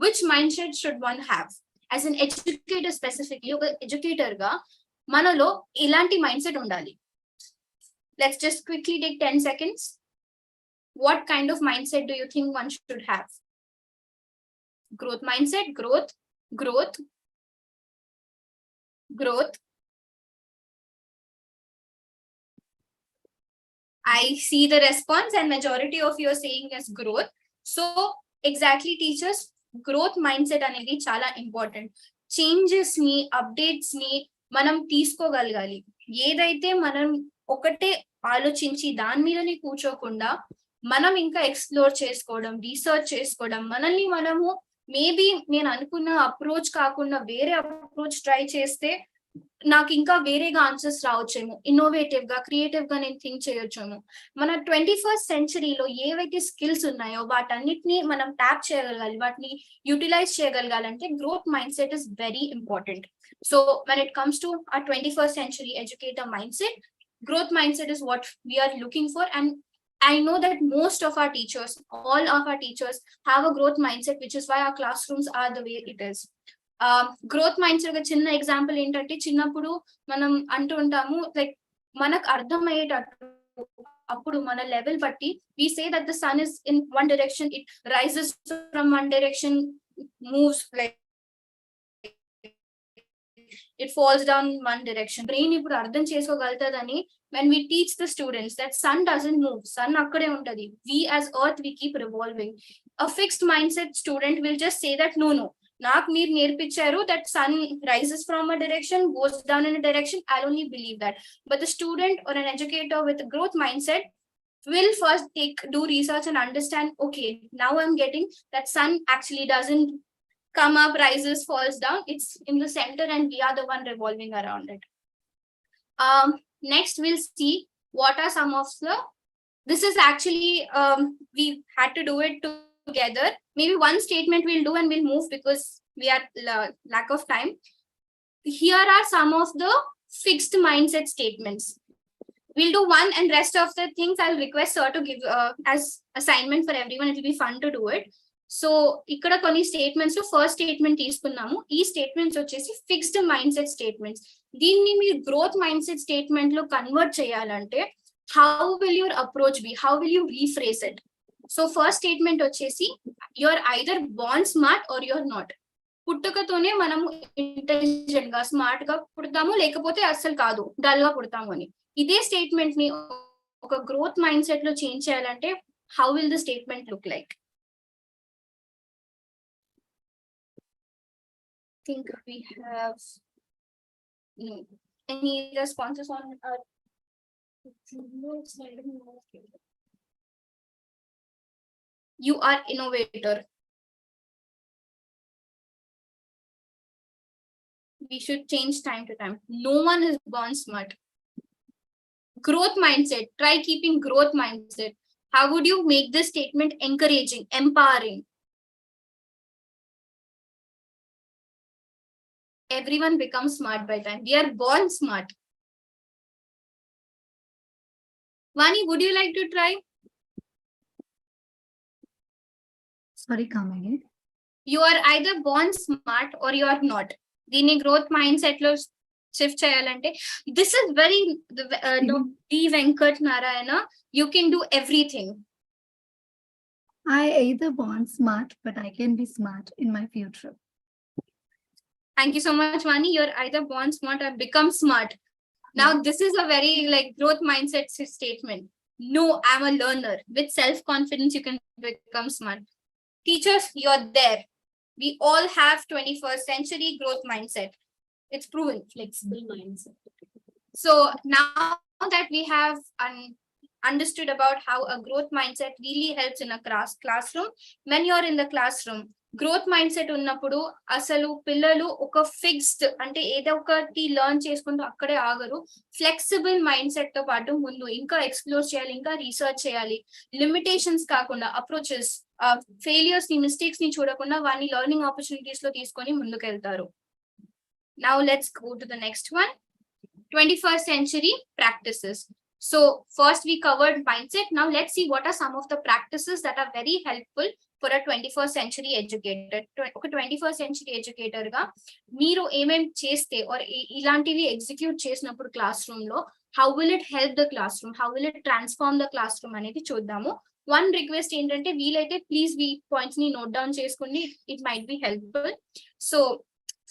which mindset should one have? As an educator specifically, educator ga, manalo ilanti mindset undali. Let's just quickly take 10 seconds. What kind of mindset do you think one should have? Growth mindset, growth, growth, growth. I see the response and majority of you are saying as growth. So exactly teachers, growth mindset అనేది చాలా important. Changes ని updates ని మనం తీసుకోగలగాలి. ఏదైతే మనం ఒకటే ఆలోచించి దాని మీదనే కూర్చోకుండా మనం ఇంకా ఎక్స్ప్లోర్ చేసుకోవడం, రీసెర్చ్ చేసుకోవడం, మనల్ని మనము మేబీ నేను అనుకున్న అప్రోచ్ కాకుండా వేరే అప్రోచ్ ట్రై చేస్తే నాకు ఇంకా వేరేగా ఆన్సర్స్ రావచ్చేమో, ఇన్నోవేటివ్ గా క్రియేటివ్ గా నేను థింక్ చేయొచ్చేమో. మన 21st సెంచరీలో ఏవైతే స్కిల్స్ ఉన్నాయో వాటన్నిటిని మనం ట్యాప్ చేయగలగాలి, వాటిని యూటిలైజ్ చేయగలగాలంటే growth mindset is very important. So when it comes to our 21st century educator mindset, growth mindset is what we are looking for. And I know that most of our teachers, all of our teachers have a growth mindset, which is why our classrooms are the way it is. Growth mindset ఒక చిన్న example ఏంటంటే చిన్నప్పుడు మనం అంటూ ఉంటాము like మనకు అర్థమయ్యేటట్టు అప్పుడు మన లెవెల్ బట్టి we say that the sun is in one direction, it rises from one direction, moves like it falls down one direction. Brain ఇప్పుడు అర్థం చేసుకోగలుగుతుందని when we teach the students that sun doesn't move, sun akkade untadi, we as earth we keep revolving. A fixed mindset student will just say that no నాకు మీరు నేర్పించారు that sun rises from a direction, goes down in a direction, I'll only believe that. But the student or an educator with a growth mindset will first do research and understand, okay, now I'm getting that sun actually doesn't come up, rises, falls down, it's in the center and we are the one revolving around it. Next we'll see what are some of the, this is actually we had to do it together. Maybe one statement we'll do and we'll move because we are lack of time. Here are some of the fixed mindset statements. We'll do one and rest of the things I'll request sir to give as assignment for everyone. It will be fun to do it. So ఇక్కడ కొన్ని statements లో first statement తీసుకున్నాము. ఈ statements వచ్చేసి fixed mind set statements. దీన్ని మీరు growth mindset statement లో convert చేయాలంటే how will your approach be, how will you rephrase it? So first statement వచ్చేసి you're either born smart or you're not. పుట్టుకతోనే మనము ఇంటెలిజెంట్ గా smart గా పుడతాము, లేకపోతే అస్సలు కాదు డల్ గా పుడతాము అని. ఇదే స్టేట్మెంట్ ని ఒక గ్రోత్ మైండ్ సెట్ లో చేంజ్ చేయాలంటే how will the statement look like? Think we have any responses on you are innovator. We should change time to time. No one is born smart. Growth mindset. Try keeping growth mindset. How would you make this statement encouraging, empowering? Everyone becomes smart by time. We are born smart. Vani, would you like to try? Sorry, come again. You are either born smart or you are not. Dini growth mindset lo shift cheyalante, this is very D. Venkat Narayana, you can do everything. I either born smart, but I can be smart in my future. Thank you so much, Vani. You're either born smart or become smart. Now, this is a very like growth mindset statement. No, I'm a learner. With self-confidence, you can become smart. Teachers, you're there. We all have 21st century growth mindset. It's proven. Flexible mindset. So now that we have understood about how a growth mindset really helps in a classroom, when you're in the classroom, growth mind set ఉన్నప్పుడు అసలు పిల్లలు ఒక fixed అంటే ఏదో ఒకటి learn చేసుకుంటూ అక్కడే ఆగరు. ఫ్లెక్సిబుల్ మైండ్ సెట్ తో పాటు ముందు ఇంకా ఎక్స్ప్లోర్ చేయాలి, ఇంకా రీసెర్చ్ చేయాలి. లిమిటేషన్స్ కాకుండా అప్రోచెస్, ఫెయిలియర్స్ ని, మిస్టేక్స్ ని చూడకుండా వాడిని లెర్నింగ్ ఆపర్చునిటీస్ లో తీసుకొని ముందుకెళ్తారు. Now let's go to the next one, 21st century practices. So first we covered mindset. Now let's see what are some of the practices that are very helpful for a 21st century educator. ఒక 21st century educator గా మీరు ఏమేం చేస్తే or ఇలాంటివి execute చేసినప్పుడు class room లో how will it help the classroom, how will it transform the classroom అనేది చూద్దాము. వన్ రిక్వెస్ట్ ఏంటంటే వీలైతే ప్లీజ్ ఈ పాయింట్స్ ని నోట్ డౌన్ చేసుకోండి, it might be helpful. So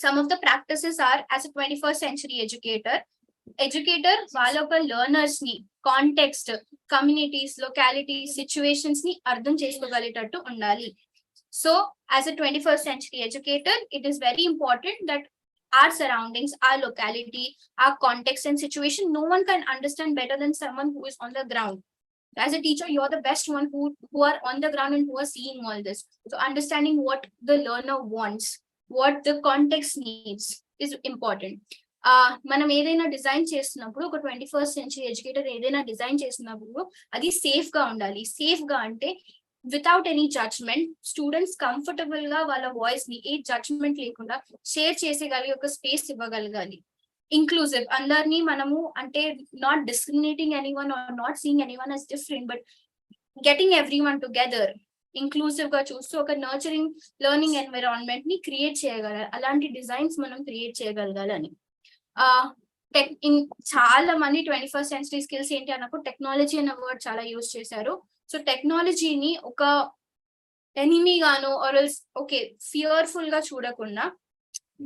some of the practices are, as a 21st century educator వాళ్ళ ఒక learners ని కాంటెక్స్ట్, కమ్యూనిటీస్, లొకాలిటీస్, సిచ్యువేషన్స్ ని అర్థం చేసుకోగలిగేటట్టు ఉండాలి. So as a 21st century educator, it is very important that our surroundings, our locality, our context and situation, no one can understand better than someone who is on the ground. As a teacher, you're the best one who are on the ground and who are seeing all this. So understanding what the learner wants, what the context needs is important. మనం ఏదైనా design చేస్తున్నప్పుడు, ఒక 21st century educator ఏదైనా design చేస్తున్నప్పుడు అది safe గా ఉండాలి. Safe గా అంటే without any judgement, students comfortable గా వాళ్ళ వాయిస్ ని ఏ జడ్జ్మెంట్ లేకుండా షేర్ చేసేగలిగే ఒక స్పేస్ ఇవ్వగలగాలి. ఇంక్లూజివ్, అందరినీ మనము అంటే not discriminating anyone or not seeing anyone as different, but getting everyone together, inclusive గా చూస్తూ ఒక నర్చరింగ్ లెర్నింగ్ ఎన్విరాన్మెంట్ ని క్రియేట్ చేయగలగాలి. అలాంటి డిజైన్స్ మనం క్రియేట్ చేయగలగాలని. చాలా మంది 21st century స్కిల్స్ ఏంటి అన్నప్పుడు టెక్నాలజీ అనే వర్డ్ చాలా యూజ్ చేశారు. సో టెక్నాలజీని ఒక ఎనిమీ గాను ఆర్ఎల్స్ ఓకే ఫియర్ఫుల్ గా చూడకుండా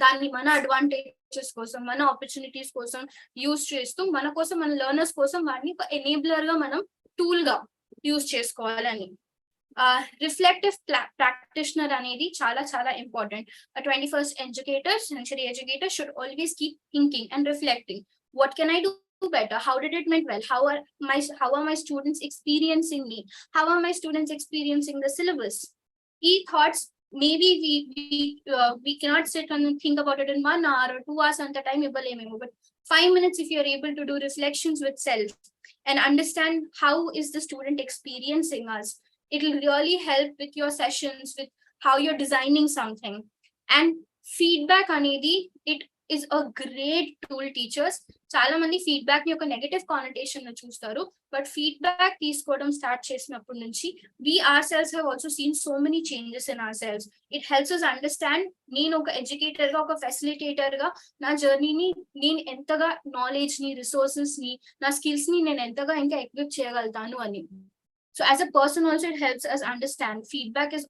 దాన్ని మన అడ్వాంటేజెస్ కోసం, మన ఆపర్చునిటీస్ కోసం యూజ్ చేస్తూ మన కోసం, మన లెర్నర్స్ కోసం వాటిని ఒక ఎనేబులర్ గా మనం టూల్ గా యూజ్ చేసుకోవాలని. రిఫ్లెక్టివ్ ప్రాక్టీషనర్ అనేది చాలా చాలా important. 21st century educator should always keep thinking and reflecting. What can I do better? How did it went well? How are my students experiencing me? How are my students experiencing the syllabus? Thoughts, maybe we cannot sit and think about it in 1 hour or 2 hours at a time, but 5 minutes if you are able to do reflections with self and understand how is the student experiencing us, it will really help with your sessions, with how you're designing something. And feedback anedi, it is a great tool. Teachers చాలా మంది feedback ని ఒక negative connotation లో చూస్తారు, but feedback తీసుకోవడం start చేసినప్పటి నుంచి we ourselves have also seen so many changes in ourselves. It helps us understand నేను ఒక ఎడ్యుకేటర్ గా, ఒక ఫెసిలిటేటర్ గా నా జర్నీని నేను ఎంతగా నాలెడ్జ్ ని, రిసోర్సెస్ ని, నా స్కిల్స్ ని నేను ఎంతగా ఇంకా ఎక్విప్ చేయగలుగుతాను అని. So as a person also, it helps us understand feedback is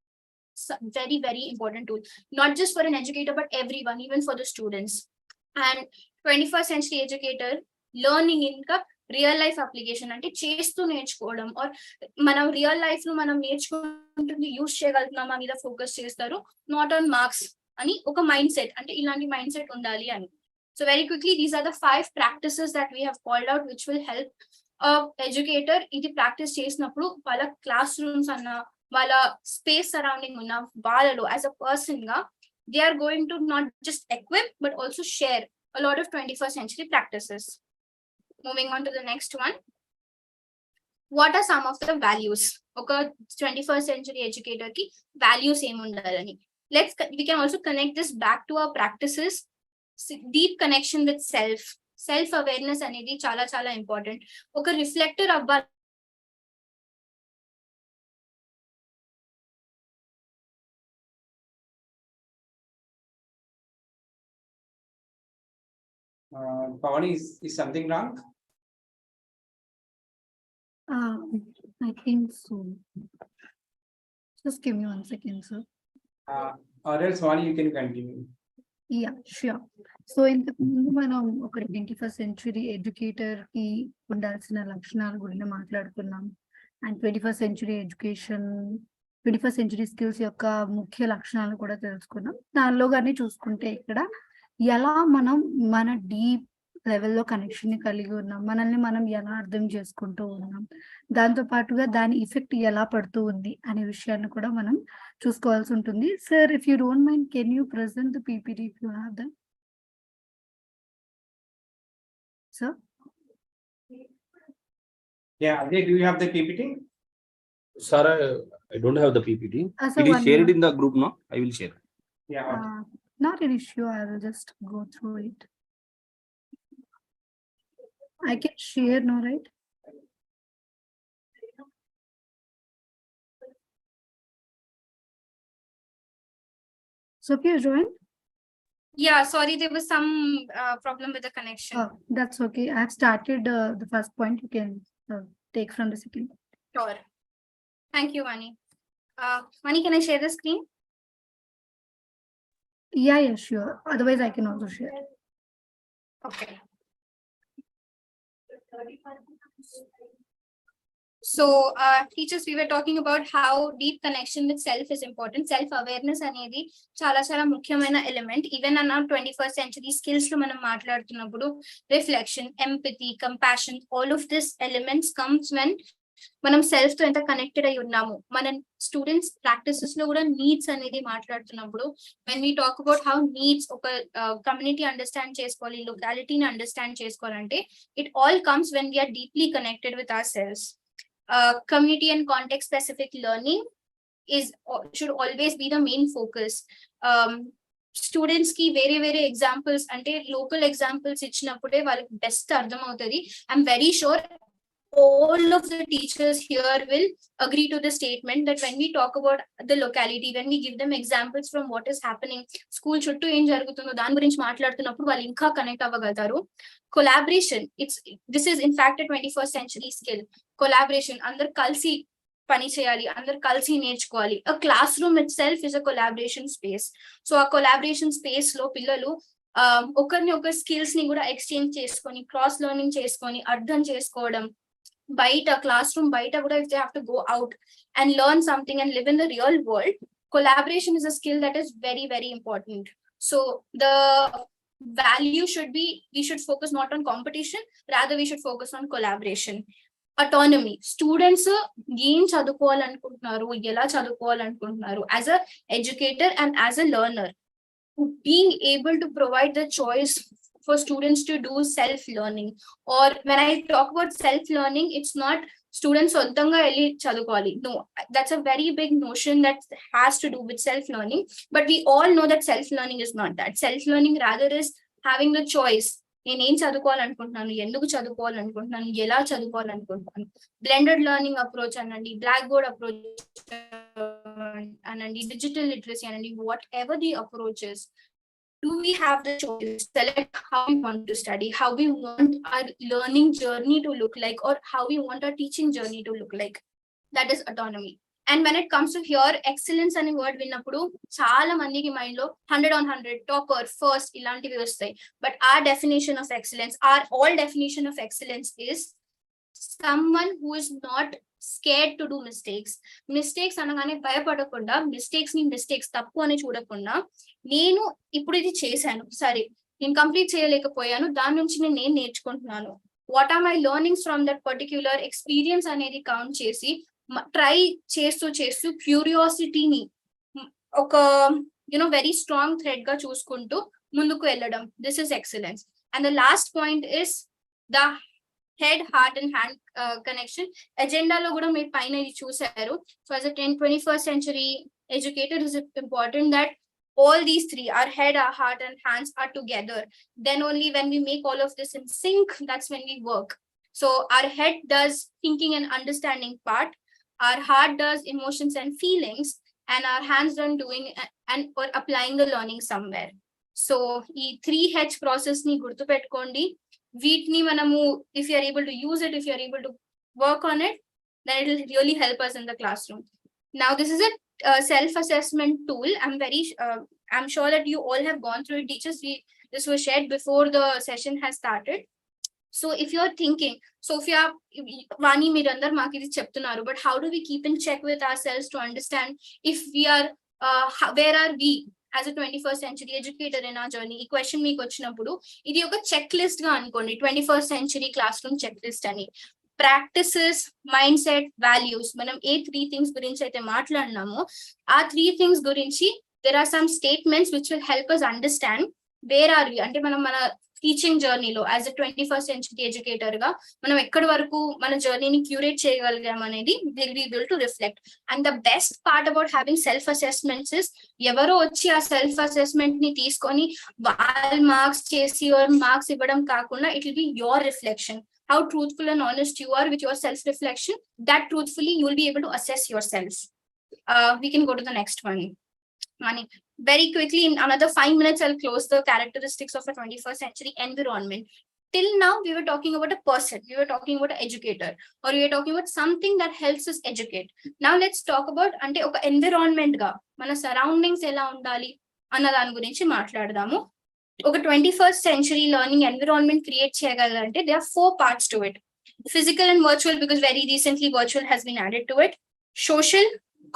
very, very important tool, not just for an educator, but everyone, even for the students. And 21st century educator learning in real life application అంటే చేస్తూ నేర్చుకోవడం, are మనం real life లో మనం నేర్చుకుంటుంది use చేయగలుగుతున్నామా మీద focus చేస్తారు, not on marks అని ఒక మైండ్ సెట్, అంటే ఇలాంటి మైండ్ సెట్ ఉండాలి అని. So very quickly these are the 5 practices that we have called out which will help educator ఇది ప్రాక్టీస్ చేసినప్పుడు వాళ్ళ క్లాస్ రూమ్స్ అన్న వాళ్ళ స్పేస్ సరౌండింగ్ ఉన్న వాళ్ళలో యాజ్ అ పర్సన్ గా they are going to not just equip but also share a lot of 21st century practices. Moving on to the next one. What are some of the values? Okay, 21st century educator ki values em undalani. We can also connect this back to our practices. Deep connection with self. Self awareness anedi chala chala important. Okay, reflector abba Pavani, is something wrong? I think so. Just give me 1 second, sir. Or else Pavani, you can continue. Yeah, sure. So ఇంతకు ముందు మనం ఒక 21st century educator కి ఉండాల్సిన లక్షణాల గురించి మాట్లాడుకున్నాం. And 21st century education 21st century skills యొక్క ముఖ్య లక్షణాలు కూడా తెలుసుకున్నాం. దానిలో కానీ చూసుకుంటే ఇక్కడ ఎలా మనం మన డీప్ లెవెల్లో కనెక్షన్ ని కలిగి ఉన్నాం, మనల్ని మనం ఎలా అర్థం చేసుకుంటూ ఉన్నాం, దాంతో పాటుగా దాని ఎఫెక్ట్ ఎలా పడుతూ ఉంది అనే విషయాన్ని కూడా మనం చూసుకోవాల్సి ఉంటుంది. Sir, if you don't mind, can you present the PPT if you have that? Sir, Yeah, Ajay, do you have the PPT? Sir, I don't have the PPT. sir, It is one shared minute. in the group, no? I will share. Yeah, okay. Not an issue, I will just go through it. I can share, no, right? So if you join, yeah, sorry, there was some problem with the connection. that's okay. I have started the first point. You can take from the second. Sure. Thank you, Vani. Vani, can I share the screen? Yeah, sure. Otherwise, I can also share. Okay. So, teachers, we were talking about how deep connection with self is important. Self-awareness అనేది చాలా చాలా ముఖ్యమైన element. Even అన్న 21st century skills లో మనం మాట్లాడుతున్నప్పుడు reflection, empathy, compassion, all of this elements comes when మనం self తో ఎంత కనెక్టెడ్ అయి ఉన్నాము. మన స్టూడెంట్స్ ప్రాక్టీసెస్ లో కూడా నీడ్స్ అనేది మాట్లాడుతున్నప్పుడు when we talk about how needs ఒక కమ్యూనిటీ అండర్స్టాండ్ చేసుకోవాలి, లొకాలిటీని అండర్స్టాండ్ చేసుకోవాలంటే it all comes when we are deeply connected with ourselves. Community and context specific learning should always be the main focus. Students ki వేరే examples అంటే local examples ఇచ్చినప్పుడే వాళ్ళకి best అర్థం అవుతుంది. I'm very sure all of the teachers here will agree to the statement that when we talk about the locality, when we give them examples from what is happening, school చుట్టూ ఏం జరుగుతుందో దాని గురించి మాట్లాడుతున్నప్పుడు వాళ్ళు ఇంకా connect అవ్వగలుగుతారు. Collaboration, this is in fact a 21st century skill. Collaboration, అందరు కలిసి పని చేయాలి, అందరు కలిసి నేర్చుకోవాలి. A classroom itself is a collaboration space. So ఆ collaboration space లో పిల్లలు ఒకరిని ఒక స్కిల్స్ ని కూడా ఎక్స్చేంజ్ చేసుకొని, క్రాస్ లెర్నింగ్ చేసుకొని, అర్థం చేసుకోవడం, బయట క్లాస్ రూమ్ బయట కూడా if they have to go out and learn something and live in the real world, collaboration is a skill that is very, very important. So the value should be, we should focus not on competition, rather we should focus on collaboration. Autonomy, students ఏం చదువుకోవాలనుకుంటున్నారు, ఎలా చదువుకోవాలనుకుంటున్నారు, as a educator and as a learner, being able to provide the choice for students to do self-learning. Or when I talk about self-learning, it's not students సొంతంగా వెళ్ళి చదువుకోవాలి. No, that's a very big notion that has to do with self-learning. But we all know that self-learning is not that. Self-learning rather is having the choice. నేను ఏం చదువుకోవాలనుకుంటున్నాను, ఎందుకు చదువుకోవాలనుకుంటున్నాను, ఎలా చదువుకోవాలనుకుంటున్నాను. Blended learning approach అనండి, black board approach అనండి, digital literacy అనండి, what ever the approach is, do we have the choice to select how we want to study, how we want our learning journey to look like, or how we want our teaching journey to look like? That is autonomy. And when it comes to here, excellence అనే word విన్నప్పుడు చాలా మందికి mind లో 100 on 100 topper first ఇలాంటివి వస్తాయి. But our definition of excellence, our all definition of excellence is someone who is not scared to do mistakes. Mistakes అనగానే భయపడకుండా, mistakes ని మిస్టేక్స్ తప్పు అని చూడకుండా, నేను ఇప్పుడు ఇది చేశాను, సరే నేను కంప్లీట్ చేయలేకపోయాను, దాని నుంచి నేను నేర్చుకుంటున్నాను, what are my learnings from that particular experience అనేది కౌంట్ చేసి ట్రై చేస్తూ చేస్తూ క్యూరియాసిటీని ఒక వెరీ స్ట్రాంగ్ థ్రెడ్ గా చూసుకుంటూ ముందుకు వెళ్ళడం. This is excellence. And the last point is the head, heart and hand connection. ఎజెండాలో కూడా మీరు పైన ఇది చూసారు. So as a 21st century educator, it is important that all these three, our head, our heart and hands, are together. Then only when we make all of this in sync, that's when we work. So our head does thinking and understanding part, our heart does emotions and feelings, and our hands done doing and or applying the learning somewhere. So ee 3H process ni gurtu pettukondi. Veetni manamu, if you are able to use it, if you are able to work on it, then it will really help us in the classroom. Now this is a self-assessment tool. I'm sure that you all have gone through it. Teachers, this was shared before the session has started. So if you're thinking, Sophia, Vani Mirandar Makidi Cheptunaru, but how do we keep in check with ourselves to understand if we are, where are we as a 21st century educator in our journey? Ee question meeku vachinappudu, idi oka checklist ga anukondi, 21st century classroom checklist ani. Practices, mindset, values, manam A 3 things గురించి అయితే మాట్లాడినామో ఆ 3 things గురించి there are some statements which will help us understand where are we. అంటే మనం మన teaching జర్నీలో as a 21st century educator గా మనం ఎక్కడి వరకు మన జర్నీని క్యూరేట్ చేయగలిగాం అనేది will be able to reflect. And the best part about having self assessments is, ఎవరో వచ్చి ఆ సెల్ఫ్ అసెస్మెంట్ ని తీసుకొని వాళ్ళ మార్క్స్ చేసి మార్క్స్ ఇవ్వడం కాకుండా, it will be your reflection. How truthful and honest you are with your self-reflection, that truthfully you will be able to assess yourself. We can go to the next one. Mani, very quickly, in another 5 minutes, I'll close the characteristics of a 21st century environment. Till now, we were talking about a person, we were talking about an educator, or we were talking about something that helps us educate. Now let's talk about ante oka environment ga, mana surroundings ela undali anna dani gurinchi maatladadamu. ఒక 21st century learning environment create cheyagalante, there are 4 parts to it. Physical and virtual, because very recently virtual has been added to it. Social,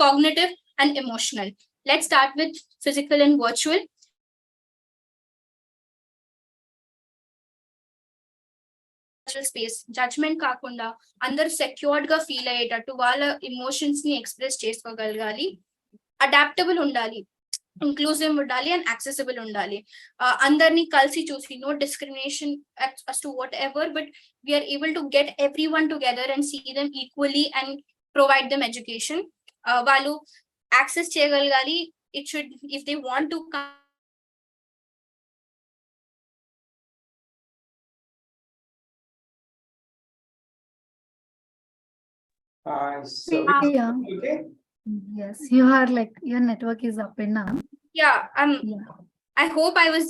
cognitive and emotional. Let's start with physical and virtual. Space, judgment కాకుండా అందరూ secured గా feel అయ్యేటట్టు వాళ్ళ emotions ని express చేసుకోగలగాలి. Adaptable ఉండాలి, inclusive ఉండాలి and accessible ఉండాలి. అందరినీ కలిసి చూసి, no discrimination as to whatever, but we are able to get everyone together and see them equally and provide them education. వాళ్ళు access చేయగలగాలి. It should, if they want to come, so Yeah. okay. Yes, you are like, your network is up and down. yeah, Yeah. I hope I was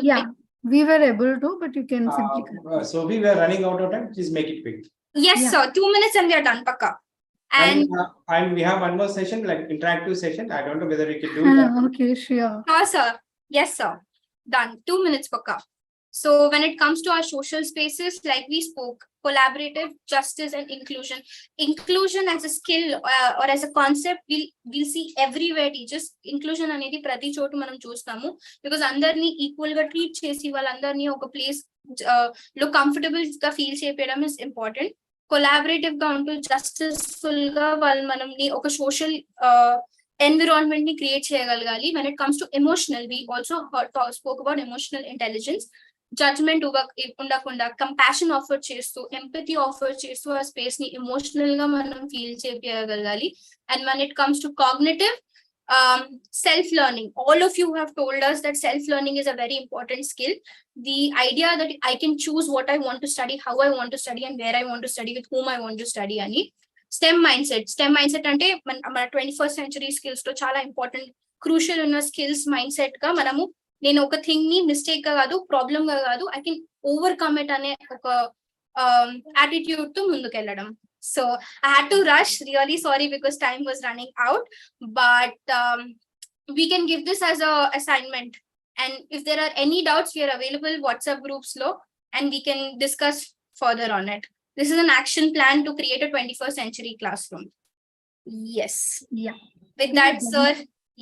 Yeah, we were able to, but you can simply. So we were running out of time. Please make it quick. yes Yeah. sir, 2 minutes and we are done pakka. And we have one more session, like interactive session. I don't know whether we can do that. Okay, sure. Sir, yes sir, done. 2 minutes pakka. So when it comes to our social spaces, like we spoke, collaborative, justice and inclusion. Inclusion as a skill or as a concept, we'll see everywhere teachers. Inclusion అనేది ప్రతి చోటు మనం చూస్తాము, because అందరినీ equal గా treat చేసి వాళ్ళందరినీ ఒక ప్లేస్ లో కంఫర్టబుల్ గా ఫీల్ చేయడం ఇస్ ఇంపార్టెంట్. కొలాబరేటివ్ గా ఉంటూ జస్టిస్ఫుల్ గా వాళ్ళు మనల్ని ఒక సోషల్ environment ni create చేయగలగాలి. When it comes to emotional, we also spoke about emotional intelligence. Judgment ఉండకుండా కంపాషన్ ఆఫర్ చేస్తూ, ఎంపతి ఆఫర్ చేస్తూ ఆ స్పేస్ ని ఎమోషనల్ గా మనం ఫీల్ చేయగలగాలి. And when it comes to cognitive, self learning, all of you have told us that self learning is a very important skill. The idea that I can choose what I want to study, how I want to study and where I want to study, with whom I want to study ani. STEM mindset అంటే మన 21st century skills లో చాలా important crucial ఉన్న skills mind set గా మనము, నేను ఒక thing ని మిస్టేక్ గా కాదు, ప్రాబ్లమ్ గా కాదు, ఐ కెన్ ఓవర్కమ్ ఇట్ అనే ఒక యాటిట్యూడ్ తో ముందుకెళ్ళడం. So I had to rush. Really sorry because time was running out. But we can give this as a assignment. And if there are any doubts, we are available WhatsApp groups low, and we can discuss further on it. This is an action plan to create a 21st century classroom. Yes. Yeah. With that, sir,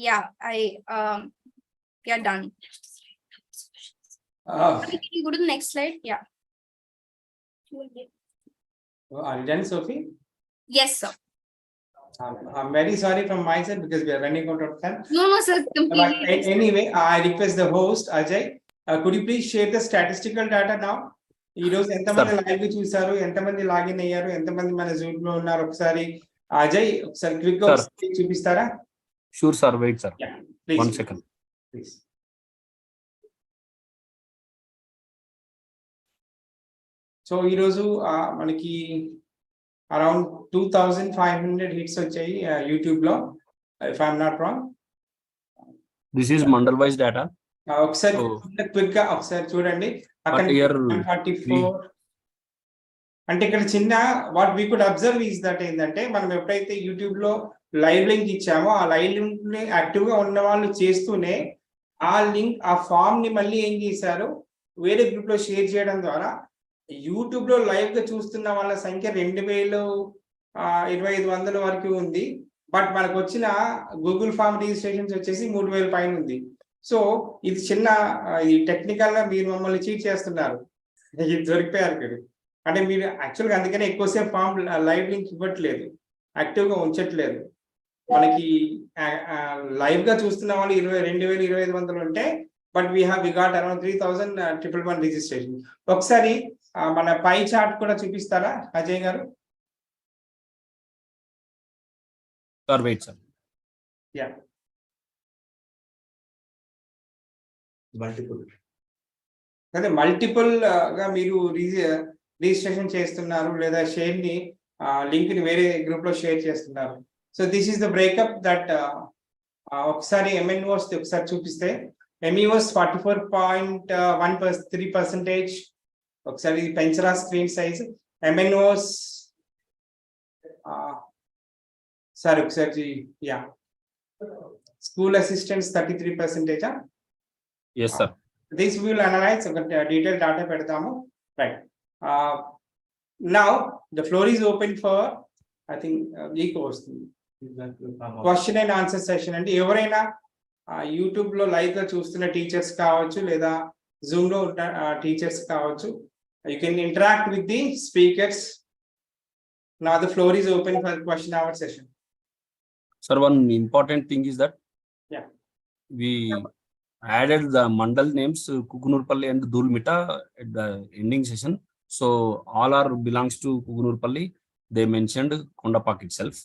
yeah, we are done. Can you go to the next slide? Yeah. Are you done, Sophie? Yes, sir. I'm very sorry from my side because we are running out of time. No, sir, But completely. anyway, I request the host, Ajay, could you please share the statistical data now? ఈ రోజు ఎంతమంది live చూసారు, ఎంతమంది login అయ్యారు, ఎంతమంది మన Zoom లో ఉన్నారు, ఒకసారి అజయ్ ఒకసారి క్విక్ గా చూపిస్తారా? Sure, sir. Wait, sir. Yeah, please. 1 second. Please. So ఈ రోజు మనకి అరౌండ్ 2500 హిట్స్ వచ్చాయి యూట్యూబ్ లో, if I'm not wrong. This is mandal wise data. ఒకసారి క్విక్ గా ఒకసారి చూడండి. అక్కడ 144 అంటే ఇక్కడ చిన్న what we could observe is that ఏంటంటే మనం ఎప్పుడైతే యూట్యూబ్ లో లైవ్ లింక్ ఇచ్చామో ఆ లైవ్ లింక్ ని యాక్టివ్ గా ఉన్న వాళ్ళు చేస్తూనే ఆ లింక్ ఆ ఫామ్ ని మళ్ళీ ఏం చేశారు, వేరే గ్రూప్ లో షేర్ చేయడం ద్వారా యూట్యూబ్ లో లైవ్ గా చూస్తున్న వాళ్ళ సంఖ్య 2200 వరకు ఉంది. బట్ మనకు వచ్చిన గూగుల్ ఫామ్ రిజిస్ట్రేషన్స్ వచ్చేసి 3000 పైన ఉంది. సో ఇది చిన్న ఇది టెక్నికల్ గా మీరు మమ్మల్ని చీట్ చేస్తున్నారు, ఇది దొరికిపోయారు మీరు. అంటే మీరు యాక్చువల్గా అందుకనే ఎక్కువసేపు ఫామ్ లైవ్ లింక్ ఇవ్వట్లేదు, యాక్టివ్ గా ఉంచట్లేదు. మనకి లైవ్ గా చూస్తున్న వాళ్ళు 22,2500 ఉంటే, but we got around 3,111 registration. ఒకసారి మన పై చార్ట్ కూడా చూపిస్తారా అజయ్ గారు? Sir, wait, sir. Yeah. అదే మల్టిపుల్ గా మీరు రిజిస్ట్రేషన్ చేస్తున్నారు లేదా షేర్ ని లింక్ ని వేరే గ్రూప్ లో షేర్ చేస్తున్నారు. So this is the breakup that ఒకసారి ఎంఎన్ఓస్ ఒకసారి చూపిస్తే ఎంఈఓస్ 44.13%. ఒకసారి పెంచరా స్క్రీన్ సైజ్. ఎంఎన్ఓస్ సార్ ఒకసారి yeah school assistants 33%. Yes, sir. This we will analyze detailed data పెడతాము. Right. Now the floor is open for I think మీకు వస్తుంది question and answer session. అంటే ఎవరైనా యూట్యూబ్ లో లైవ్ గా చూస్తున్న టీచర్స్ కావచ్చు లేదా జూమ్ లో ఉన్న టీచర్స్ కావచ్చు, you can interact with the speakers. Now the floor is open for question hour session. Sir, one important thing is that we added the mandal names Kukunurpalli and Dulmita at the ending session. So all are belongs to Kukunurpalli. They mentioned Kondapak itself.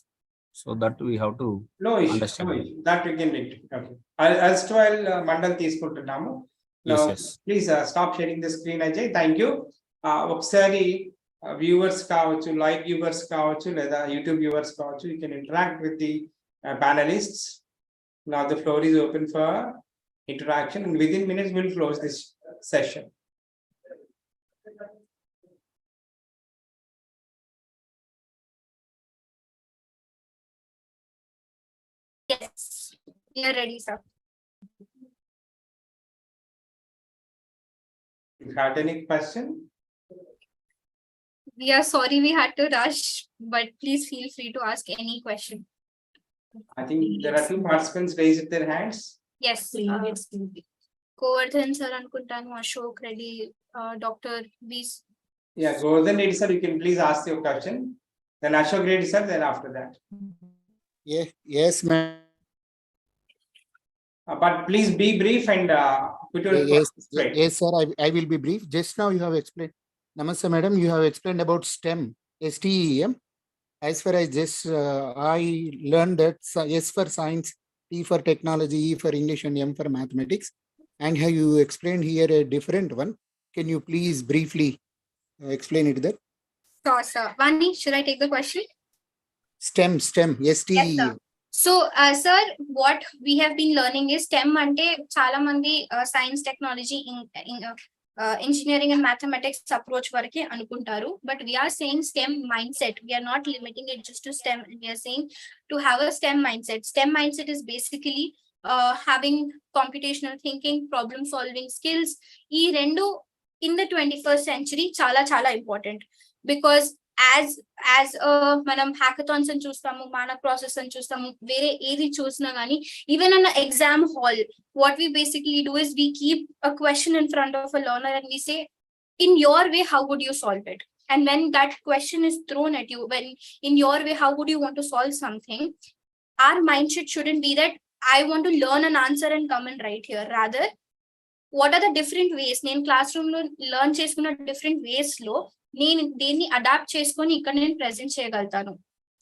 So that we have to understand. No issue. That we can make. Okay. I'll still mandal తీసుకుంటున్నాము. Yes. Please stop sharing the screen, Ajay. Thank you. ఒకసారి viewers కావచ్చు, live viewers కావచ్చు లేదా YouTube viewers కావచ్చు, you can interact with the panelists. Now the floor is open for interaction and within minutes we'll close this session. Yes, we are ready, sir. If you had any question? We are sorry we had to rush, but please feel free to ask any question. I think there are 2 participants raised their hands. Yes. Govardhan sir anukuntanu, Ashok Reddy, Dr. B. Yeah, Govardhan Reddy sir, you can please ask your question. Then Ashok Reddy sir, then after that. Yes, ma'am. But please be brief and put your straight. Yes, sir. I will be brief. Just now you have explained. Namaste, madam. You have explained about STEM, STEM. As far as this, I learned that S for science, T for technology, E for English, and M for mathematics. And have you explained here a different one? Can you please briefly explain it there? Sir. Vani, should I take the question? STEM, STEM, STEM. Yes, sir. So, sir, what we have been learning is STEM ante chala mandi science, technology, engineering and mathematics approach varake anukuntaru, but we are saying STEM mindset. We are not limiting it just to STEM. We are saying to have a STEM mindset. STEM mindset is basically having computational thinking, problem solving skills. Ee rendu in the 21st century చాలా important, because as మనం hackathons అని చూస్తాము, Manak process అని చూస్తాము, వేరే ఏది చూసినా కానీ, even in an exam hall, what we basically do is we keep a question in front of a learner and we say, in your way, how would you solve it? And when that question is thrown at you, when in your way, how would you want to solve something, our mindset shouldn't be that I want to learn an answer and come and write here. Rather, what are the different ways నేను classroom లో learn చేసుకున్న different ways లో నేను దేన్ని adapt చేసుకొని ఇక్కడ నేను present చేయగలుగుతాను.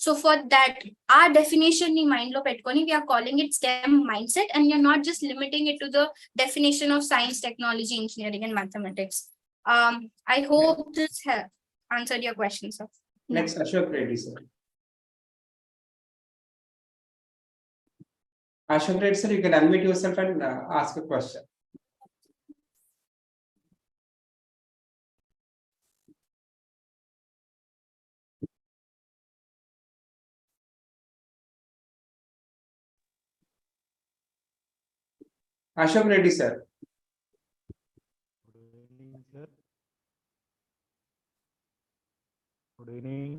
సో ఫర్ దట్ ఆ డెఫినేషన్ ని మైండ్ లో పెట్టుకొని we are calling it STEM mindset, and you're not just limiting it to the definition of science, technology, engineering and mathematics. I hope this answered your question, sir. Next, Ashok Reddy, sir. Ashok Reddy, sir, you can unmute yourself and ask a question. Ashok Reddy, sir. Good evening.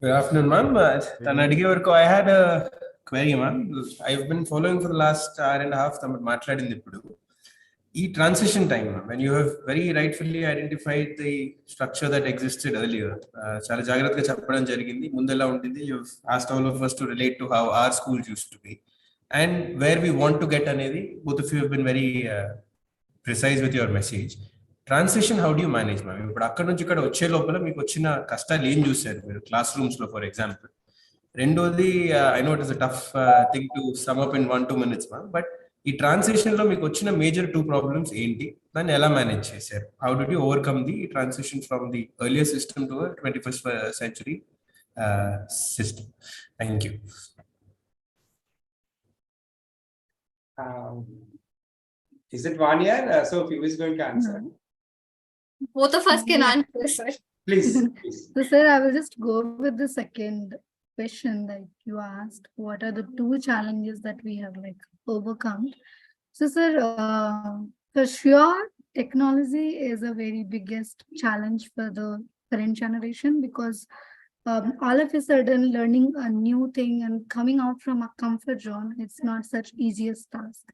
Good afternoon, ma'am. తను అడిగే వరకు I had a query, ma'am. I've been following for the last hour and a half. తమ మాట్లాడింది ఇప్పుడు ఈ transition time, when you have very rightfully identified the structure that existed earlier, చాలా జాగ్రత్తగా చెప్పడం జరిగింది. ముందు ఎలా ఉంటుంది, you've asked all of us to relate to how our schools used to be and where we want to get అనేది. Both of you have been very precise with your message. Transition how do you manage ma'am? ఇప్పుడు అక్కడ నుంచి ఇక్కడ వచ్చే లోపల మీకు వచ్చిన కష్టాలు ఏం చూసారు మీరు క్లాస్ రూమ్స్ లో, ఫర్ ఎగ్జాంపుల్? రెండోది, I know it is a tough thing to sum up in 1-2 minutes, ma'am, but ఈ ట్రాన్సిషన్ లో మీకు వచ్చిన మేజర్ 2 problems ఏంటి, దాన్ని ఎలా మేనేజ్ చేశారు? How do you overcome the transition from the earlier system to 21st century system? Thank you. Is it one year? So who is going to answer? Both of us can answer, sir. Please. So, sir, I will just go with the second question that you asked. What are the 2 challenges that we have overcome? So, sir, for sure, technology is a very biggest challenge for the current generation, because all of a sudden learning a new thing and coming out from a comfort zone, it's not such easiest task.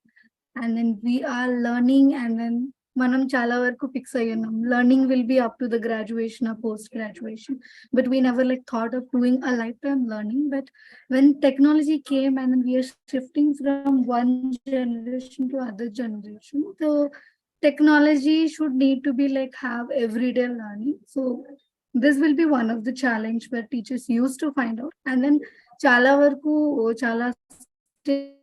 And then we are learning, and then manam chala varaku fix ayyunam. Learning will be up to the graduation or post graduation, but we never thought of doing a lifetime learning. But when technology came, and then we are shifting from one generation to other generation, so technology should need to be have everyday learning. So this will be one of the challenge where teachers used to find out. And then chala varaku chala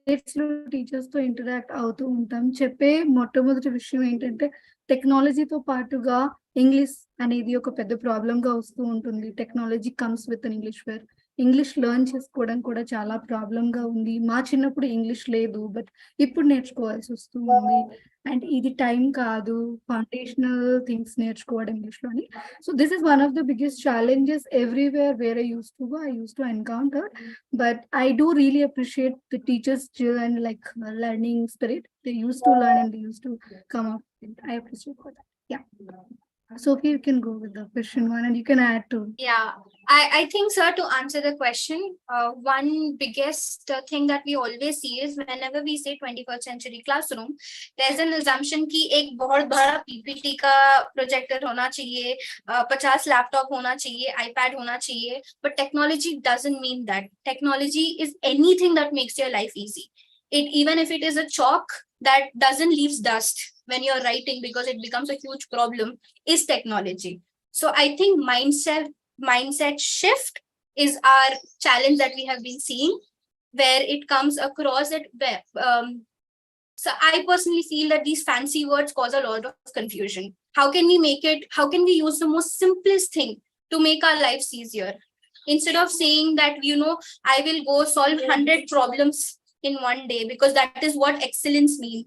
states లో teachers తో interact అవుతూ ఉంటాం. చెప్పే మొట్టమొదటి విషయం ఏంటంటే, టెక్నాలజీతో పాటుగా ఇంగ్లీష్ అనేది ఒక పెద్ద ప్రాబ్లం గా వస్తూ ఉంటుంది. Technology comes with English, where English learn చేసుకోవడం కూడా చాలా ప్రాబ్లం గా ఉంది. మా చిన్నప్పుడు ఇంగ్లీష్ లేదు, బట్ ఇప్పుడు నేర్చుకోవాల్సి వస్తూ ఉంది. అండ్ ఇది టైం కాదు, ఫౌండేషనల్ థింగ్స్ నేర్చుకోవడం ఇంగ్లీష్ లోని. So this is one of the biggest challenges everywhere where I use to encounter. But I do really appreciate the teachers and learning spirit. They used to learn and they used to come up with it. I appreciate for that. Yeah. So if you can go with the question one, and you can add to. Yeah, I think, sir, to answer the question, one biggest thing that we always see is whenever we say 21st century classroom, there's an assumption कि एक बहुत बड़ा PPT का projector होना चाहिए, 50 laptop होना चाहिए, iPad होना चाहिए. But technology doesn't mean that. Technology is anything that makes your life easy. Even if it is a chalk that doesn't leave dust when you're writing, because it becomes a huge problem, is technology. So I think mindset shift is our challenge that we have been seeing, where it comes across that so I personally feel that these fancy words cause a lot of confusion. How can we use the most simplest thing to make our lives easier? Instead of saying that, I will go solve 100 problems in one day, because that is what excellence means.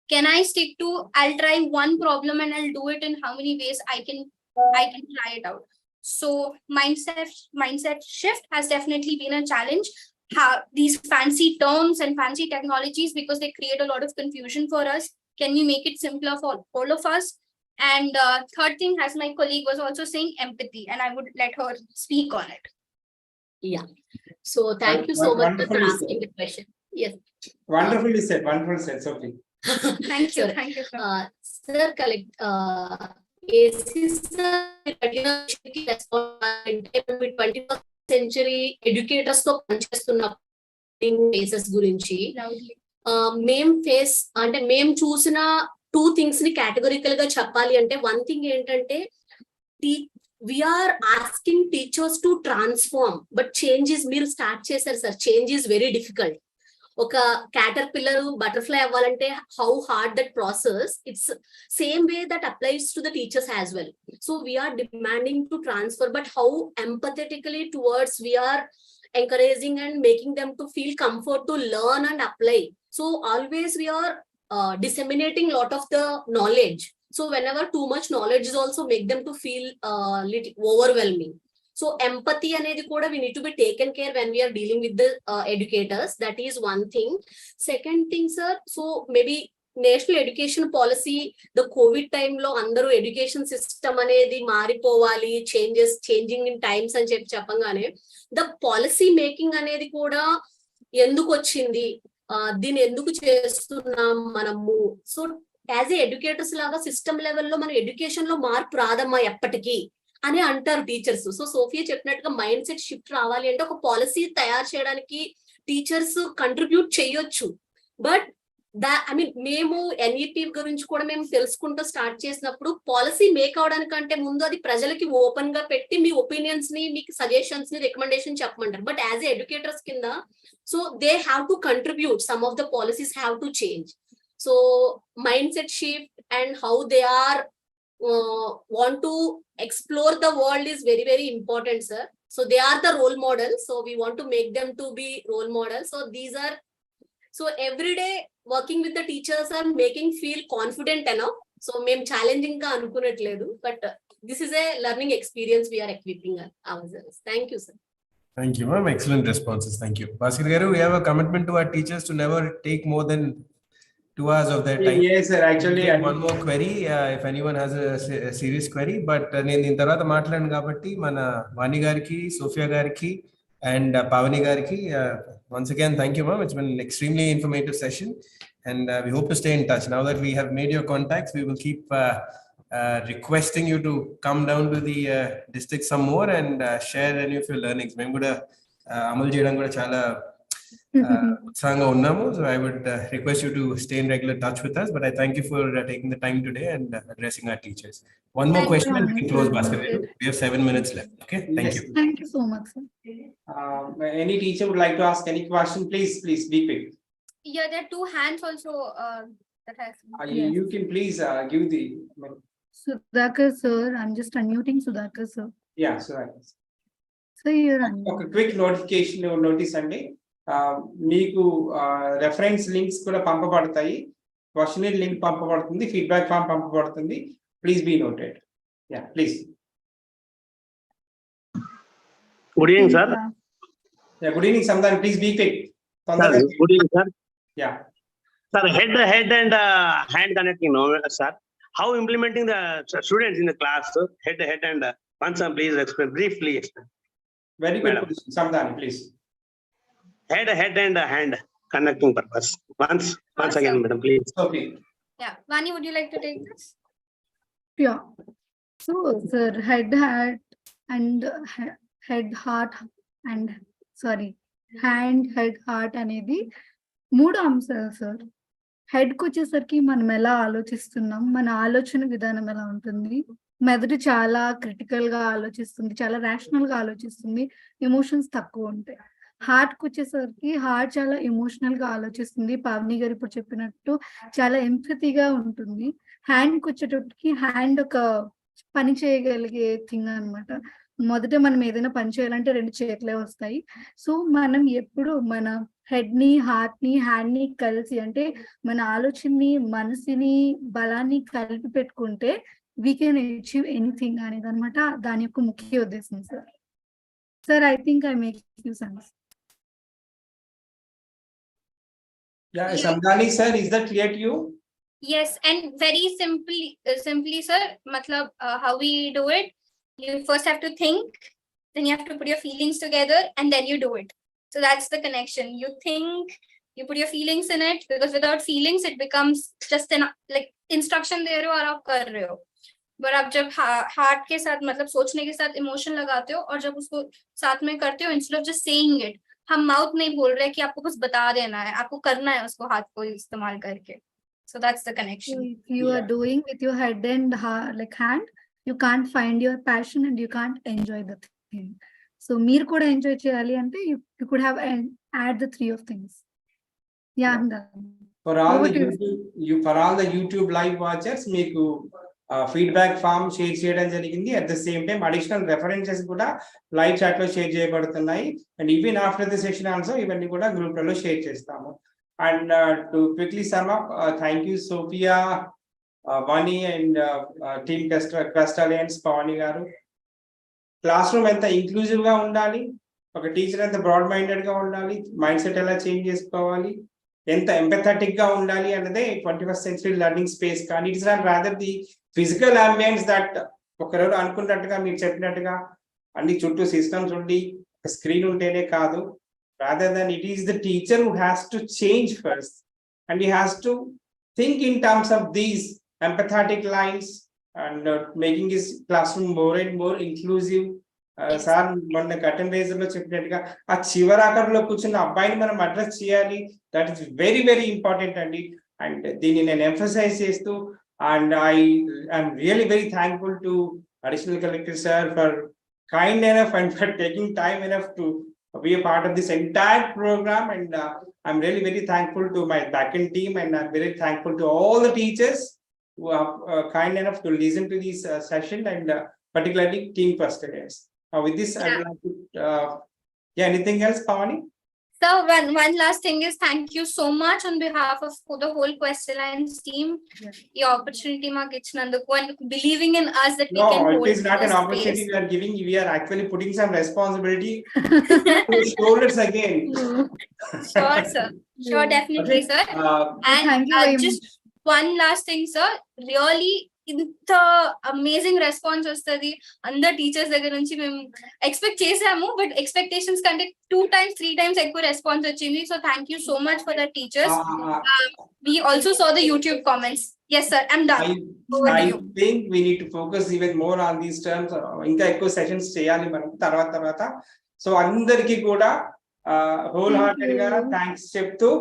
Can I stick to, I'll try one problem and I'll do it in how many ways I can try it out. So mindset shift has definitely been a challenge. How these fancy terms and fancy technologies, because they create a lot of confusion for us. Can we make it simpler for all of us? And third thing, as my colleague was also saying, empathy, and I would let her speak on it. Yeah. So thank you so much for Wonderfully said. asking the question. Yes. Wonderfully said, Sophie. Thank you, Sir, thank you, sir. Sir, AC sir, 21st century educators తో పనిచేస్తున్న faces గురించి మేము చూసిన 2 things ని categorical గా చెప్పాలి అంటే, one thing ఏంటంటే we are asking teachers to transform, but change is, మీరు స్టార్ట్ చేశారు sir, change is very difficult. ఒక caterpillar butterfly అవ్వాలంటే how hard that process, it's same way that applies to the teachers as well. So we are demanding to transfer, but how empathetically towards we are encouraging and making them to feel comfort to learn and apply. So always we are disseminating lot of the knowledge. So whenever too much knowledge is also make them to feel little overwhelming. So empathy anedi kuda we need to be taken care when we are dealing with the educators. That is one thing. Second thing, sir, so maybe national education policy, the COVID time lo andaru education system anedi maaripovali, changing in times అని చెప్పగానే the policy making అనేది కూడా ఎందుకు వచ్చింది, దీన్ని ఎందుకు చేస్తున్నాం మనము. సో యాజ్ ఏ ఎడ్యుకేటర్స్ లాగా సిస్టమ్ లెవెల్లో మన ఎడ్యుకేషన్ లో మార్పు రాదమ్మా ఎప్పటికీ అని అంటారు టీచర్స్. సో సోఫియా చెప్పినట్టుగా మైండ్ సెట్ షిఫ్ట్ రావాలి అంటే ఒక పాలసీ తయారు చేయడానికి టీచర్స్ కంట్రిబ్యూట్ చేయొచ్చు. బట్ మేము ఎన్ఈపీ గురించి కూడా మేము తెలుసుకుంటూ స్టార్ట్ చేసినప్పుడు పాలసీ మేక్ అవడానికంటే ముందు అది ప్రజలకి ఓపెన్ గా పెట్టి మీ ఒపీనియన్స్ ని, మీకు సజెషన్స్ ని, రికమెండేషన్ చెప్పమంటారు. బట్ యాజ్ ఏ ఎడ్యుకేటర్స్ కింద so they have to contribute, some of the policies have to change. So mindset shift and how they are want to explore the world is very, very important, sir. So they are the role models. So we want to make them to be role models. So these are, so every day working with the teachers are making feel confident enough. So mem challenging ka anukunatledu, but this is a learning experience we are equipping ourselves. Thank you, sir. Thank you, ma'am. Excellent responses. Thank you. Bhaskar garu, we have a commitment to our teachers to never take more than 2 hours of their time. Yes, sir. Actually, one more query if anyone has a serious query. But నేను దీని తర్వాత మాట్లాడాను కాబట్టి మన వాణి గారికి, Sophia గారికి and Pavani గారికి once again thank you, ma'am. It's been an extremely informative session and we hope to stay in touch. Now that we have made your contacts, we will keep requesting you to come down to the district some more and share any of your learnings. మేము కూడా అమలు చేయడం కూడా చాలా ఉత్సాహంగా ఉన్నాము. So I would request you to stay in regular touch with us, but I thank you for taking the time today and addressing our teachers. One more question and we can close, Bhaskar. We have 7 minutes left. Okay, thank you. Thank you so much, sir. Any teacher would like to ask any question, please be quick. Yeah, there are 2 hands also that has. You can please give the. Sudhakar sir, I'm just unmuting Sudhakar sir. Yeah, so you're ఒక quick notification notice అండి. మీకు reference links కూడా పంపబడతాయి, questionnaire link పంపబడుతుంది, feedback form పంపబడుతుంది. Please be noted. Yeah please. Good evening sir. Yeah good evening సందాన్, please be quick. Good evening sir. Yeah sir, head and hand connecting, no sir. How implementing the students in the class, head and once please explain briefly. Very good question, Samdan, please. Head and hand connecting purpose. Once again, madam, please. Okay. Yeah, Vani, would you like to take this? Yeah. So, sir, head, heart, and hand, head, heart అనేది 3 అంశాలు sir. Head కు వచ్చేసరికి మనం ఎలా ఆలోచిస్తున్నాం, మన ఆలోచన విధానం ఎలా ఉంటుంది, మెదడు చాలా క్రిటికల్ గా ఆలోచిస్తుంది, చాలా రేషనల్ గా ఆలోచిస్తుంది, ఎమోషన్స్ తక్కువ ఉంటాయి. హార్ట్ కు వచ్చేసరికి హార్ట్ చాలా ఎమోషనల్ గా ఆలోచిస్తుంది, పావని గారు ఇప్పుడు చెప్పినట్టు చాలా ఎంపతిగా ఉంటుంది. హ్యాండ్ కు వచ్చేటప్పటికి హ్యాండ్ ఒక పని చేయగలిగే థింగ్ అన్నమాట. మొదట మనం ఏదైనా పని చేయాలంటే 2 చేతులే వస్తాయి. సో మనం ఎప్పుడు మన హెడ్ ని, హార్ట్ ని, హ్యాండ్ ని కలిసి, అంటే మన ఆలోచనని, మనసుని, బలాన్ని కలిపి పెట్టుకుంటే వీ కెన్ అచీవ్ ఎనీథింగ్ అనేది అనమాట దాని యొక్క ముఖ్య ఉద్దేశం sir. Sir, I think I make you sense. Yeah, Samdani sir, is that clear to you? Yes, and very simply, sir, matlab, how we do it, you first have to think, then you have to put your feelings together, and then you do it. So that's the connection. You think, you put your feelings in it, because without feelings, it becomes just an like instruction दे रहे हो और आप कर रहे हो. पर आप जब हार्ट के साथ, मतलब सोचने के साथ इमोशन लगाते हो और जब उसको साथ में करते हो, instead of just saying it, हम माउथ नहीं बोल रहे कि आपको बस बता देना है, आपको करना है उसको हाथ को इस्तेमाल करके. So that's the connection. If you are doing with your head and like hand, you can't find your passion and you can't enjoy the thing. So meer kuda enjoy cheyali ante you could have add the three of things. Yeah, I'm done. For all Over the to you. for all the YouTube live watchers, meeku feedback form share చేయడం జరిగింది. At the same time, additional references కూడా live chat లో share చేయబడుతున్నాయి. And even after the session also, ఇవన్నీ కూడా group లలో share చేస్తాము. And to quickly sum up, thank you Sophia, Vani and team Quest Alliance, Pavani garu. Classroom ఎంత inclusive గా ఉండాలి, ఒక టీచర్ ఎంత బ్రాడ్ మైండెడ్ గా ఉండాలి, మైండ్ సెట్ ఎలా చేంజ్ చేసుకోవాలి, ఎంత ఎంపథెటిక్ గా ఉండాలి అన్నదే 21st century లెర్నింగ్ స్పేస్. కానీ it's not rather the physical ambience that ఒకరోజు అనుకున్నట్టుగా మీరు చెప్పినట్టుగా అన్ని చుట్టూ సిస్టమ్స్ ఉండి స్క్రీన్ ఉంటేనే కాదు. Rather than it is the teacher who has to change first, and he has to think in terms of these empathetic lines and making his classroom more and more inclusive. Sir మొన్న కటన్ razor లో చెప్పినట్టుగా ఆ చివరాకర్లో కూర్చున్న అబ్బాయిని మనం address చేయాలి. That is very very important అండి. And దీన్ని నేను ఎంఫసైజ్ చేస్తూ, and I'm really very thankful to additional collector sir for kind enough and for taking time enough to be a part of this entire program. And I'm really very thankful to my backend team, and I'm very thankful to all the teachers who are kind enough to listen to this session, and particularly team Quest Alliance. With this, I would like to, anything else, Pavani? So one last thing is, thank you so much on behalf of the whole Quest Alliance team. The opportunity maku ichinanduku and believing in us that we can hold. No, it is not an opportunity we are giving. We are actually putting some responsibility to shoulders again. Sure, sir. Sure, definitely, Okay. sir. And Thank you very just one last thing, sir. Really, ఇంత amazing response వస్తుంది అందరు teachers దగ్గర నుంచి. మేము expect చేసాము, but expectations కంటే 2 times 3 times ఎక్కువ response వచ్చింది. So thank you so much for the teachers. We also saw the YouTube comments. Yes sir, I'm done. I think we need to focus even more on these terms. ఇంకా ఎక్కువ sessions చేయాలి మనం తర్వాత. So అందరికీ కూడా whole hearted గా thanks చెప్తూ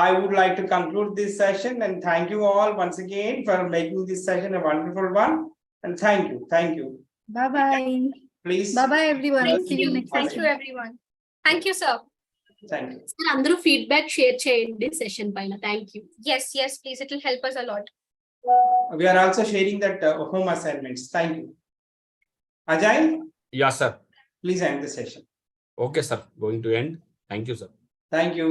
I would like to conclude this session, and thank you all once again for making this session a wonderful one. And thank you. Bye bye. Please. Bye bye everyone. Thank See you you. next Thank time. you everyone. Thank you sir. Thank you. Sir, అందరూ feedback share చేయండి session పైన. Thank you. Yes please, it will help us a lot. We are also sharing that home assignments. Thank you. Ajay, Yeah, sir. please end the session. Okay, sir. Going to end. Thank you, sir. Thank you.